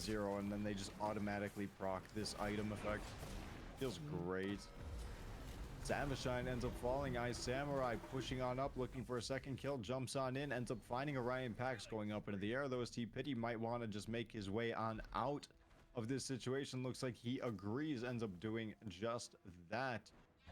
0, and then they just automatically proc this item effect. Feels great. Samashine ends up falling. Ice Samurai pushing on up, looking for a second kill, jumps on in, ends up finding Orion Pax going up into the air, though as T-Pity might want to just make his way on out of this situation. Looks like he agrees, ends up doing just that.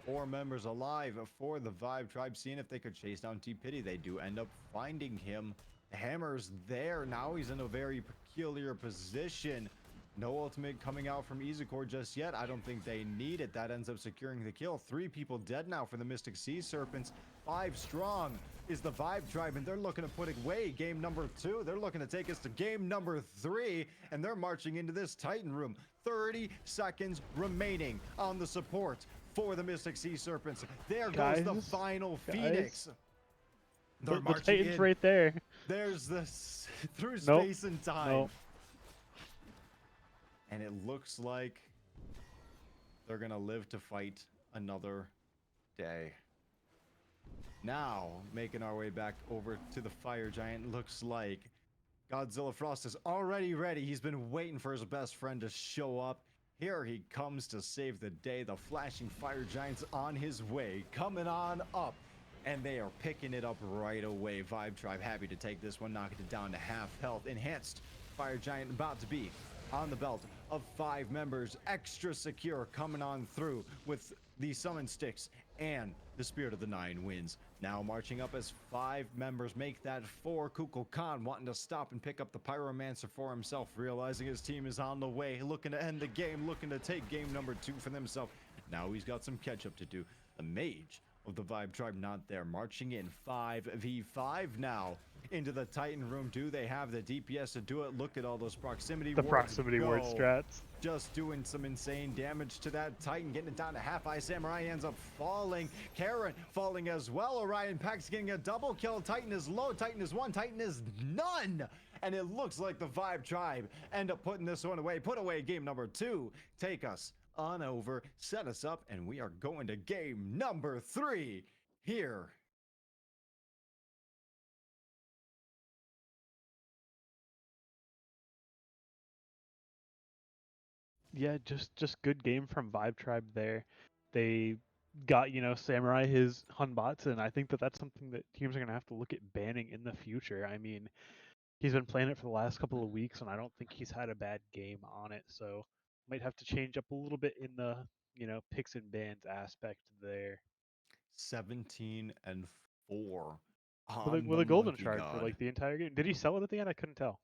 4 members alive for the Vibe Tribe, seeing if they could chase down T-Pity. They do end up finding him. The hammer's there. Now he's in a very peculiar position. No ultimate coming out from Izakor just yet. I don't think they need it. That ends up securing the kill. 3 people dead now for the Mystic Sea Serpents. 5 strong is the Vibe Tribe, and they're looking to put away game number 2. They're looking to take us to game number 3, and they're marching into this Titan room. 30 seconds remaining on the support for the Mystic Sea Serpents. There goes the final Phoenix. They're The marching Titan's in. right there. There's this through Nope. space and time. Nope. And it looks like they're gonna live to fight another day. Now, making our way back over to the Fire Giant, looks like Godzilla Frost is already ready. He's been waiting for his best friend to show up. Here he comes to save the day. The flashing Fire Giant's on his way, coming on up. And they are picking it up right away. Vibe Tribe happy to take this one, knocking it down to half health. Enhanced Fire Giant about to be on the belt of 5 members. Extra secure coming on through with the summon sticks and the Spirit of the Nine Winds. Now marching up as 5 members make that 4. Kukulkan wanting to stop and pick up the Pyromancer for himself, realizing his team is on the way, looking to end the game, looking to take game number 2 for themselves. Now he's got some catch up to do. The Mage of the Vibe Tribe not there, marching in 5v5 now into the Titan room. Do they have the DPS to do it? Look at all those proximity The wards proximity ward go. strats. Just doing some insane damage to that Titan, getting it down to half. Ice Samurai ends up falling. Karen falling as well. Orion Pax getting a double kill. Titan is low. Titan is 1. Titan is none. And it looks like the Vibe Tribe end up putting this one away. Put away game number 2. Take us on over, set us up, and we are going to game number 3 here. Yeah, just good game from Vibe Tribe there. They got, you know, Samurai his Hunbots, and I think that that's something that teams are going to have to look at banning in the future. I mean, he's been playing it for the last couple of weeks, and I don't think he's had a bad game on it, so might have to change up a little bit in the, you know, picks and bans aspect there. 17 and 4 With on with the a golden Monkey shard for God. like the entire game. Did he sell it at the end? I couldn't tell.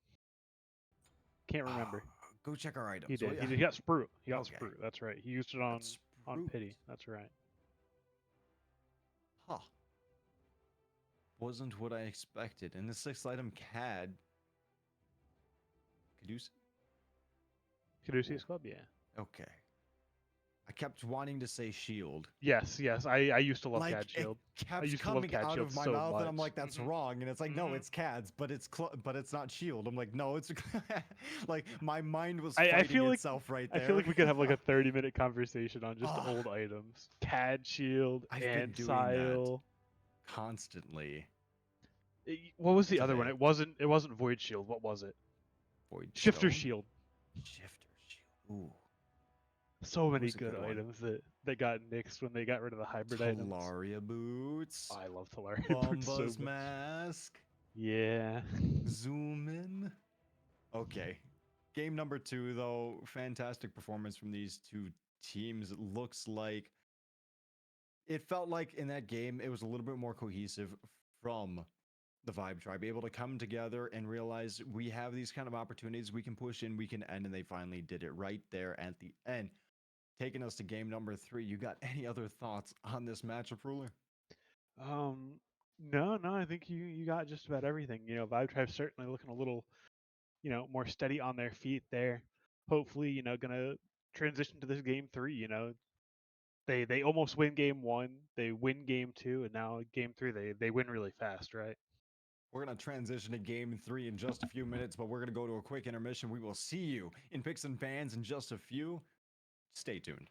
Can't remember. Go check our items. He did. will He ya? did. He got Sprue. He got Okay. Sprue. That's right. He used it on Sprute. Pity. That's right. Huh. Wasn't what I expected. And the 6th item CAD. Caduce? Caduceus Club, yeah. Okay. I kept wanting to say shield. Yes, yes. I used to love Like CAD it Shield. I kept used to love coming CAD out Shield of my so mouth, and I'm much. like, "That's wrong." And it's like, "No, it's CADS, but but it's not shield." I'm like, "No, it's." Like my mind was I fighting feel like itself right I feel there. like we could have like a 30-minute conversation on just Oh, old items. CAD Shield, I've been doing that Ancile. constantly. What was the other one? Today, It wasn't Void Shield. What was it? Void Shifter Stone, Shield. Shifter Shield. Ooh, So many who's a good good one? items that got nixed when they got rid of the hybrid items. Talaria boots, I love Talaria boots so Bomba's much. mask, Yeah. zoom in. Okay, game number 2 though, fantastic performance from these two teams. It looks like it felt like in that game it was a little bit more cohesive from the Vibe Tribe, able to come together and realize we have these kind of opportunities, we can push in, we can end, and they finally did it right there at the end. Taking us to game number 3, you got any other thoughts on this matchup, Ruler? Um. No. I think you got just about everything. Vibe Tribe's certainly looking a little, more steady on their feet there. Hopefully, gonna transition to this game 3. They almost win game 1, they win game 2, and now game 3 they win really fast, right? We're going to transition to game 3 in just a few minutes, but we're going to go to a quick intermission. We will see you in Picks and Bans in just a few. Stay tuned.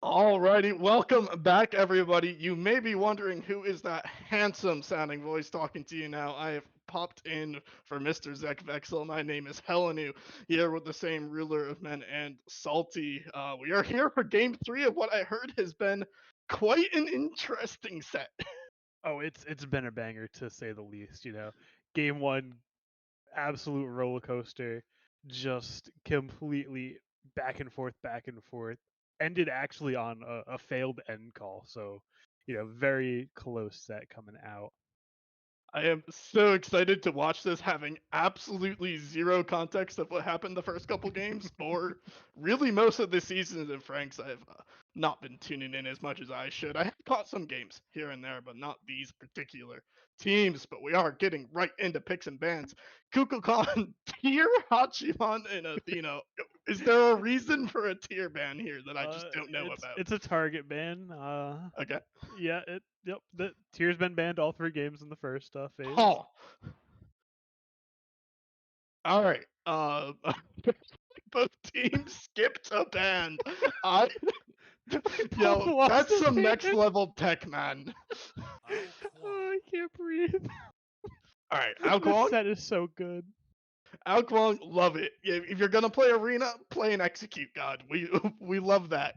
Alrighty, welcome back, everybody. You may be wondering who is that handsome sounding voice talking to you now. I have popped in for Mr. Zek Vexel. My name is Helenu, here with the same ruler of men and Salty. We are here for game 3 of what I heard has been quite an interesting set. Oh, it's been a banger to say the least. Game one, absolute roller coaster, just completely back and forth. Ended actually on a failed end call, so very close set coming out. I am so excited to watch this, having absolutely zero context of what happened the first couple games, or really most of the season. And Franks, I've not been tuning in as much as I should. I have caught some games here and there, but not these particular teams. But we are getting right into picks and bans. Kukulkan, tier Hachiman, and Athena. Is there a reason for a tier ban here that I just don't know it's about? it's a target ban. Okay. Yeah, the tier's been banned all 3 games in the first phase. Huh. All right. Both teams skipped a band. I Both Yo, lost that's a some next band. level tech, man. Oh, Oh, I can't breathe. All right, This Alquang, set is so good. Alquang, love it. If you're gonna play arena, play and execute. God, we love that.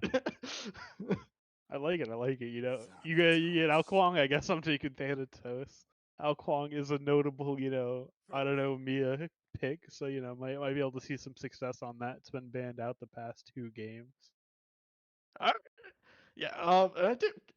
I like it. I like it. You get Alquang. I guess I'm taking Thanatos. Alquang is a notable, I don't know, Mia pick. So might be able to see some success on that. It's been banned out the past 2 games. All right. Yeah,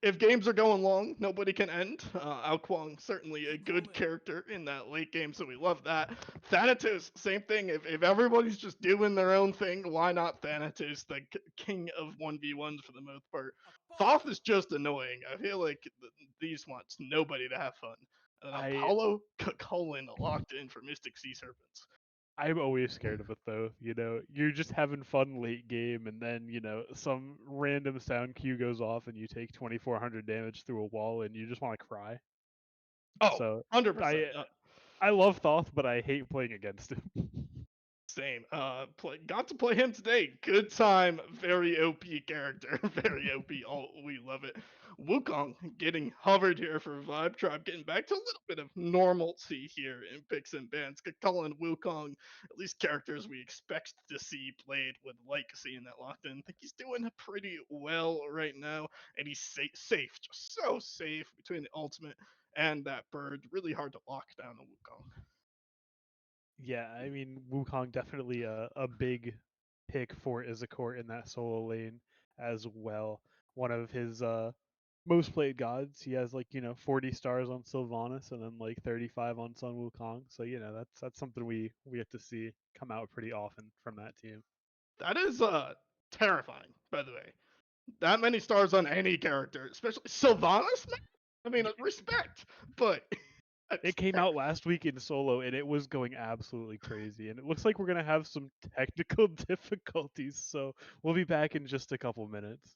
if games are going long, nobody can end. Alquang, certainly a good character in that late game, so we love that. Thanatos, same thing. If everybody's just doing their own thing, why not Thanatos, the king of 1v1s for the most part? Thoth is just annoying. I feel like these wants nobody to have fun. And then I Apollo Cullen locked in for Mystic Sea Serpents. I'm always scared of it though. You're just having fun late game, and then some random sound cue goes off, and you take 2,400 damage through a wall, and you just want to cry. Oh, So 100%. I love Thoth, but I hate playing against him. Same. Got to play him today. Good time. Very OP character. Very OP. Oh, we love it. Wukong getting hovered here for Vibe Tribe, getting back to a little bit of normalcy here in picks and bans. Cullen, Wukong, at least characters we expect to see played with like seeing that locked in. I think he's doing pretty well right now, and he's safe, just so safe between the ultimate and that bird. Really hard to lock down a Wukong. Yeah, I mean Wukong definitely a big pick for Izakor in that solo lane as well. One of his most played gods. He has 40 stars on Sylvanas and then 35 on Sun Wukong. So that's something we have to see come out pretty often from that team. That is terrifying, by the way. That many stars on any character, especially Sylvanas, man? I mean, respect, but It came out last week in solo and it was going absolutely crazy. And it looks like we're gonna have some technical difficulties. So we'll be back in just a couple minutes.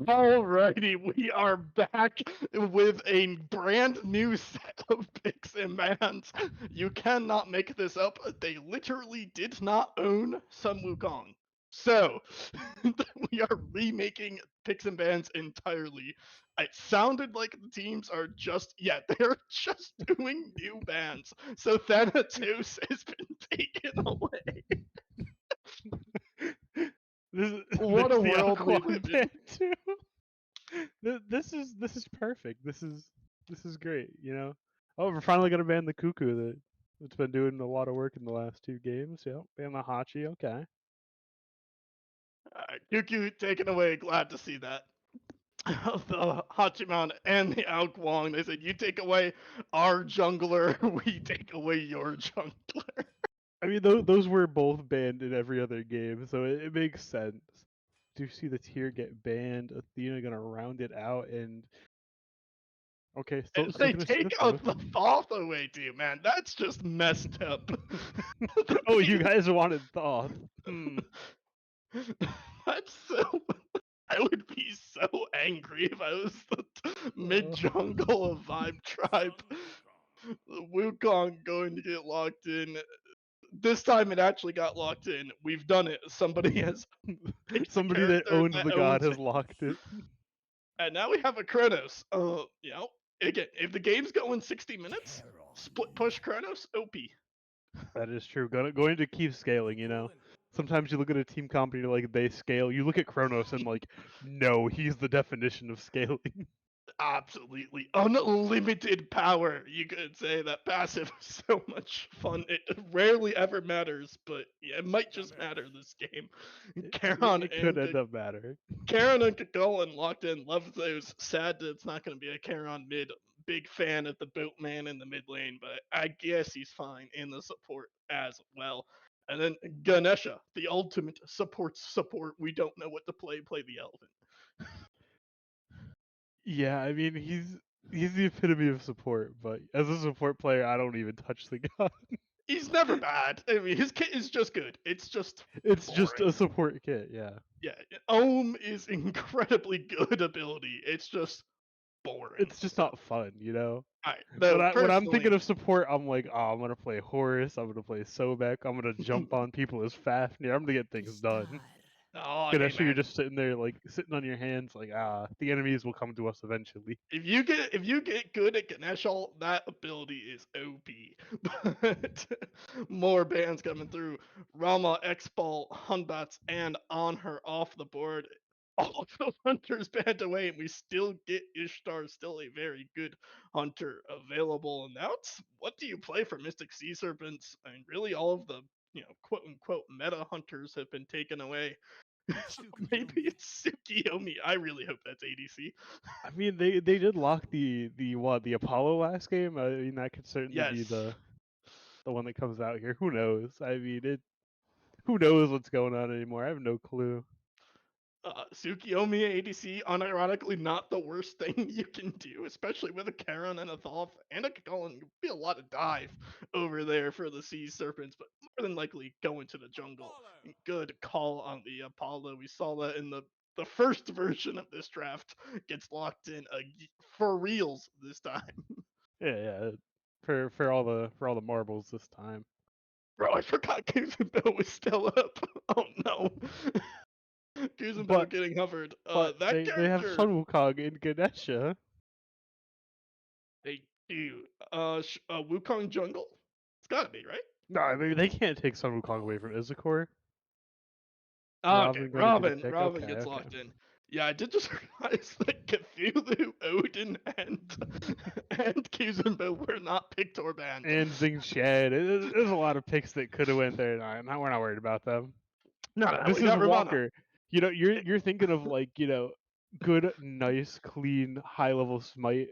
Alrighty, we are back with a brand new set of picks and bans. You cannot make this up. They literally did not own Sun Wukong. So, we are remaking picks and bans entirely. It sounded like the teams are they're just doing new bans. So Thanatos has been taken away. What a There's the world we Alquan live in. band too. This is perfect. This is great. You know. Oh, we're finally gonna ban the Cuckoo that's been doing a lot of work in the last 2 games. Yep, ban the Hachi. Okay. Cuckoo taken away. Glad to see that. The Hachiman and the Ao Guang, they said, you take away our jungler, we take away your jungler. I mean, those were both banned in every other game, so it makes sense. Do you see the tier get banned? Athena gonna round it out, and okay, And still they gonna take stick out with. the Thoth away too, man. That's just messed up. Oh, you guys wanted Thoth. Hmm. That's so. I would be so angry if I was the mid jungle of Vibe Tribe. The Wukong going to get locked in. This time it actually got locked in. We've done it. Somebody has picked the Somebody that character owns that the god owns has it. locked it. And now we have a Kronos. Again, if the game's going 60 minutes, split push Kronos, OP. That is true. Going to keep scaling, you know. Sometimes you look at a team comp and you're like, they scale. You look at Kronos and like, no, he's the definition of scaling. Absolutely unlimited power. You could say that passive is so much fun. It rarely ever matters, but yeah, it might just matter this game. Charon It could and end up mattering. Charon and Kagolan locked in. Love those. Sad that it's not going to be a Charon mid. Big fan of the boatman in the mid lane, but I guess he's fine in the support as well. And then Ganesha, the ultimate support. We don't know what to play. Play the elephant. Yeah, I mean he's the epitome of support, but as a support player, I don't even touch the god. He's never bad. I mean, his kit is just good. It's just It's just boring. a support kit, yeah. Yeah, Ohm is incredibly good ability. It's just boring. It's just not fun, you know. Alright, When though, I'm thinking personally, of support, I'm like, oh, I'm gonna play Horus, I'm gonna play Sobek, I'm gonna jump on people as Fafnir, I'm gonna get things done. oh, hey Ganesha, you're man, just sitting there like sitting on your hands, like the enemies will come to us eventually. if you get good at Ganeshal, that ability is OP. But more bans coming through. Rama, X-Ball, Hunbats, and on her off the board. All of the hunters banned away, and we still get Ishtar, still a very good hunter available. And now it's what do you play for Mystic Sea Serpents? I mean, really, all of the quote unquote meta hunters have been taken away. So maybe it's Tsukiyomi. I really hope that's ADC. I mean, they did lock the Apollo last game. I mean, that could certainly be Yes. the one that comes out here. Who knows? I mean, who knows what's going on anymore? I have no clue. Tsukiyomi ADC, unironically, not the worst thing you can do, especially with a Charon and a Thoth and a Kagolan. It'd be a lot of dive over there for the Sea Serpents, but more than likely go into the jungle. Good call on the Apollo. We saw that in the first version of this draft gets locked in for reals this time. Yeah, yeah. For all the marbles this time. Bro, I forgot Kuzenbo was still up. Oh no. Kuzenbo But getting hovered. but That they have character, Sun Wukong and Ganesha. they do. Wukong Jungle? It's gotta be, right? No, I mean they can't take Sun Wukong away from Izakor. Okay, Robin gonna get a Robin. pick. Robin Okay, gets okay. locked in. Yeah, I did just realize that Cthulhu, Odin, and Kuzenbo were not picked or banned. And Zing Shed. There's a lot of picks that could have went there. We're not worried about them. No, This we is got Ravana. Walker. You know, you're thinking of like, good, nice, clean, high level smite.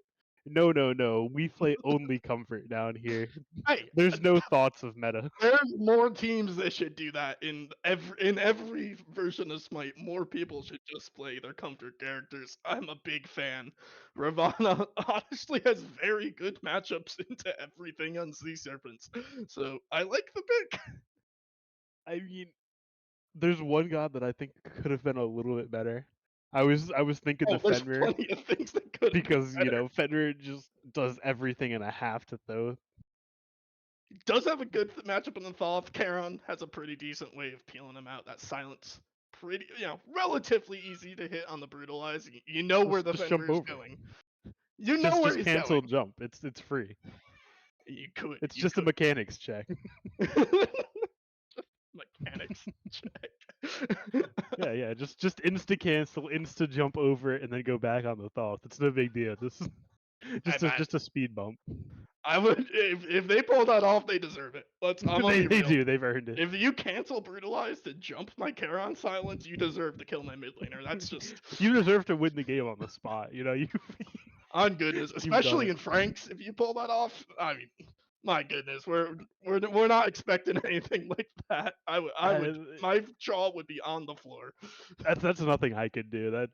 No, no, no. We play only comfort down here. Hey, There's no thoughts of meta. there's more teams that should do that in every version of Smite. More people should just play their comfort characters. I'm a big fan. Ravana honestly has very good matchups into everything on Sea Serpents, so I like the pick. I mean, there's one god that I think could have been a little bit better. I was thinking the Oh, there's Fenrir plenty of things that could have been because better. Fenrir just does everything in a half to Thoth. Does have a good matchup in the Thoth. Charon has a pretty decent way of peeling him out. That silence, pretty, relatively easy to hit on the brutalize. You know where the Just jump Fenrir's over. going. You know where Just he's cancel going. jump. It's free. You could, It's you just a could. mechanics check. Mechanics check. Yeah. Just insta cancel, insta jump over it, and then go back on the Thoth. It's no big deal. This is Hey man, just a speed bump. I would if they pull that off, they deserve it. I'm gonna be They real. do. They've earned it. If you cancel brutalize to jump my Charon silence, you deserve to kill my mid laner. That's just You deserve to win the game on the spot. You on goodness, you've done especially it. in Franks. If you pull that off, I mean, my goodness, we're not expecting anything like that. I would Uh, my jaw would be on the floor. that's nothing I could do. That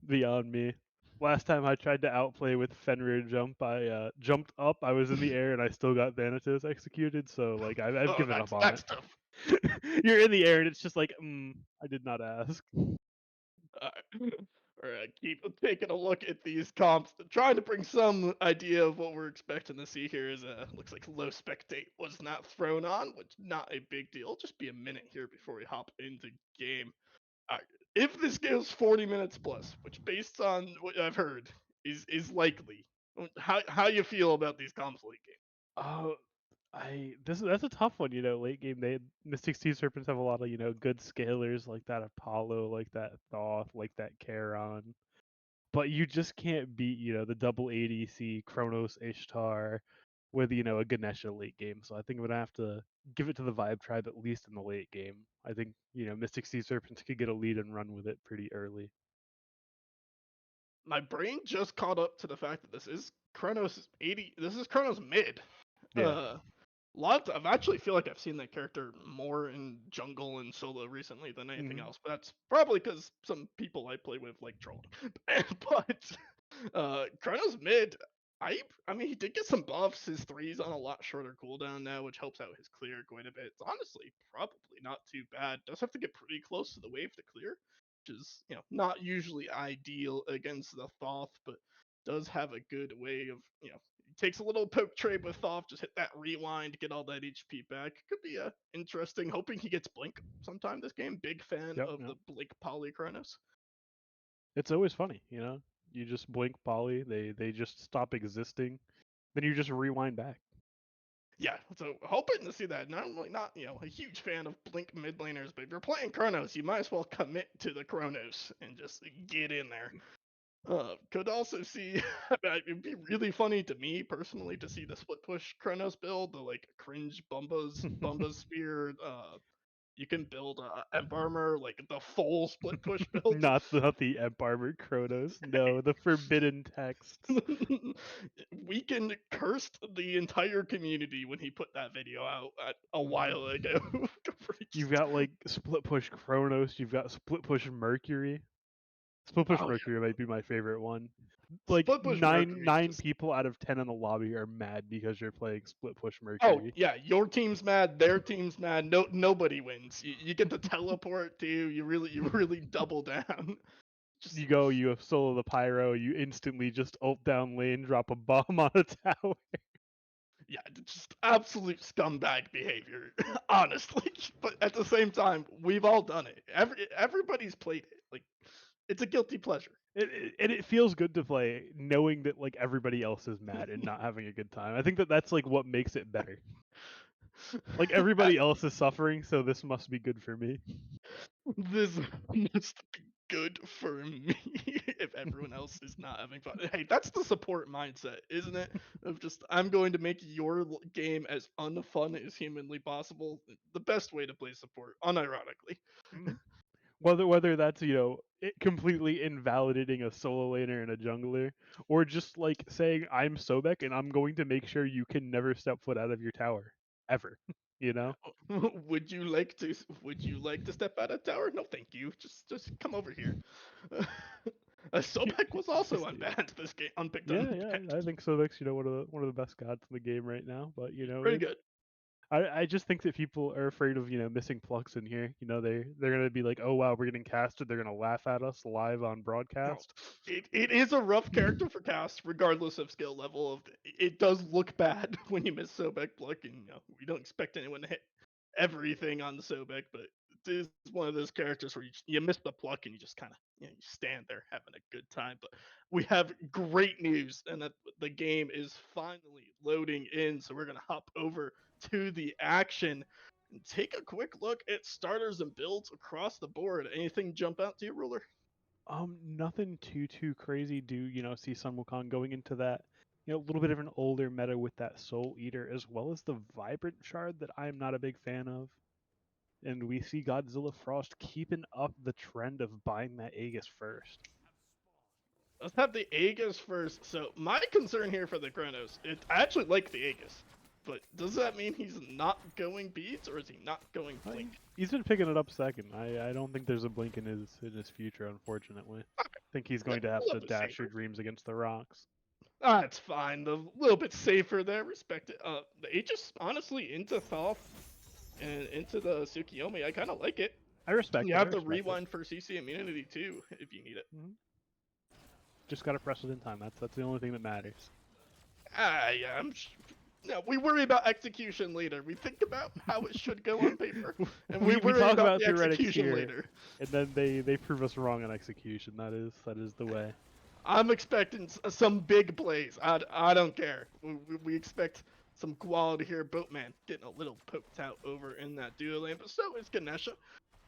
beyond me. Last time I tried to outplay with Fenrir jump, I jumped up. I was in the air and I still got Thanatos executed. So like I've Oh, given up on that's it. tough. You're in the air and it's just like, I did not ask. Keep taking a look at these comps, trying to bring some idea of what we're expecting to see here. Is looks like low spectate was not thrown on, which not a big deal. Just be a minute here before we hop into game. Uh, if this goes 40 minutes plus, which based on what I've heard is likely, how you feel about these comps late game? Oh, that's a tough one. Late game Mystic Sea Serpents have a lot of good scalers like that Apollo, like that Thoth, like that Charon. But you just can't beat the double ADC Kronos Ishtar with a Ganesha late game. So I think I'm gonna have to give it to the Vibe Tribe at least in the late game. I think Mystic Sea Serpents could get a lead and run with it pretty early. My brain just caught up to the fact that this is Chronos 80. This is Chronos mid. Yeah. I've actually feel like I've seen that character more in jungle and solo recently than anything Mhm. else, but that's probably because some people I play with like trolling. But Chronos mid, I mean he did get some buffs. His three's on a lot shorter cooldown now, which helps out his clear quite a bit. It's honestly probably not too bad. Does have to get pretty close to the wave to clear, which is not usually ideal against the Thoth, but does have a good way of takes a little poke trade with Thoth, just hit that rewind, get all that HP back. Could be interesting. Hoping he gets Blink sometime this game. Big fan Yep. of Yep. the Blink Polychronos. It's always funny. You just blink poly, they just stop existing. Then you just rewind back. Yeah, so hoping to see that. Normally not, a huge fan of Blink mid laners, but if you're playing Chronos, you might as well commit to the Chronos and just get in there. Could also see it'd be really funny to me personally to see the split push Chronos build, the like cringe Bumba's spear. You can build a Emp armor, like the full split push build. Not the Embarmer Kronos. No, the forbidden texts. Weekend cursed the entire community when he put that video out a while ago. You've got like split push Kronos. You've got split push Mercury. Split push Oh yeah, Mercury might be my favorite one. Like split push Mercury is nine just. people out of 10 in the lobby are mad because you're playing split push Oh Mercury. yeah, your team's mad, their team's mad. Nobody wins. You get to teleport too. You really double down. Just You have solo the pyro. You instantly just ult down lane, drop a bomb on a tower. yeah, just absolute scumbag behavior, honestly. But at the same time, we've all done it. Everybody's played it. Like it's a guilty pleasure. It feels good to play knowing that like everybody else is mad and not having a good time. I think that's like what makes it better. Like everybody else is suffering, so this must be good for me. This must be good for me if everyone else is not having fun. Hey, that's the support mindset, isn't it? Of just I'm going to make your game as unfun as humanly possible. The best way to play support, unironically. Mhm. Whether that's completely invalidating a solo laner and a jungler, or just like saying I'm Sobek and I'm going to make sure you can never step foot out of your tower ever. you know. would you like to? Would you like to step out of tower? No, thank you. Just come over here. Sobek was also unbanned this game, unpicked Yeah, unbanned. I think Sobek's one of the best gods in the game right now. But Pretty good. I just think that people are afraid of missing plucks in here. They're gonna be like, oh wow, we're getting casted. They're gonna laugh at us live on No, broadcast. it is a rough character for cast, regardless of skill level. It does look bad when you miss Sobek pluck, and we don't expect anyone to hit everything on the Sobek, but it is one of those characters where you miss the pluck and you just kind of you stand there having a good time. But we have great news, and that the game is finally loading in, so we're gonna hop over to the action and take a quick look at starters and builds across the board. Anything jump out to you, Ruler? Nothing too crazy. Do see Sun Wukong going into that a little bit of an older meta with that Soul Eater, as well as the Vibrant Shard that I am not a big fan of. And we see Godzilla Frost keeping up the trend of buying that Aegis first. Let's have the Aegis first. So my concern here for the Chronos, I actually like the Aegis, but does that mean he's not going beads or is he not going blink? He's been picking it up second. I don't think there's a blink in his future, unfortunately. I think he's going to have to dash your dreams against the rocks. That's fine. A little bit safer there. Respect it. The Aegis, honestly, into Thoth and into the Tsukiyomi, I kind of like it. I respect You it. have the rewind for CC immunity too, if you need it. Mm-hmm. Just gotta press it in time. That's the only thing that matters. Yeah, no, we worry about execution later. We think about how it should go on paper, and we worry talk about the theoretics execution here, later. And then they prove us wrong on execution. That is the way. I'm expecting some big plays. I don't care. We expect some quality here. Boatman getting a little poked out over in that duo lane, but so is Ganesha.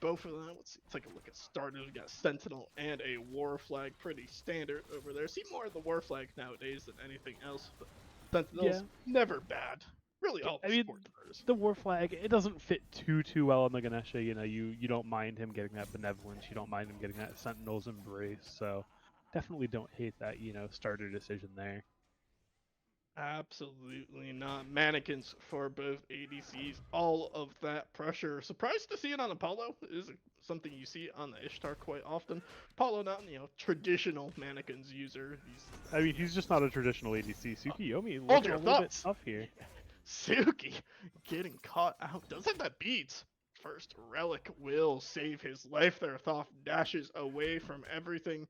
Both of them. Let's take a look at starters. We got Sentinel and a War Flag, pretty standard over there. See more of the War Flag nowadays than anything else, but Sentinel's never bad. Really, all the support starters. The War Flag, it doesn't fit too well on the Ganesha. You don't mind him getting that Benevolence. You don't mind him getting that Sentinel's Embrace. So definitely don't hate that starter decision there. Absolutely not. Mannequins for both ADCs. All of that pressure. Surprised to see it on Apollo. It is something you see on the Ishtar quite often. Apollo not, traditional mannequins user. He's just not a traditional ADC. Tsukiyomi Hold your a little bit thoughts. tough here. Suki getting caught out. Does have that beats. First relic will save his life there. Thoth dashes away from everything.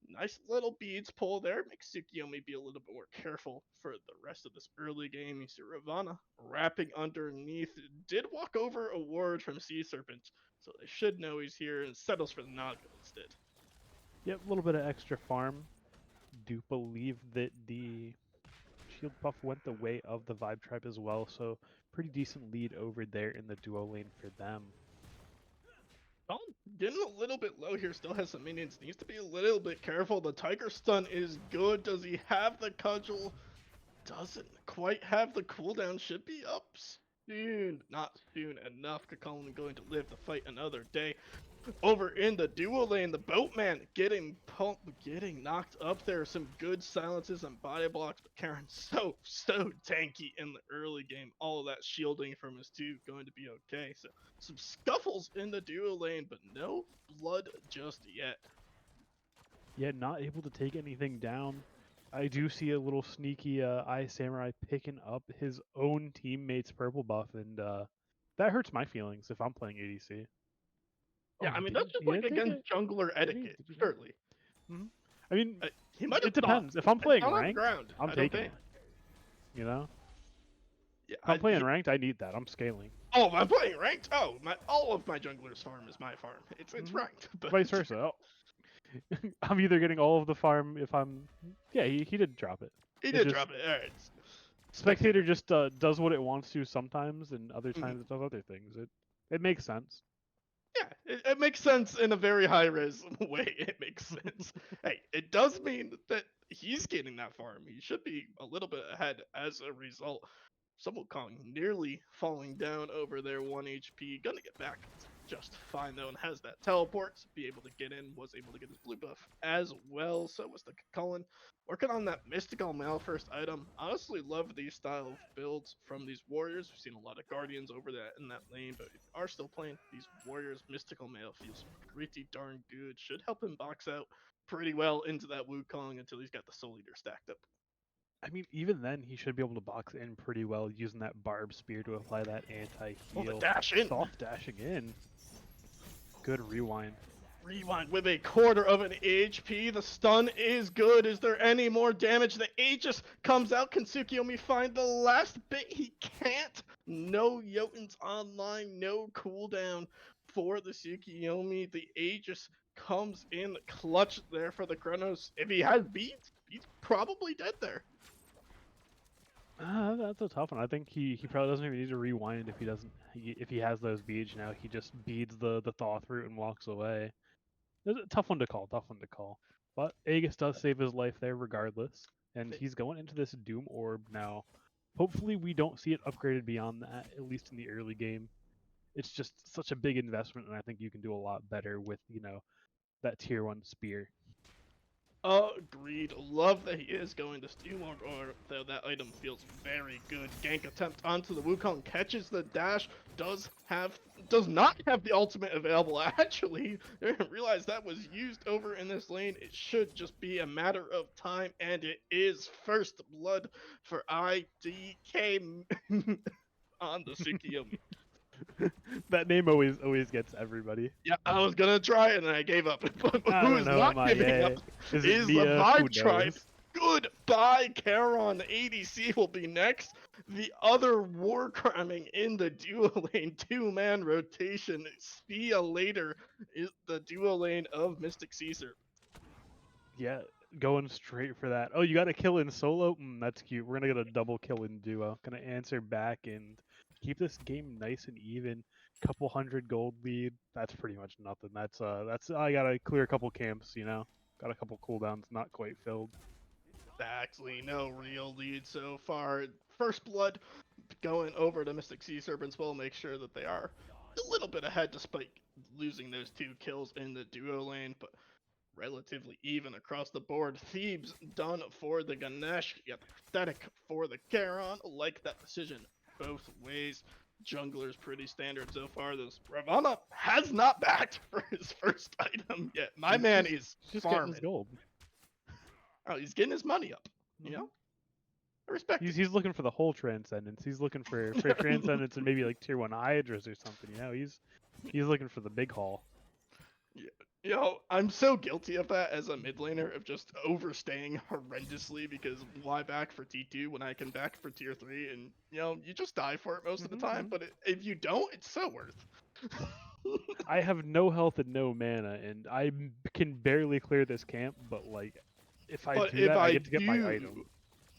Nice little beads pull there. Makes Tsukiyomi be a little bit more careful for the rest of this early game. You see Ravana wrapping underneath. Did walk over a ward from Sea Serpent, so they should know he's here and settles for the Naga instead. Yep, a little bit of extra farm. Do believe that the shield buff went the way of the Vibe Tribe as well, so pretty decent lead over there in the duo lane for them. Getting a little bit low here, still has some minions, needs to be a little bit careful. The Tiger Stun is good. Does he have the Cudgel? Doesn't quite have the cooldown, should be up soon. Not soon enough. Kakalin going to live to fight another day. Over in the duo lane, the Boatman getting pumped, getting knocked up there. Some good silences and body blocks, but Karen so tanky in the early game. All of that shielding from his two going to be okay. So some scuffles in the duo lane, but no blood just yet. Yeah, not able to take anything down. I do see a little sneaky Eye Samurai picking up his own teammate's purple buff, and that hurts my feelings if I'm playing ADC. Yeah, I mean, that's just like against jungler etiquette, surely. Mm-hmm. I mean, it depends. If I'm playing ranked, I'm taking it. Yeah, if I'm playing ranked, I need that. I'm scaling. Oh, I'm playing ranked? Oh, all of my jungler's farm is my farm. It's ranked. But... Vice versa. Oh. I'm either getting all of the farm if I'm... Yeah, he did drop it. He did drop it. All right. Spectator just does what it wants to sometimes, and other times it does other things. It makes sense. Yeah, it makes sense in a very high-res way. It makes sense. Hey, it does mean that he's getting that farm. He should be a little bit ahead as a result. Sun Wukong nearly falling down over there, 1 HP. Gonna get back just fine though, and has that teleport to be able to get in. Was able to get his blue buff as well. So was the Cullen. Working on that mystical mail first item. Honestly, love these style of builds from these warriors. We've seen a lot of guardians over that in that lane, but if you are still playing these warriors, mystical mail feels pretty darn good. Should help him box out pretty well into that Wukong until he's got the Soul Eater stacked up. I mean, even then, he should be able to box in pretty well using that barb spear to apply that Oh, the anti-heal. dash in. Soft dashing in. Good rewind. Rewind with a quarter of an HP. The stun is good. Is there any more damage? The Aegis comes out. Can Tsukiyomi find the last bit? He can't. No Jotuns online. No cooldown for the Tsukiyomi. The Aegis comes in clutch there for the Chronos. If he has beads, he's probably dead there. That's a tough one. I think he probably doesn't even need to rewind if he doesn't if he has those beads. He just beads the thaw through and walks away. It's a tough one to call. Tough one to call. But Aegis does save his life there regardless, and he's going into this Doom Orb now. Hopefully, we don't see it upgraded beyond that, at least in the early game. It's just such a big investment, and I think you can do a lot better with that tier 1 spear. Agreed. Love that he is going to Steelmore, or though that item feels very good. Gank attempt onto the Wukong, catches the dash, does not have the ultimate available. Actually, I didn't realize that was used over in this lane. It should just be a matter of time, and it is first blood for IDK on the Tsukiyomi. That name always gets everybody. Yeah, I was gonna try it and I gave up. But I who don't is know, not giving up Is is it the Mia? Who Vibe Tribe. knows? Goodbye, Charon. The ADC will be next. The other war cramming in the duo lane, 2-man rotation. See you later is the duo lane of Mystic Caesar. Yeah, going straight for that. Oh, you got a kill in solo? That's cute. We're gonna get a double kill in duo. Gonna answer back and keep this game nice and even. Couple hundred gold lead. That's pretty much nothing. That's I gotta clear a couple camps. Got a couple cooldowns not quite filled. Exactly, no real lead so far. First blood going over to Mystic Sea Serpents will make sure that they are a little bit ahead despite losing those 2 kills in the duo lane, but relatively even across the board. Thebes done for the Ganesh, yet pathetic for the Charon. Like that decision both ways. Jungler's pretty standard so far. This Ravana has not backed for his first item yet. My man is Just getting his farming. gold. Oh, he's getting his money up. You know, I respect it. He's looking for the whole transcendence. He's looking for transcendence and maybe like tier 1 Hydras or something. He's looking for the big haul. I'm so guilty of that as a mid laner of just overstaying horrendously because why back for T2 when I can back for tier 3 and you just die for it most of the time, but if you don't, it's so worth. I have no health and no mana, and I can barely clear this camp, but like if I do that, I get to get my item.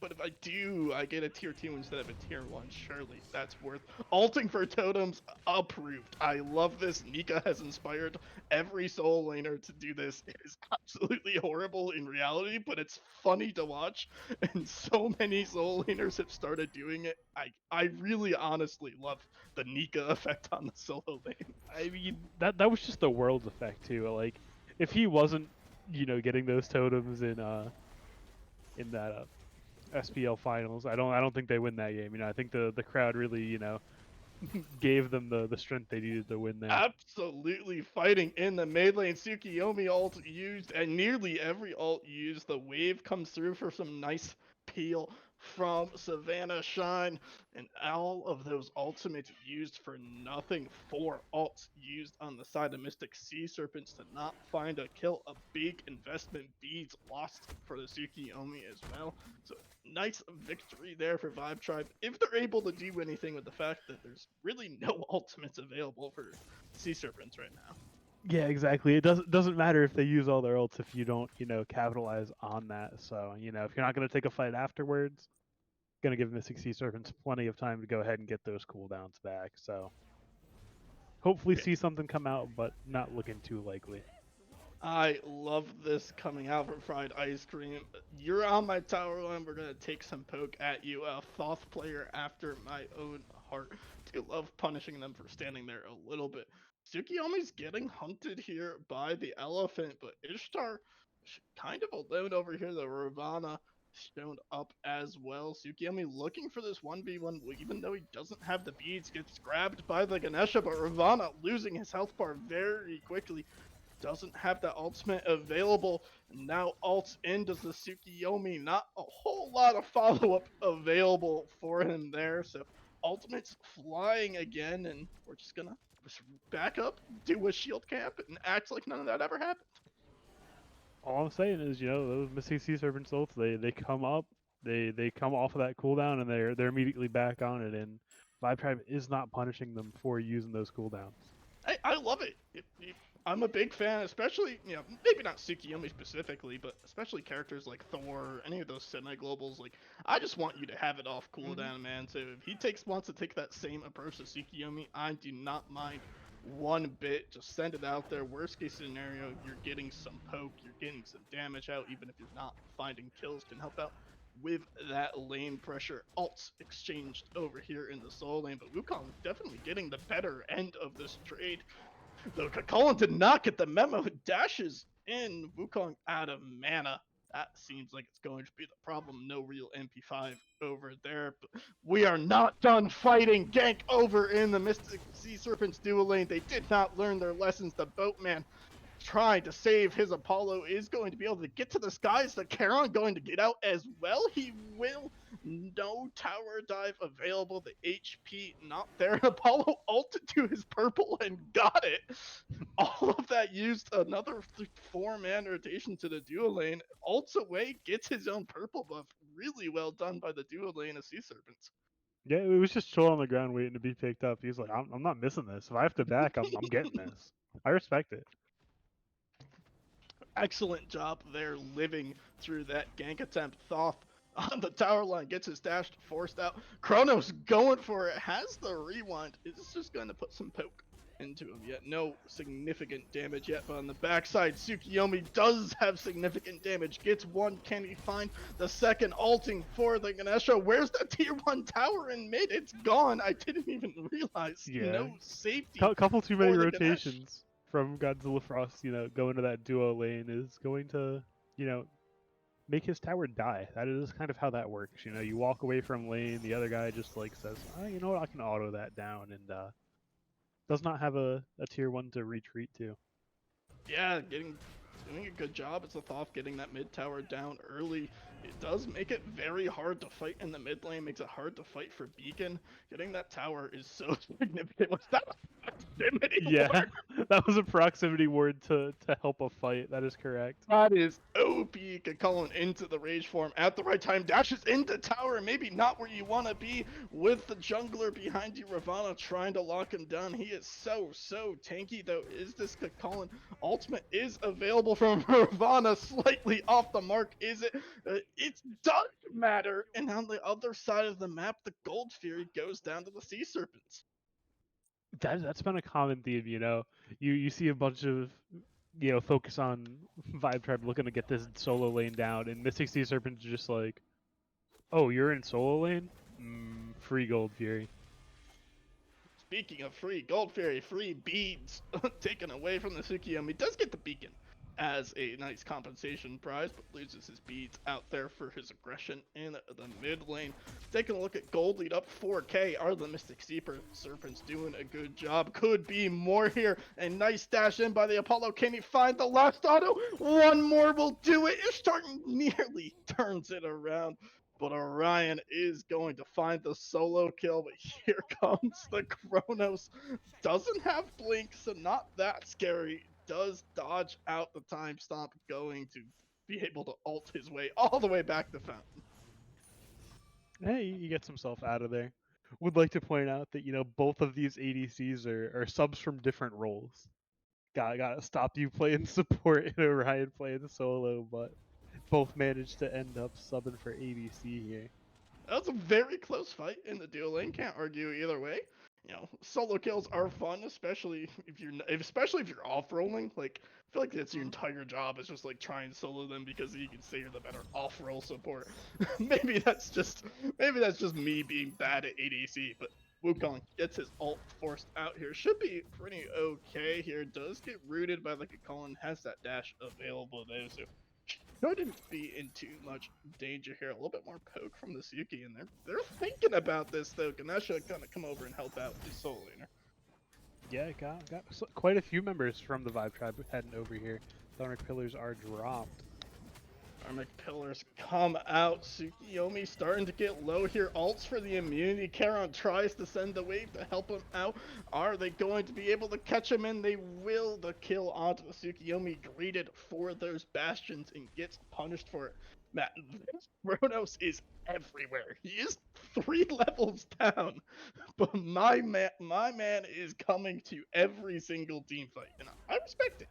But if I do, I get a tier 2 instead of a tier 1. Surely that's worth. Alting for totems, approved. I love this. Nika has inspired every soul laner to do this. It is absolutely horrible in reality, but it's funny to watch. And so many soul laners have started doing it. I really honestly love the Nika effect on the solo lane. I mean, that was just the world's effect too. Like, if he wasn't, getting those totems in that SPL finals, I don't think they win that game. I think the crowd really, gave them the strength they needed to win there. Absolutely fighting in the mid lane. Tsukiyomi ult used, and nearly every ult used. The wave comes through for some nice peel from Savannah Shine, and all of those ultimates used for nothing. 4 ults used on the side of Mystic Sea Serpents to not find a kill. A big investment. Beads lost for the Tsukiyomi as well. So nice victory there for Vibe Tribe if they're able to do anything with the fact that there's really no ultimates available for Sea Serpents right now. Yeah, exactly. It doesn't matter if they use all their ults if you don't, capitalize on that. So, if you're not going to take a fight afterwards, going to give Mystic Sea Serpents plenty of time to go ahead and get those cooldowns back. So, hopefully see something come out, but not looking too likely. I love this coming out from Fried Ice Cream. You're on my tower line. We're going to take some poke at you. A Thoth player after my own heart. Do love punishing them for standing there a little bit. Tsukiyomi's getting hunted here by the elephant, but Ishtar kind of alone over here. The Ravana shown up as well. Tsukiyomi looking for this 1v1, even though he doesn't have the beads, gets grabbed by the Ganesha, but Ravana losing his health bar very quickly. doesn't have that ultimate available. Now ults into the Tsukiyomi. Not a whole lot of follow-up available for him there. So ultimate's flying again, and we're just gonna back up, do a shield camp, and act like none of that ever happened. All I'm saying is, those Mystic Sea Serpents ults, they come up, they come off of that cooldown, and they're immediately back on it. And Vibe Tribe is not punishing them for using those cooldowns. I love it. I'm a big fan, especially, maybe not Tsukiyomi specifically, but especially characters like Thor, any of those semi-globals. Like, I just want you to have it off cooldown, man. So if he wants to take that same approach to Tsukiyomi, I do not mind one bit. Just send it out there. Worst case scenario, you're getting some poke, you're getting some damage out, even if you're not finding kills, can help out with that lane pressure. Alts exchanged over here in the solo lane, but Wukong definitely getting the better end of this trade. Though Cullen did not get the memo, dashes in. Wukong out of mana. That seems like it's going to be the problem. No real MP5 over there. But we are not done fighting. Gank over in the Mystic Sea Serpents duo lane. They did not learn their lessons. The boatman trying to save his Apollo is going to be able to get to the skies. The Charon going to get out as well. He will. No tower dive available. The HP not there. Apollo ulted to his purple and got it. All of that used another 4-man rotation to the duo lane. Ults away, gets his own purple buff. Really well done by the duo lane of Sea Serpents. Yeah, it was just chilling on the ground waiting to be picked up. He's like, I'm not missing this. If I have to back, I'm getting this. I respect it. Excellent job there living through that gank attempt. Thoth on the tower line gets his dash forced out. Kronos going for it, has the rewind. Is just going to put some poke into him yet. No significant damage yet, but on the backside, Tsukiyomi does have significant damage. Gets one, can he find the second? Ulting for the Ganesha. Where's the tier 1 tower in mid? It's gone. I didn't even realize. Yeah. No safety. Couple too many for the Ganesh. rotations from Godzilla Frost, going to that duo lane is going to, make his tower die. That is kind of how that works. You walk away from lane, the other guy just like says, you know what, I can auto that down, and does not have a tier 1 to retreat to. Yeah, doing a good job as a Thoth getting that mid tower down early. It does make it very hard to fight in the mid lane, makes it hard to fight for Beacon. Getting that tower is so significant. Was that a proximity Yeah, ward? that was a proximity ward to help a fight. That is correct. That is OP. Cullen into the rage form at the right time. Dashes into tower, maybe not where you want to be with the jungler behind you. Ravana trying to lock him down. He is so tanky though. Is this Cullen? Ultimate is available from Ravana. Slightly off the mark, is it? It does matter. And on the other side of the map, the Gold Fury goes down to the Sea Serpents. That's been a common theme, You see a bunch of focus on Vibe Tribe looking to get this solo lane down, and Mystic Sea Serpent's just like, oh, you're in solo lane? Free Gold Fury. Speaking of free Gold Fury, free beads taken away from the Tsukiyomi. Does get the beacon as a nice compensation prize, but loses his beads out there for his aggression in the mid lane. Taking a look at gold lead up 4K. Are the Mystic Sea Serpents doing a good job? Could be more here. A nice dash in by the Apollo. Can he find the last auto? One more will do it. Ishtar nearly turns it around. But Orion is going to find the solo kill, but here comes the Kronos. Doesn't have blink, so not that scary. Does dodge out the time stomp, going to be able to ult his way all the way back to Fountain. Hey, he gets himself out of there. Would like to point out that, both of these ADCs are subs from different roles. Gotta stop you playing support and Orion playing solo, but both managed to end up subbing for ADC here. That was a very close fight in the duo lane. Can't argue either way. Solo kills are fun, especially if you're off rolling. Like, I feel like that's your entire job is just like try and solo them because you can say you're the better off roll support. maybe that's just me being bad at ADC, but Wukong gets his ult forced out here. Should be pretty okay here. Does get rooted by like a Cullen, has that dash available though, so shouldn't be in too much danger here. A little bit more poke from the Suki, and they're thinking about this though. Ganesha gonna come over and help out the solo laner. Yeah, got quite a few members from the Vibe Tribe heading over here. Thornic Pillars are dropped. Karmic Pillars come out. Tsukiyomi starting to get low here. Ults for the immunity. Charon tries to send the wave to help him out. Are they going to be able to catch him? And they will. The kill onto the Tsukiyomi, greeted for those bastions and gets punished for it. Matt, this Kronos is everywhere. He is 3 levels down, but my man is coming to every single team fight, and I respect it.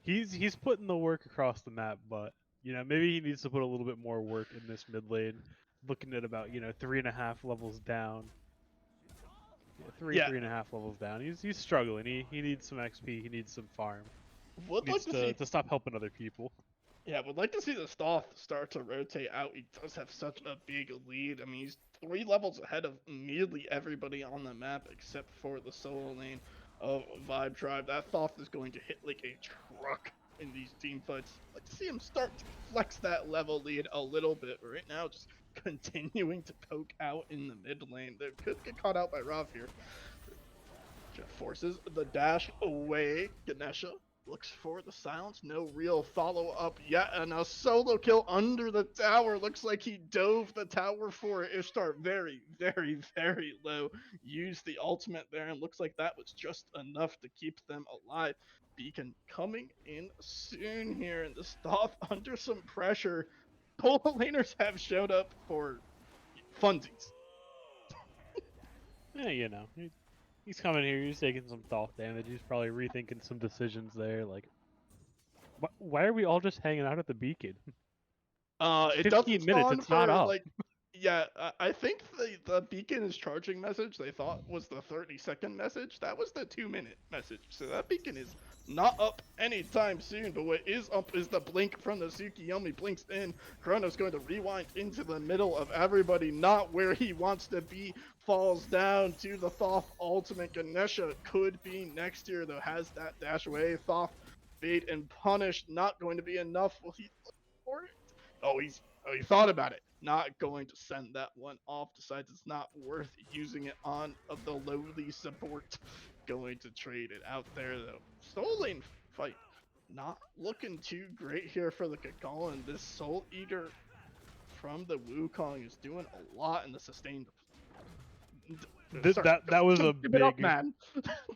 He's putting the work across the map, but maybe he needs to put a little bit more work in this mid lane. Looking at about 3.5 levels down. Yeah, Yeah, 3.5 levels down. He's struggling. He needs some XP. He needs some farm. would He like needs to see. to stop helping other people. Yeah, would like to see the Stoth start to rotate out. He does have such a big lead. I mean, he's 3 levels ahead of nearly everybody on the map except for the solo lane of Vibe Tribe. That Thoth is going to hit like a truck in these team fights. I'd like to see him start to flex that level lead a little bit. Right now, just continuing to poke out in the mid lane. They could get caught out by Rav here. Jeff forces the dash away. Ganesha looks for the silence. No real follow up yet. And a solo kill under the tower. Looks like he dove the tower for it. Ishtar very, very, very low. Used the ultimate there. And looks like that was just enough to keep them alive. Beacon coming in soon here. And the Stoth under some pressure. Pole laners have showed up for funsies. Yeah, he's coming here. He's taking some thought damage. He's probably rethinking some decisions there. Like, why are we all just hanging out at the beacon? It 15 doesn't minutes. spawn It's not for up. like, yeah. I think the beacon is charging message they thought was the 30-second message. That was the 2-minute message. So that beacon is not up anytime soon. But what is up is the blink from the Tsukiyomi. Blinks in. Chrono's going to rewind into the middle of everybody, not where he wants to be. Falls down to the Thoth ultimate. Ganesha could be next year though. Has that dash away. Thoth bait and punish. Not going to be enough. Will he look for it? He thought about it. Not going to send that one off. Decides it's not worth using it on the lowly support. Going to trade it out there though. Soul Lane fight. Not looking too great here for the Kakal, and this Soul Eater from the Wukong is doing a lot in the sustained. That was a Give it up, big man.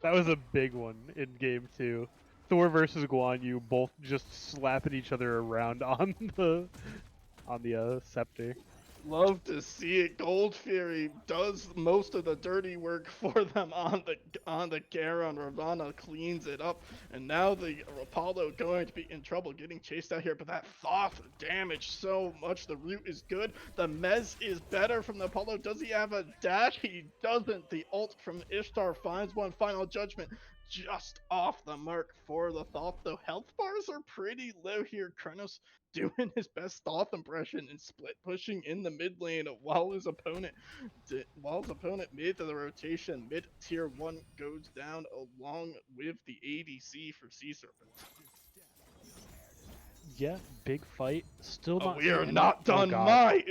that was a big one in game 2. Thor versus Guan Yu both just slapping each other around on the scepter. Love to see it. Gold Fury does most of the dirty work for them on the Garon. Ravana cleans it up, and now the Apollo going to be in trouble getting chased out here. But that Thoth damage so much. The root is good. The Mez is better from the Apollo. Does he have a dash? He doesn't. The ult from Ishtar finds one. Final judgment just off the mark for the Thoth, though health bars are pretty low here. Kronos doing his best Thoth impression and split pushing in the mid lane while his opponent made the rotation. Mid tier 1 goes down along with the ADC for Sea Serpents. Yeah, big fight. Still not. We are seeing not oh done. god. My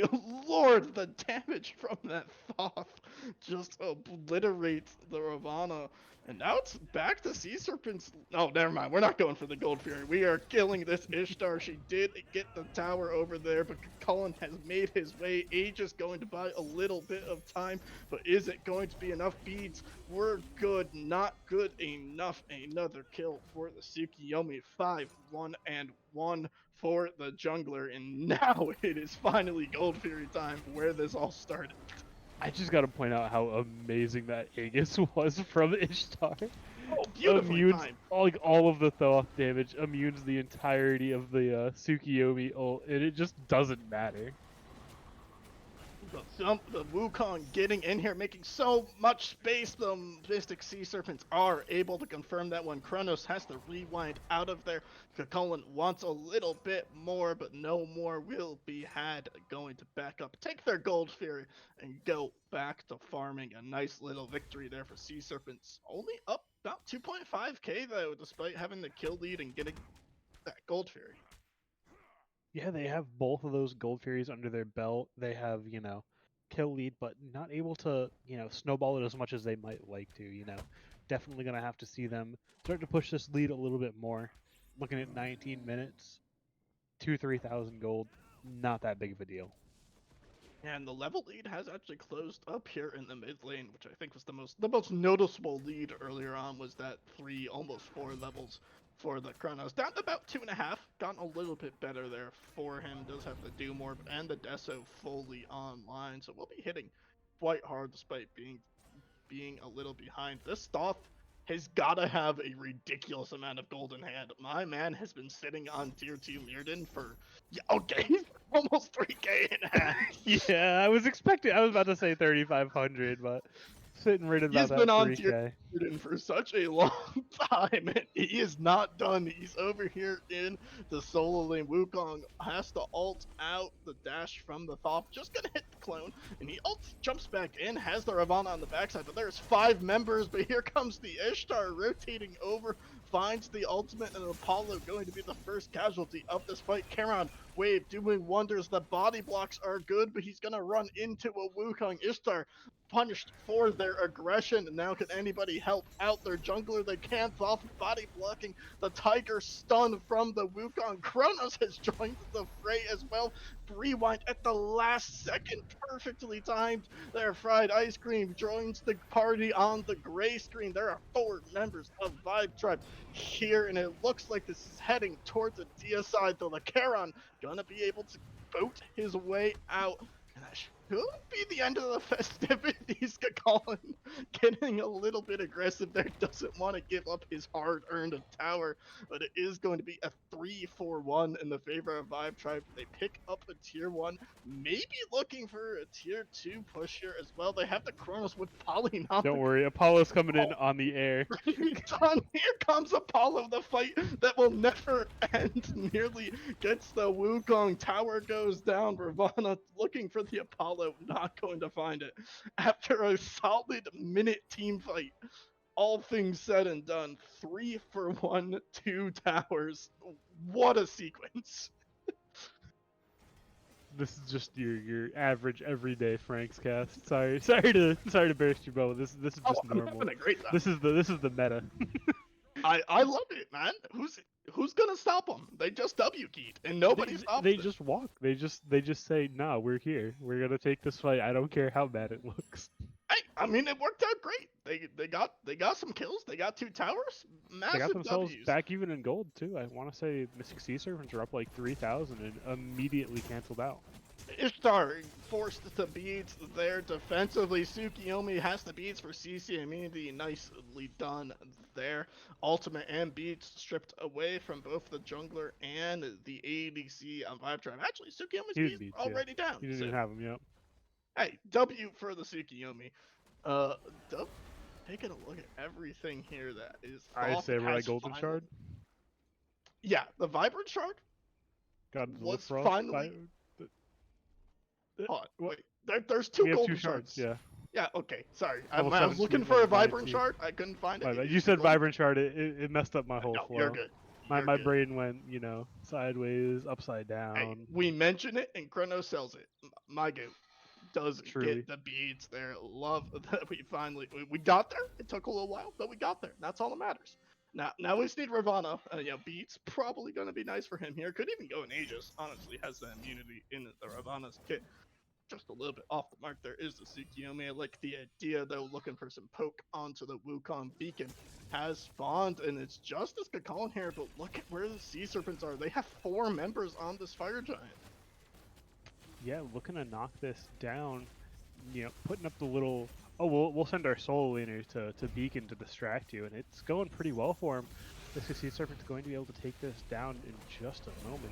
lord, the damage from that Thoth just obliterates the Ravana. And now it's back to Sea Serpents. Oh, never mind. We're not going for the Gold Fury. We are killing this Ishtar. She did get the tower over there, but Cullen has made his way. Age is going to buy a little bit of time, but is it going to be enough beads? We're good. Not good enough. Another kill for the Tsukiyomi. 5-1-1 for the jungler. And now it is finally Gold Fury time where this all started. I just gotta point out how amazing that Aegis was from Ishtar. Oh, beautifully Immunes timed. all of the Thoth damage, immunes the entirety of the Tsukiyomi ult, and it just doesn't matter. The Wukong getting in here, making so much space. The Mystic Sea Serpents are able to confirm that one. Kronos has to rewind out of there. Kakulin wants a little bit more, but no more will be had. Going to back up, take their Gold Fury, and go back to farming. A nice little victory there for Sea Serpents. Only up about 2.5k though, despite having the kill lead and getting that Gold Fury. Yeah, they have both of those Gold Furies under their belt. They have, kill lead, but not able to, snowball it as much as they might like to, definitely going to have to see them start to push this lead a little bit more. Looking at 19 minutes, 3,000 gold, not that big of a deal. And the level lead has actually closed up here in the mid lane, which I think was the most noticeable lead earlier on, was that 3, almost 4 levels for the Chronos. Down to about 2.5, gotten a little bit better there for him. Does have the Doom Orb and the Deso fully online, so we'll be hitting quite hard despite being a little behind. This stuff has got to have a ridiculous amount of gold in hand. My man has been sitting on tier 2 Mirrodin for, yeah, okay, almost 3k in hand. Yeah, I was about to say 3,500, but sitting right about He's that been on 3K. tier Mirrodin for such a long time, and he is not done. He's over here in the solo lane. Wukong has to ult out the dash from the Thoth, just gonna hit the clone, and he ults, jumps back in, has the Ravana on the backside, but there's 5 members, but here comes the Ishtar rotating over, finds the ultimate, and Apollo going to be the first casualty of this fight. Charon wave doing wonders. The body blocks are good, but he's gonna run into a Wukong. Ishtar punished for their aggression. Now can anybody help out their jungler? They can't. Off body blocking. The Tiger stun from the Wukong. Kronos has joined the fray as well. Rewind at the last second, perfectly timed. There, Fried Ice Cream joins the party on the gray screen. There are 4 members of Vibe Tribe here, and it looks like this is heading towards the Dia side, though the Charon gonna be able to boat his way out. And that should be the end of the festivities. Colin getting a little bit aggressive there, doesn't want to give up his hard-earned tower, but it is going to be a 3-4-1 in the favor of Vibe Tribe. They pick up a tier 1, maybe looking for a tier 2 push here as well. They have the Chronos with Polly now. Don't worry, Apollo's coming in on the air. Done. Here comes Apollo, the fight that will never end. Nearly gets the Wukong. Tower goes down. Ravana looking for the Apollo, not going to find it. After a solid minute team fight, all things said and done, 3-for-1, 2 towers. What a sequence. This is just your average everyday Frank's cast. Sorry to burst your bubble. This is just I'm normal. having a great time. This is the meta. I love it, man. Who's gonna stop them? They just W keyed and nobody stopped They them. just walk. They just say, "Nah, we're here. We're gonna take this fight. I don't care how bad it looks." Hey, I mean, it worked out great. They got some kills. They got 2 towers. Massive They got themselves W's. back even in gold too. I want to say Mystic Sea Serpents are up like 3,000 and immediately canceled out. Ishtar forced the beads there defensively. Tsukiyomi has the beads for CC immunity. Nicely done there. Ultimate and beads stripped away from both the jungler and the ADC on Vibe Tribe. Actually, Tsukiyomi's beads already down. You didn't So, even have them yet. hey, W for the Tsukiyomi. Taking a look at everything here that is. I Thoth say we're like has Golden finally- Shard. Yeah, the Vibrant Shard God, was Frost, finally. Hold on, what? wait. There's 2 We have golden 2 shards. Yeah. Yeah, okay, sorry. I Level was 17, looking for a level vibrant 22. shard. I couldn't find My it. bad. You said vibrant shard. It messed up my whole No, flow. you're good. My You're good. brain went sideways, upside down. Hey, we mention it and Chrono sells it. My goat does Truly. get the beads there. Love that we finally we got there. It took a little while, but we got there. That's all that matters. Now we just need Ravana. Beats probably gonna be nice for him here. Could even go in Aegis. Honestly, has the immunity in the Ravana's kit. Just a little bit off the mark there is the Tsukiyomi. I like the idea though, looking for some poke onto the Wukong beacon. Has spawned, and it's just as Kakalin here, but look at where the Sea Serpents are. They have 4 members on this Fire Giant. Yeah, looking to knock this down. Putting up the little. Oh, we'll send our solo laner to beacon to distract you, and it's going pretty well for him. This Sea Serpent's going to be able to take this down in just a moment.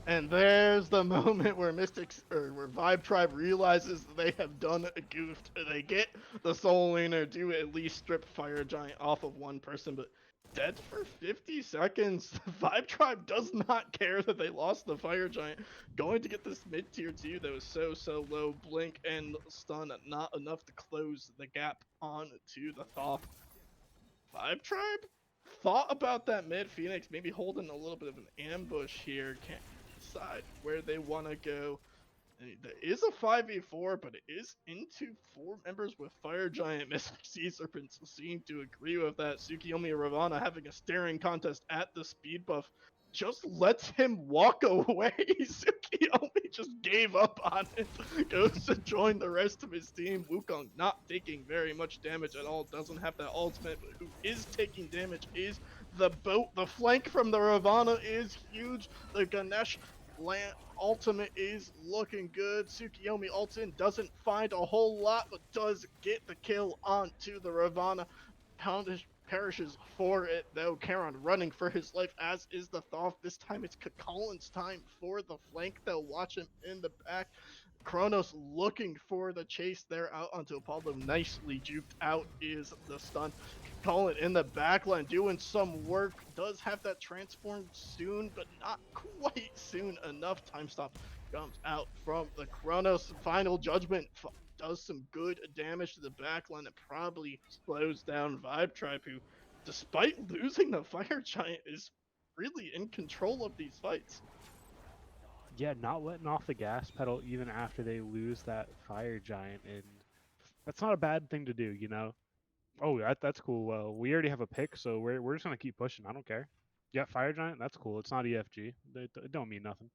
And there's the moment where where Vibe Tribe realizes they have done a goof. They get the Soul Laner to at least strip Fire Giant off of one person, but dead for 50 seconds. Vibe Tribe does not care that they lost the Fire Giant. Going to get this mid tier 2 that was so low. Blink and stun, not enough to close the gap on to the Thoth. Vibe Tribe thought about that mid Phoenix, maybe holding a little bit of an ambush here. Can't decide where they want to go, There is a 5v4, but it is into 4 members with Fire Giant. Mystic Sea Serpents seem to agree with that. Tsukiyomi and Ravana having a staring contest at the speed buff just lets him walk away. Tsukiyomi just gave up on it. Goes to join the rest of his team. Wukong not taking very much damage at all. Doesn't have that ultimate, but who is taking damage is the boat. The flank from the Ravana is huge. The Ganesh ultimate is looking good. Tsukiyomi ultin doesn't find a whole lot, but does get the kill onto the Ravana. Perishes for it though. Charon running for his life, as is the Thoth. This time it's Kakolin's time for the flank. They'll watch him in the back. Kronos looking for the chase there out onto Apollo. Nicely juked out is the stun. Colin in the backline doing some work. Does have that transform soon, but not quite soon enough. Time stop comes out from the Kronos. Final judgment does some good damage to the backline. That probably slows down Vibe Tribe, who, despite losing the Fire Giant, is really in control of these fights. Yeah, not letting off the gas pedal even after they lose that Fire Giant, and that's not a bad thing to do, you know. Oh, that's cool. Well, we already have a pick, so we're just gonna keep pushing. I don't care. Yeah, Fire Giant, that's cool. It's not EFG. It don't mean nothing.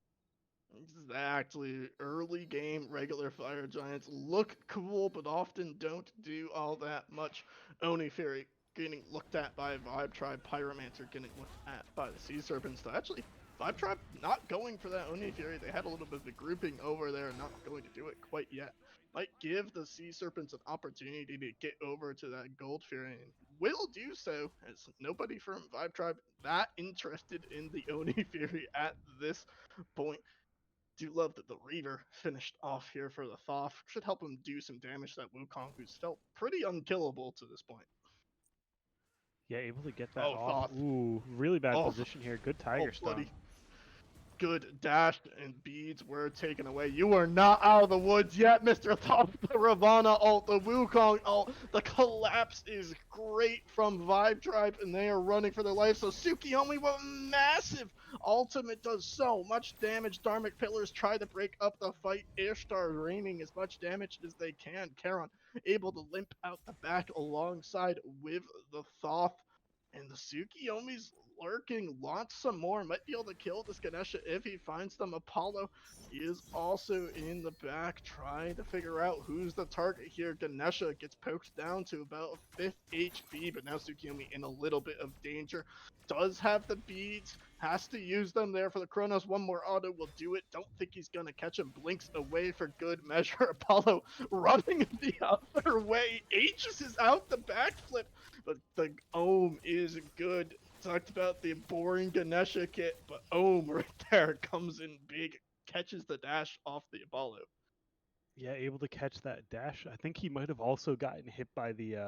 Exactly. Early game regular Fire Giants look cool, but often don't do all that much. Oni Fury getting looked at by Vibe Tribe. Pyromancer getting looked at by the Sea Serpents. So actually, Vibe Tribe not going for that Oni Fury. They had a little bit of a grouping over there, not going to do it quite yet. Might give the Sea Serpents an opportunity to get over to that Gold Fury, and will do so, as nobody from Vibe Tribe that interested in the Oni Fury at this point. Do love that the Reaver finished off here for the Thoth. Should help him do some damage to that Wukong, who's felt pretty unkillable to this point. Yeah, able to get that Oh, off. Thoth. Ooh, really bad Oh, position here. Good oh, Tiger Stone. buddy. Good dash and beads were taken away. You are not out of the woods yet, Mr. Thoth. The Ravana ult, the Wukong ult, the collapse is great from Vibe Tribe, and they are running for their life. So Tsukiyomi with massive ultimate does so much damage. Dharmic Pillars try to break up the fight. Ishtar raining as much damage as they can. Charon able to limp out the back alongside with the Thoth. And the Tsukiyomi's lurking, wants some more, might be able to kill this Ganesha if he finds them. Apollo is also in the back trying to figure out who's the target here. Ganesha gets poked down to about 5th HP, but now Tsukiyomi in a little bit of danger. Does have the beads, has to use them there for the Kronos. One more auto will do it. Don't think he's gonna catch him. Blinks away for good measure. Apollo running the other way. Aegis is out the backflip, but the Ohm is good. Talked about the boring Ganesha kit, but Ohm right there comes in big, catches the dash off the Apollo. Yeah, able to catch that dash. I think he might have also gotten hit by the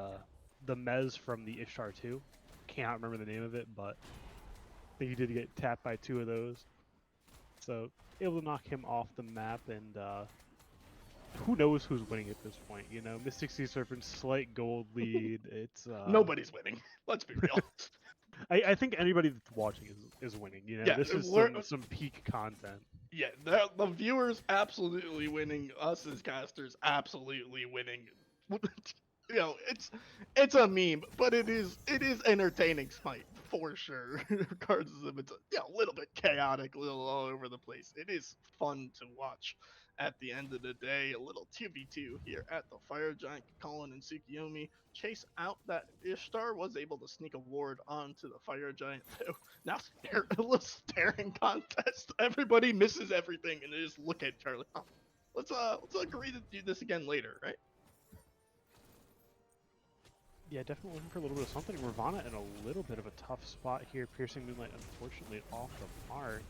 Mez from the Ishtar 2. Can't remember the name of it, but I think he did get tapped by 2 of those. So able to knock him off the map, and who knows who's winning at this point? You know, Mystic Sea Serpent's slight gold lead. It's Nobody's winning. Let's be real. I think anybody that's watching is winning. You know, Yeah, this is some peak content. Yeah, the viewers absolutely winning. Us as casters absolutely winning. You know, it's a meme, but it is entertaining Smite for sure. Regardless of it's a little bit chaotic, a little all over the place. It is fun to watch. At the end of the day, a little 2v2 here at the Fire Giant. Colin and Tsukiyomi chase out that Ishtar, was able to sneak a ward onto the Fire Giant though. Now a little staring contest. Everybody misses everything and they just look at Charlie. Oh, let's agree to do this again later, right? Yeah, definitely looking for a little bit of something. Ravana in a little bit of a tough spot here. Piercing Moonlight, unfortunately, off the mark.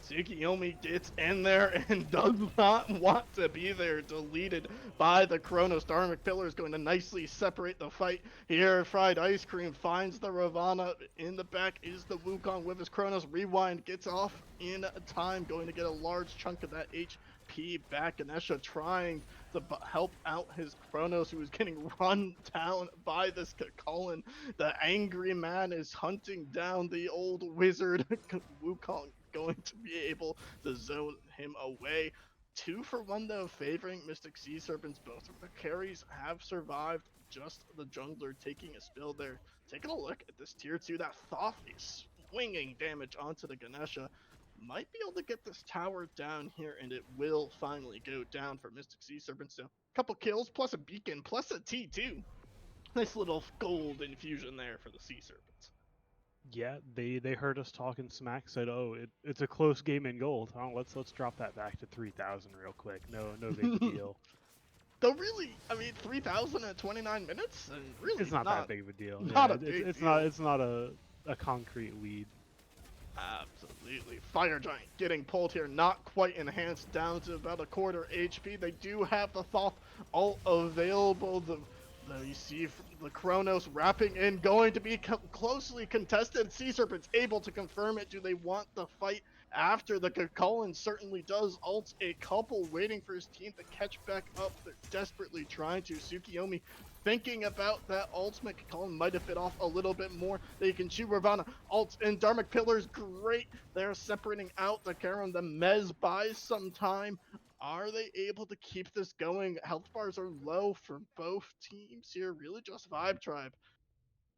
Tsukiyomi gets in there and does not want to be there. Deleted by the Kronos. Dharmic Pillar is going to nicely separate the fight here. Fried Ice Cream finds the Ravana. In the back is the Wukong with his Kronos. Rewind gets off in time. Going to get a large chunk of that HP back. Ganesha trying to help out his Kronos, who is getting run down by this Colin. The angry man is hunting down the old wizard Wukong, going to be able to zone him away. 2-for-1 though, favoring Mystic Sea Serpents. Both of the carries have survived. Just the jungler taking a spill there. Taking a look at this tier 2, that Thoth is swinging damage onto the Ganesha. Might be able to get this tower down here, and it will finally go down for Mystic Sea Serpents. So, couple kills, plus a beacon, plus a T2. Nice little gold infusion there for the Sea Serpents. Yeah, they heard us talking smack, said, "Oh, it's a close game in gold. Oh, let's drop that back to 3,000 real quick. No big deal. Though really, I mean, 3,000 at 29 minutes, and really It's not that big of a deal. not Yeah, a big it's deal. not a concrete lead. Absolutely. Fire Giant getting pulled here, not quite enhanced, down to about a quarter HP. They do have the Thoth ult available. You see the Chronos wrapping in, going to be closely contested. Sea Serpent's able to confirm it. Do they want the fight after? The Cullen certainly does. Ult a couple, waiting for his team to catch back up. They're desperately trying to. Tsukiyomi thinking about that ultimate. Cullen might have bit off a little bit more. They can shoot Ravana. Ult and Dharmic Pillars, great. They're separating out the Karon. The Mez buys some time. Are they able to keep this going? Health bars are low for both teams here. Really just Vibe Tribe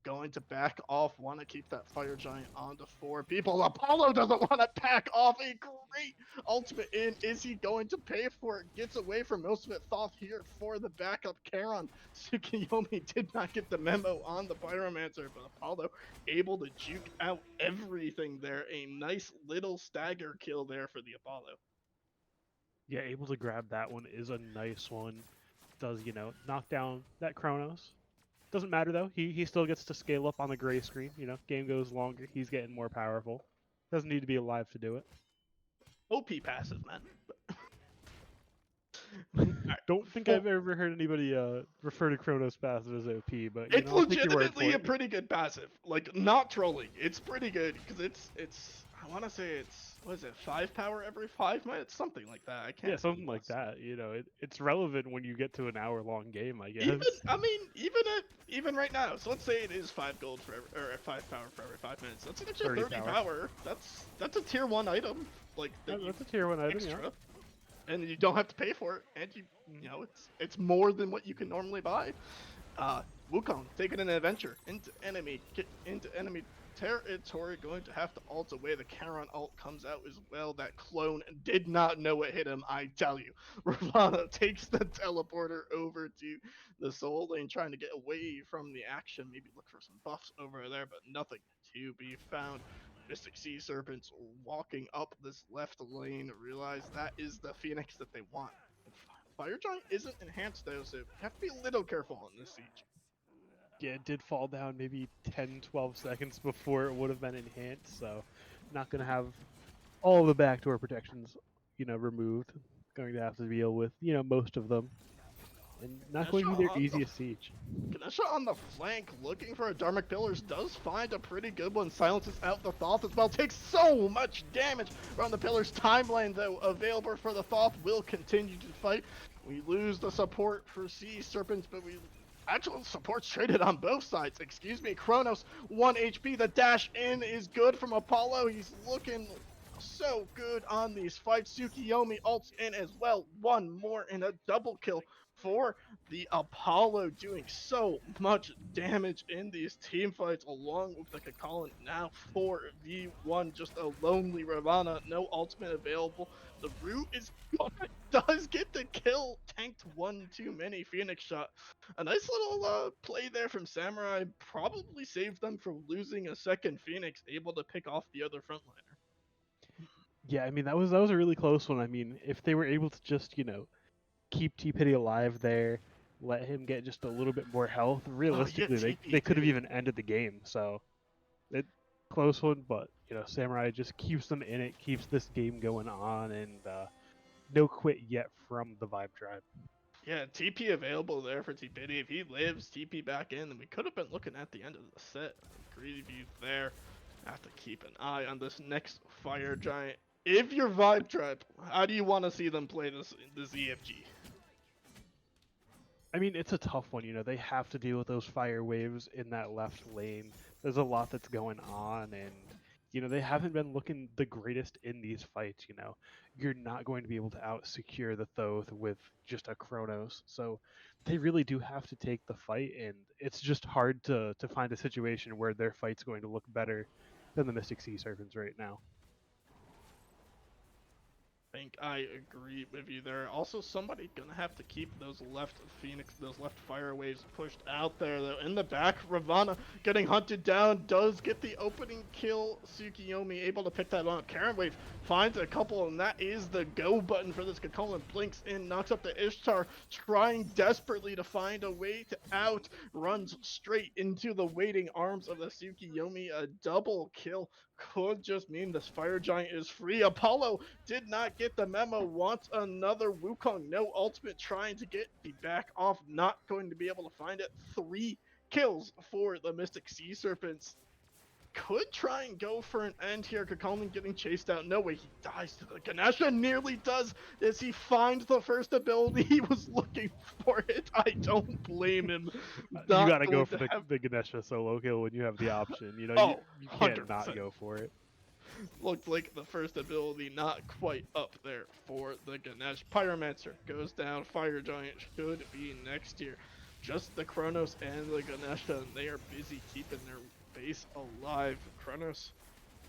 going to back off. Want to keep that Fire Giant on to 4 people. Apollo doesn't want to back off. A great ultimate in. Is he going to pay for it? Gets away from most of it. Thoth here for the backup. Karon. Tsukiyomi did not get the memo on the Pyromancer, but Apollo able to juke out everything there. A nice little stagger kill there for the Apollo. Yeah, able to grab that one is a nice one. Does, knock down that Chronos. Doesn't matter though. He still gets to scale up on the gray screen. Game goes longer. He's getting more powerful. Doesn't need to be alive to do it. OP passive, man. Don't think I've ever heard anybody refer to Chronos passive as OP, but It's I'll take your word legitimately for a it. pretty good passive. Like, not trolling. It's pretty good because it's I want to say it's, what is it, 5 power every 5 minutes, something like that. I can't. Yeah, something like that. It's relevant when you get to an hour-long game, I guess. Even right now. So let's say it is 5 gold for or 5 power for every 5 minutes. That's an extra 30 power. That's a tier 1 item. Like that's a tier 1 item, extra. yeah. And you don't have to pay for it, and it's more than what you can normally buy. Wukong taking an adventure into enemy territory, going to have to ult away. The Charon ult comes out as well. That clone did not know it hit him, I tell you. Ravana takes the teleporter over to the Soul Lane, trying to get away from the action. Maybe look for some buffs over there, but nothing to be found. Mystic Sea Serpents walking up this left lane, realize that is the Phoenix that they want. Fire Giant isn't enhanced though, so you have to be a little careful in this siege. Yeah, it did fall down maybe 10-12 seconds before it would have been enhanced, so not going to have all the backdoor protections, removed. Going to have to deal with, most of them. And not going to be their easiest siege. Ganesha on the flank, looking for a Dharmic Pillars, does find a pretty good one. Silences out the Thoth as well. Takes so much damage from the Pillars. Timeline, though, available for the Thoth, will continue to fight. We lose the support for Sea Serpents, but we... Actual support's traded on both sides. Excuse me. Chronos, 1 HP. The dash in is good from Apollo. He's looking so good on these fights. Tsukiyomi ults in as well. One more and a double kill for the Apollo, doing so much damage in these team fights, along with the Kakalin. Now 4v1, just a lonely Ravana, no ultimate available. The root does get the kill, tanked one too many Phoenix shot. A nice little play there from Samurai, probably saved them from losing a second Phoenix, able to pick off the other frontliner. Yeah, I mean that was a really close one. I mean, if they were able to just, keep T-Pity alive there, let him get just a little bit more health, realistically they could have even ended the game. So close one, but Samurai just keeps them in it, keeps this game going on, and no quit yet from the Vibe Tribe. Yeah, TP available there for T-Pity. If he lives, TP back in, then we could have been looking at the end of the set. Preview there. Have to keep an eye on this next Fire Giant. If you're Vibe Tribe, how do you want to see them play this EFG? I mean, it's a tough one. They have to deal with those fire waves in that left lane. There's a lot that's going on, and they haven't been looking the greatest in these fights. You're not going to be able to out secure the Thoth with just a Chronos. So they really do have to take the fight, and it's just hard to find a situation where their fight's going to look better than the Mystic Sea Serpents right now. Think I agree with you there. Also, somebody gonna have to keep those left those left fire waves pushed out there though. In the back, Ravana getting hunted down, does get the opening kill. Tsukiyomi able to pick that up. Karen Wave finds a couple, and that is the go button for this. Kakolan blinks in, knocks up the Ishtar, trying desperately to find a way to out. Runs straight into the waiting arms of the Tsukiyomi. A double kill could just mean this fire giant is free. Apollo did not get the memo, wants another Wukong. No ultimate, trying to get the back off, not going to be able to find it. 3 kills for the Mystic Sea Serpents. Could try and go for an end here. Kakalman getting chased out. No way, he dies to the Ganesha. Nearly does. Does he find the first ability? He was looking for it. I don't blame him. You Not got to go going for to have... the Ganesha solo kill when you have the option. You Oh, can't 100%. not go for it. Looked like the first ability not quite up there for the Ganesh. Pyromancer goes down. Fire Giant should be next year. Just the Kronos and the Ganesha, and they are busy keeping their base alive. Kronos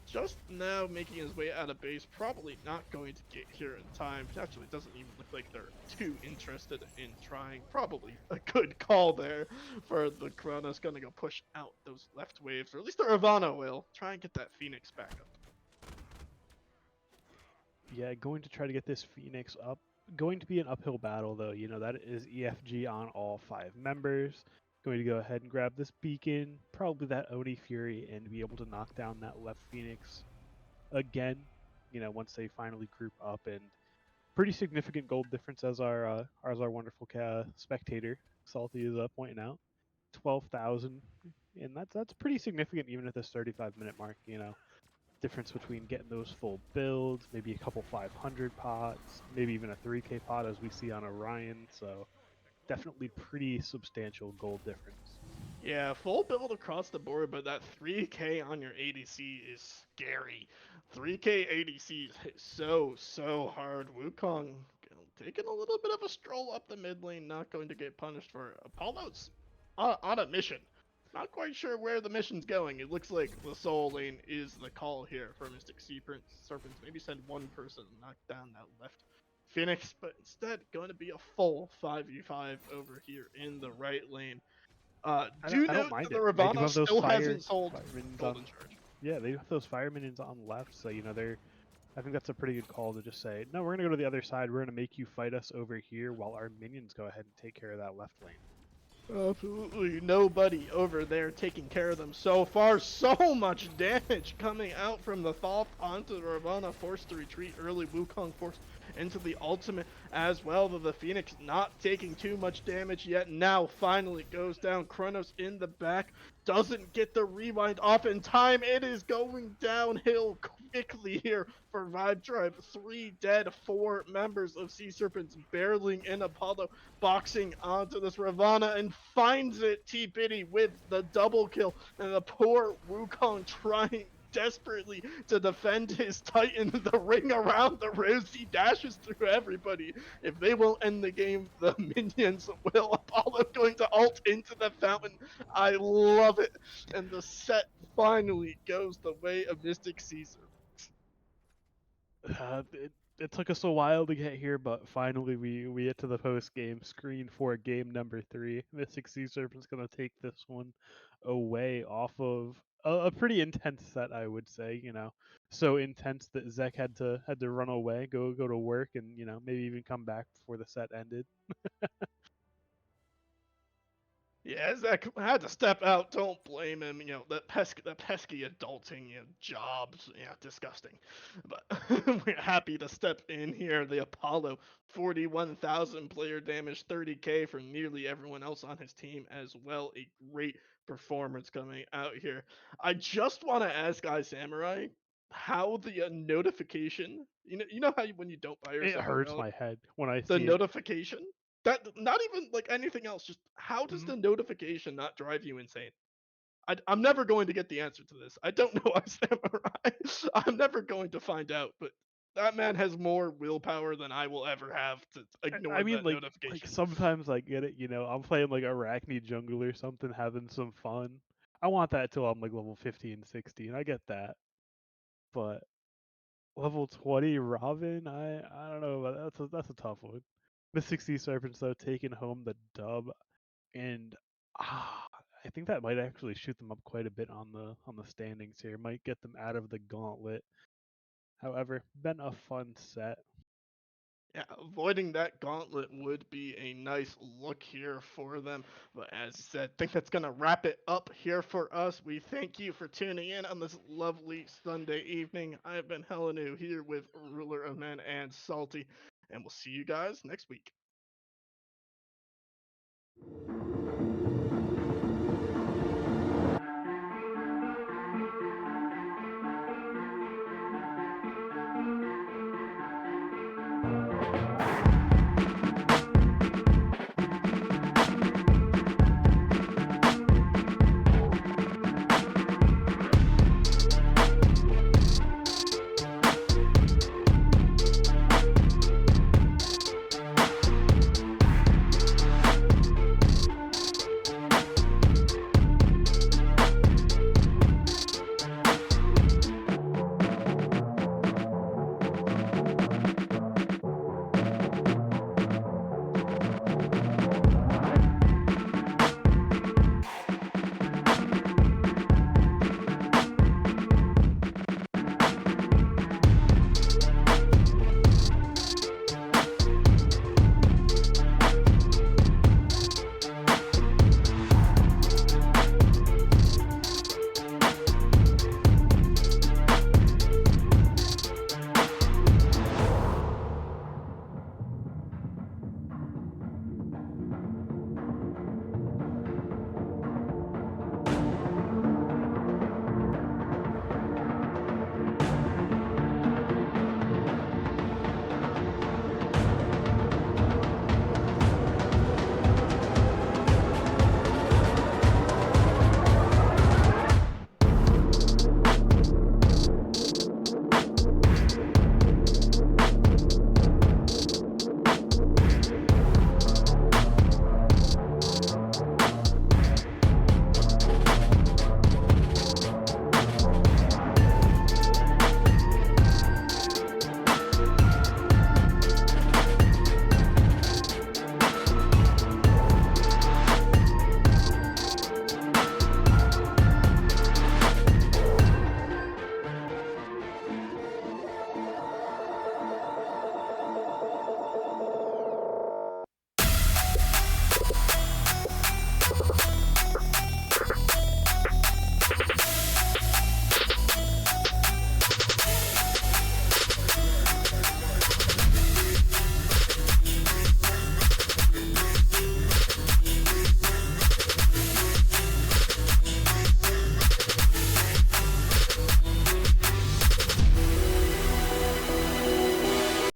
just now making his way out of base, probably not going to get here in time. Actually, doesn't even look like they're too interested in trying. Probably a good call there for the Kronos. Gonna go push out those left waves, or at least the Ravana will try and get that Phoenix back up. Yeah, going to try to get this Phoenix up. Going to be an uphill battle, though. That is EFG on all 5 members. Going to go ahead and grab this beacon, probably that Oni Fury, and be able to knock down that left Phoenix again. Once they finally group up, and pretty significant gold difference as our wonderful spectator Salty is pointing out. 12,000, and that's pretty significant even at this 35-minute mark. Difference between getting those full builds, maybe a couple 500 pots, maybe even a 3K pot as we see on Orion. So definitely pretty substantial gold difference. Yeah, full build across the board, but that 3K on your ADC is scary. 3K ADC is so hard. Wukong taking a little bit of a stroll up the mid lane, not going to get punished for it. Apollo's on a mission. Not quite sure where the mission's going. It looks like the soul lane is the call here for Mystic Serpents. Maybe send one person, knock down that left Phoenix, but instead going to be a full 5v5 over here in the right lane. Do I don't note mind that the it. They do Ravana have those still fire hasn't sold minions Golden on. Charge. Yeah, they have those fire minions on left. So they're. I think that's a pretty good call to just say, no, we're gonna go to the other side. We're gonna make you fight us over here while our minions go ahead and take care of that left lane. Absolutely nobody over there taking care of them so far. So much damage coming out from the Thoth onto the Ravana, forced to retreat early. Wukong forced into the ultimate as well. The Phoenix not taking too much damage yet. Now finally goes down. Kronos in the back. Doesn't get the rewind off in time. It is going downhill quickly here for Vibe Tribe. 3 dead, 4 members of Sea Serpents barreling in. Apollo boxing onto this Ravana and finds it. T-Bitty with the double kill. And the poor Wukong trying desperately to defend his Titan. The ring around the rosy dashes through everybody. If they won't end the game, the minions will. Apollo going to ult into the fountain. I love it. And the set finally goes the way of Mystic Caesar. It took us a while to get here, but finally we get to the post game screen for game number 3. Mystic Sea Serpent's gonna take this one away off of a pretty intense set, I would say. So intense that Zek had to run away, go to work, and maybe even come back before the set ended. Yeah, Zach had to step out. Don't blame him. That pesky adulting, jobs, disgusting. But we're happy to step in here. The Apollo, 41,000 player damage, 30k for nearly everyone else on his team as well. A great performance coming out here. I just want to ask Guy Samurai how the notification. You know how when you don't buy It yourself a hurts relic, my head when I the see it. notification, that not even like anything else, just how does Mhm. the notification not drive you insane? I'm never going to get the answer to this. I don't know why Samurai. I'm never going to find out, but that man has more willpower than I will ever have to I ignore mean, that like notification. sometimes I get it. I'm playing like Arachne jungle or something, having some fun. I want that till I'm like level 15, 16. I get that, but level 20 Robin, I don't know, but that's a tough one. The 60 Serpents though taking home the dub, and ah, I think that might actually shoot them up quite a bit on the standings here. Might get them out of the gauntlet. However, been a fun set. Yeah, avoiding that gauntlet would be a nice look here for them. But as said, I think that's going to wrap it up here for us. We thank you for tuning in on this lovely Sunday evening. I have been Helenu here with Ruler of Men and Salty, and we'll see you guys next week.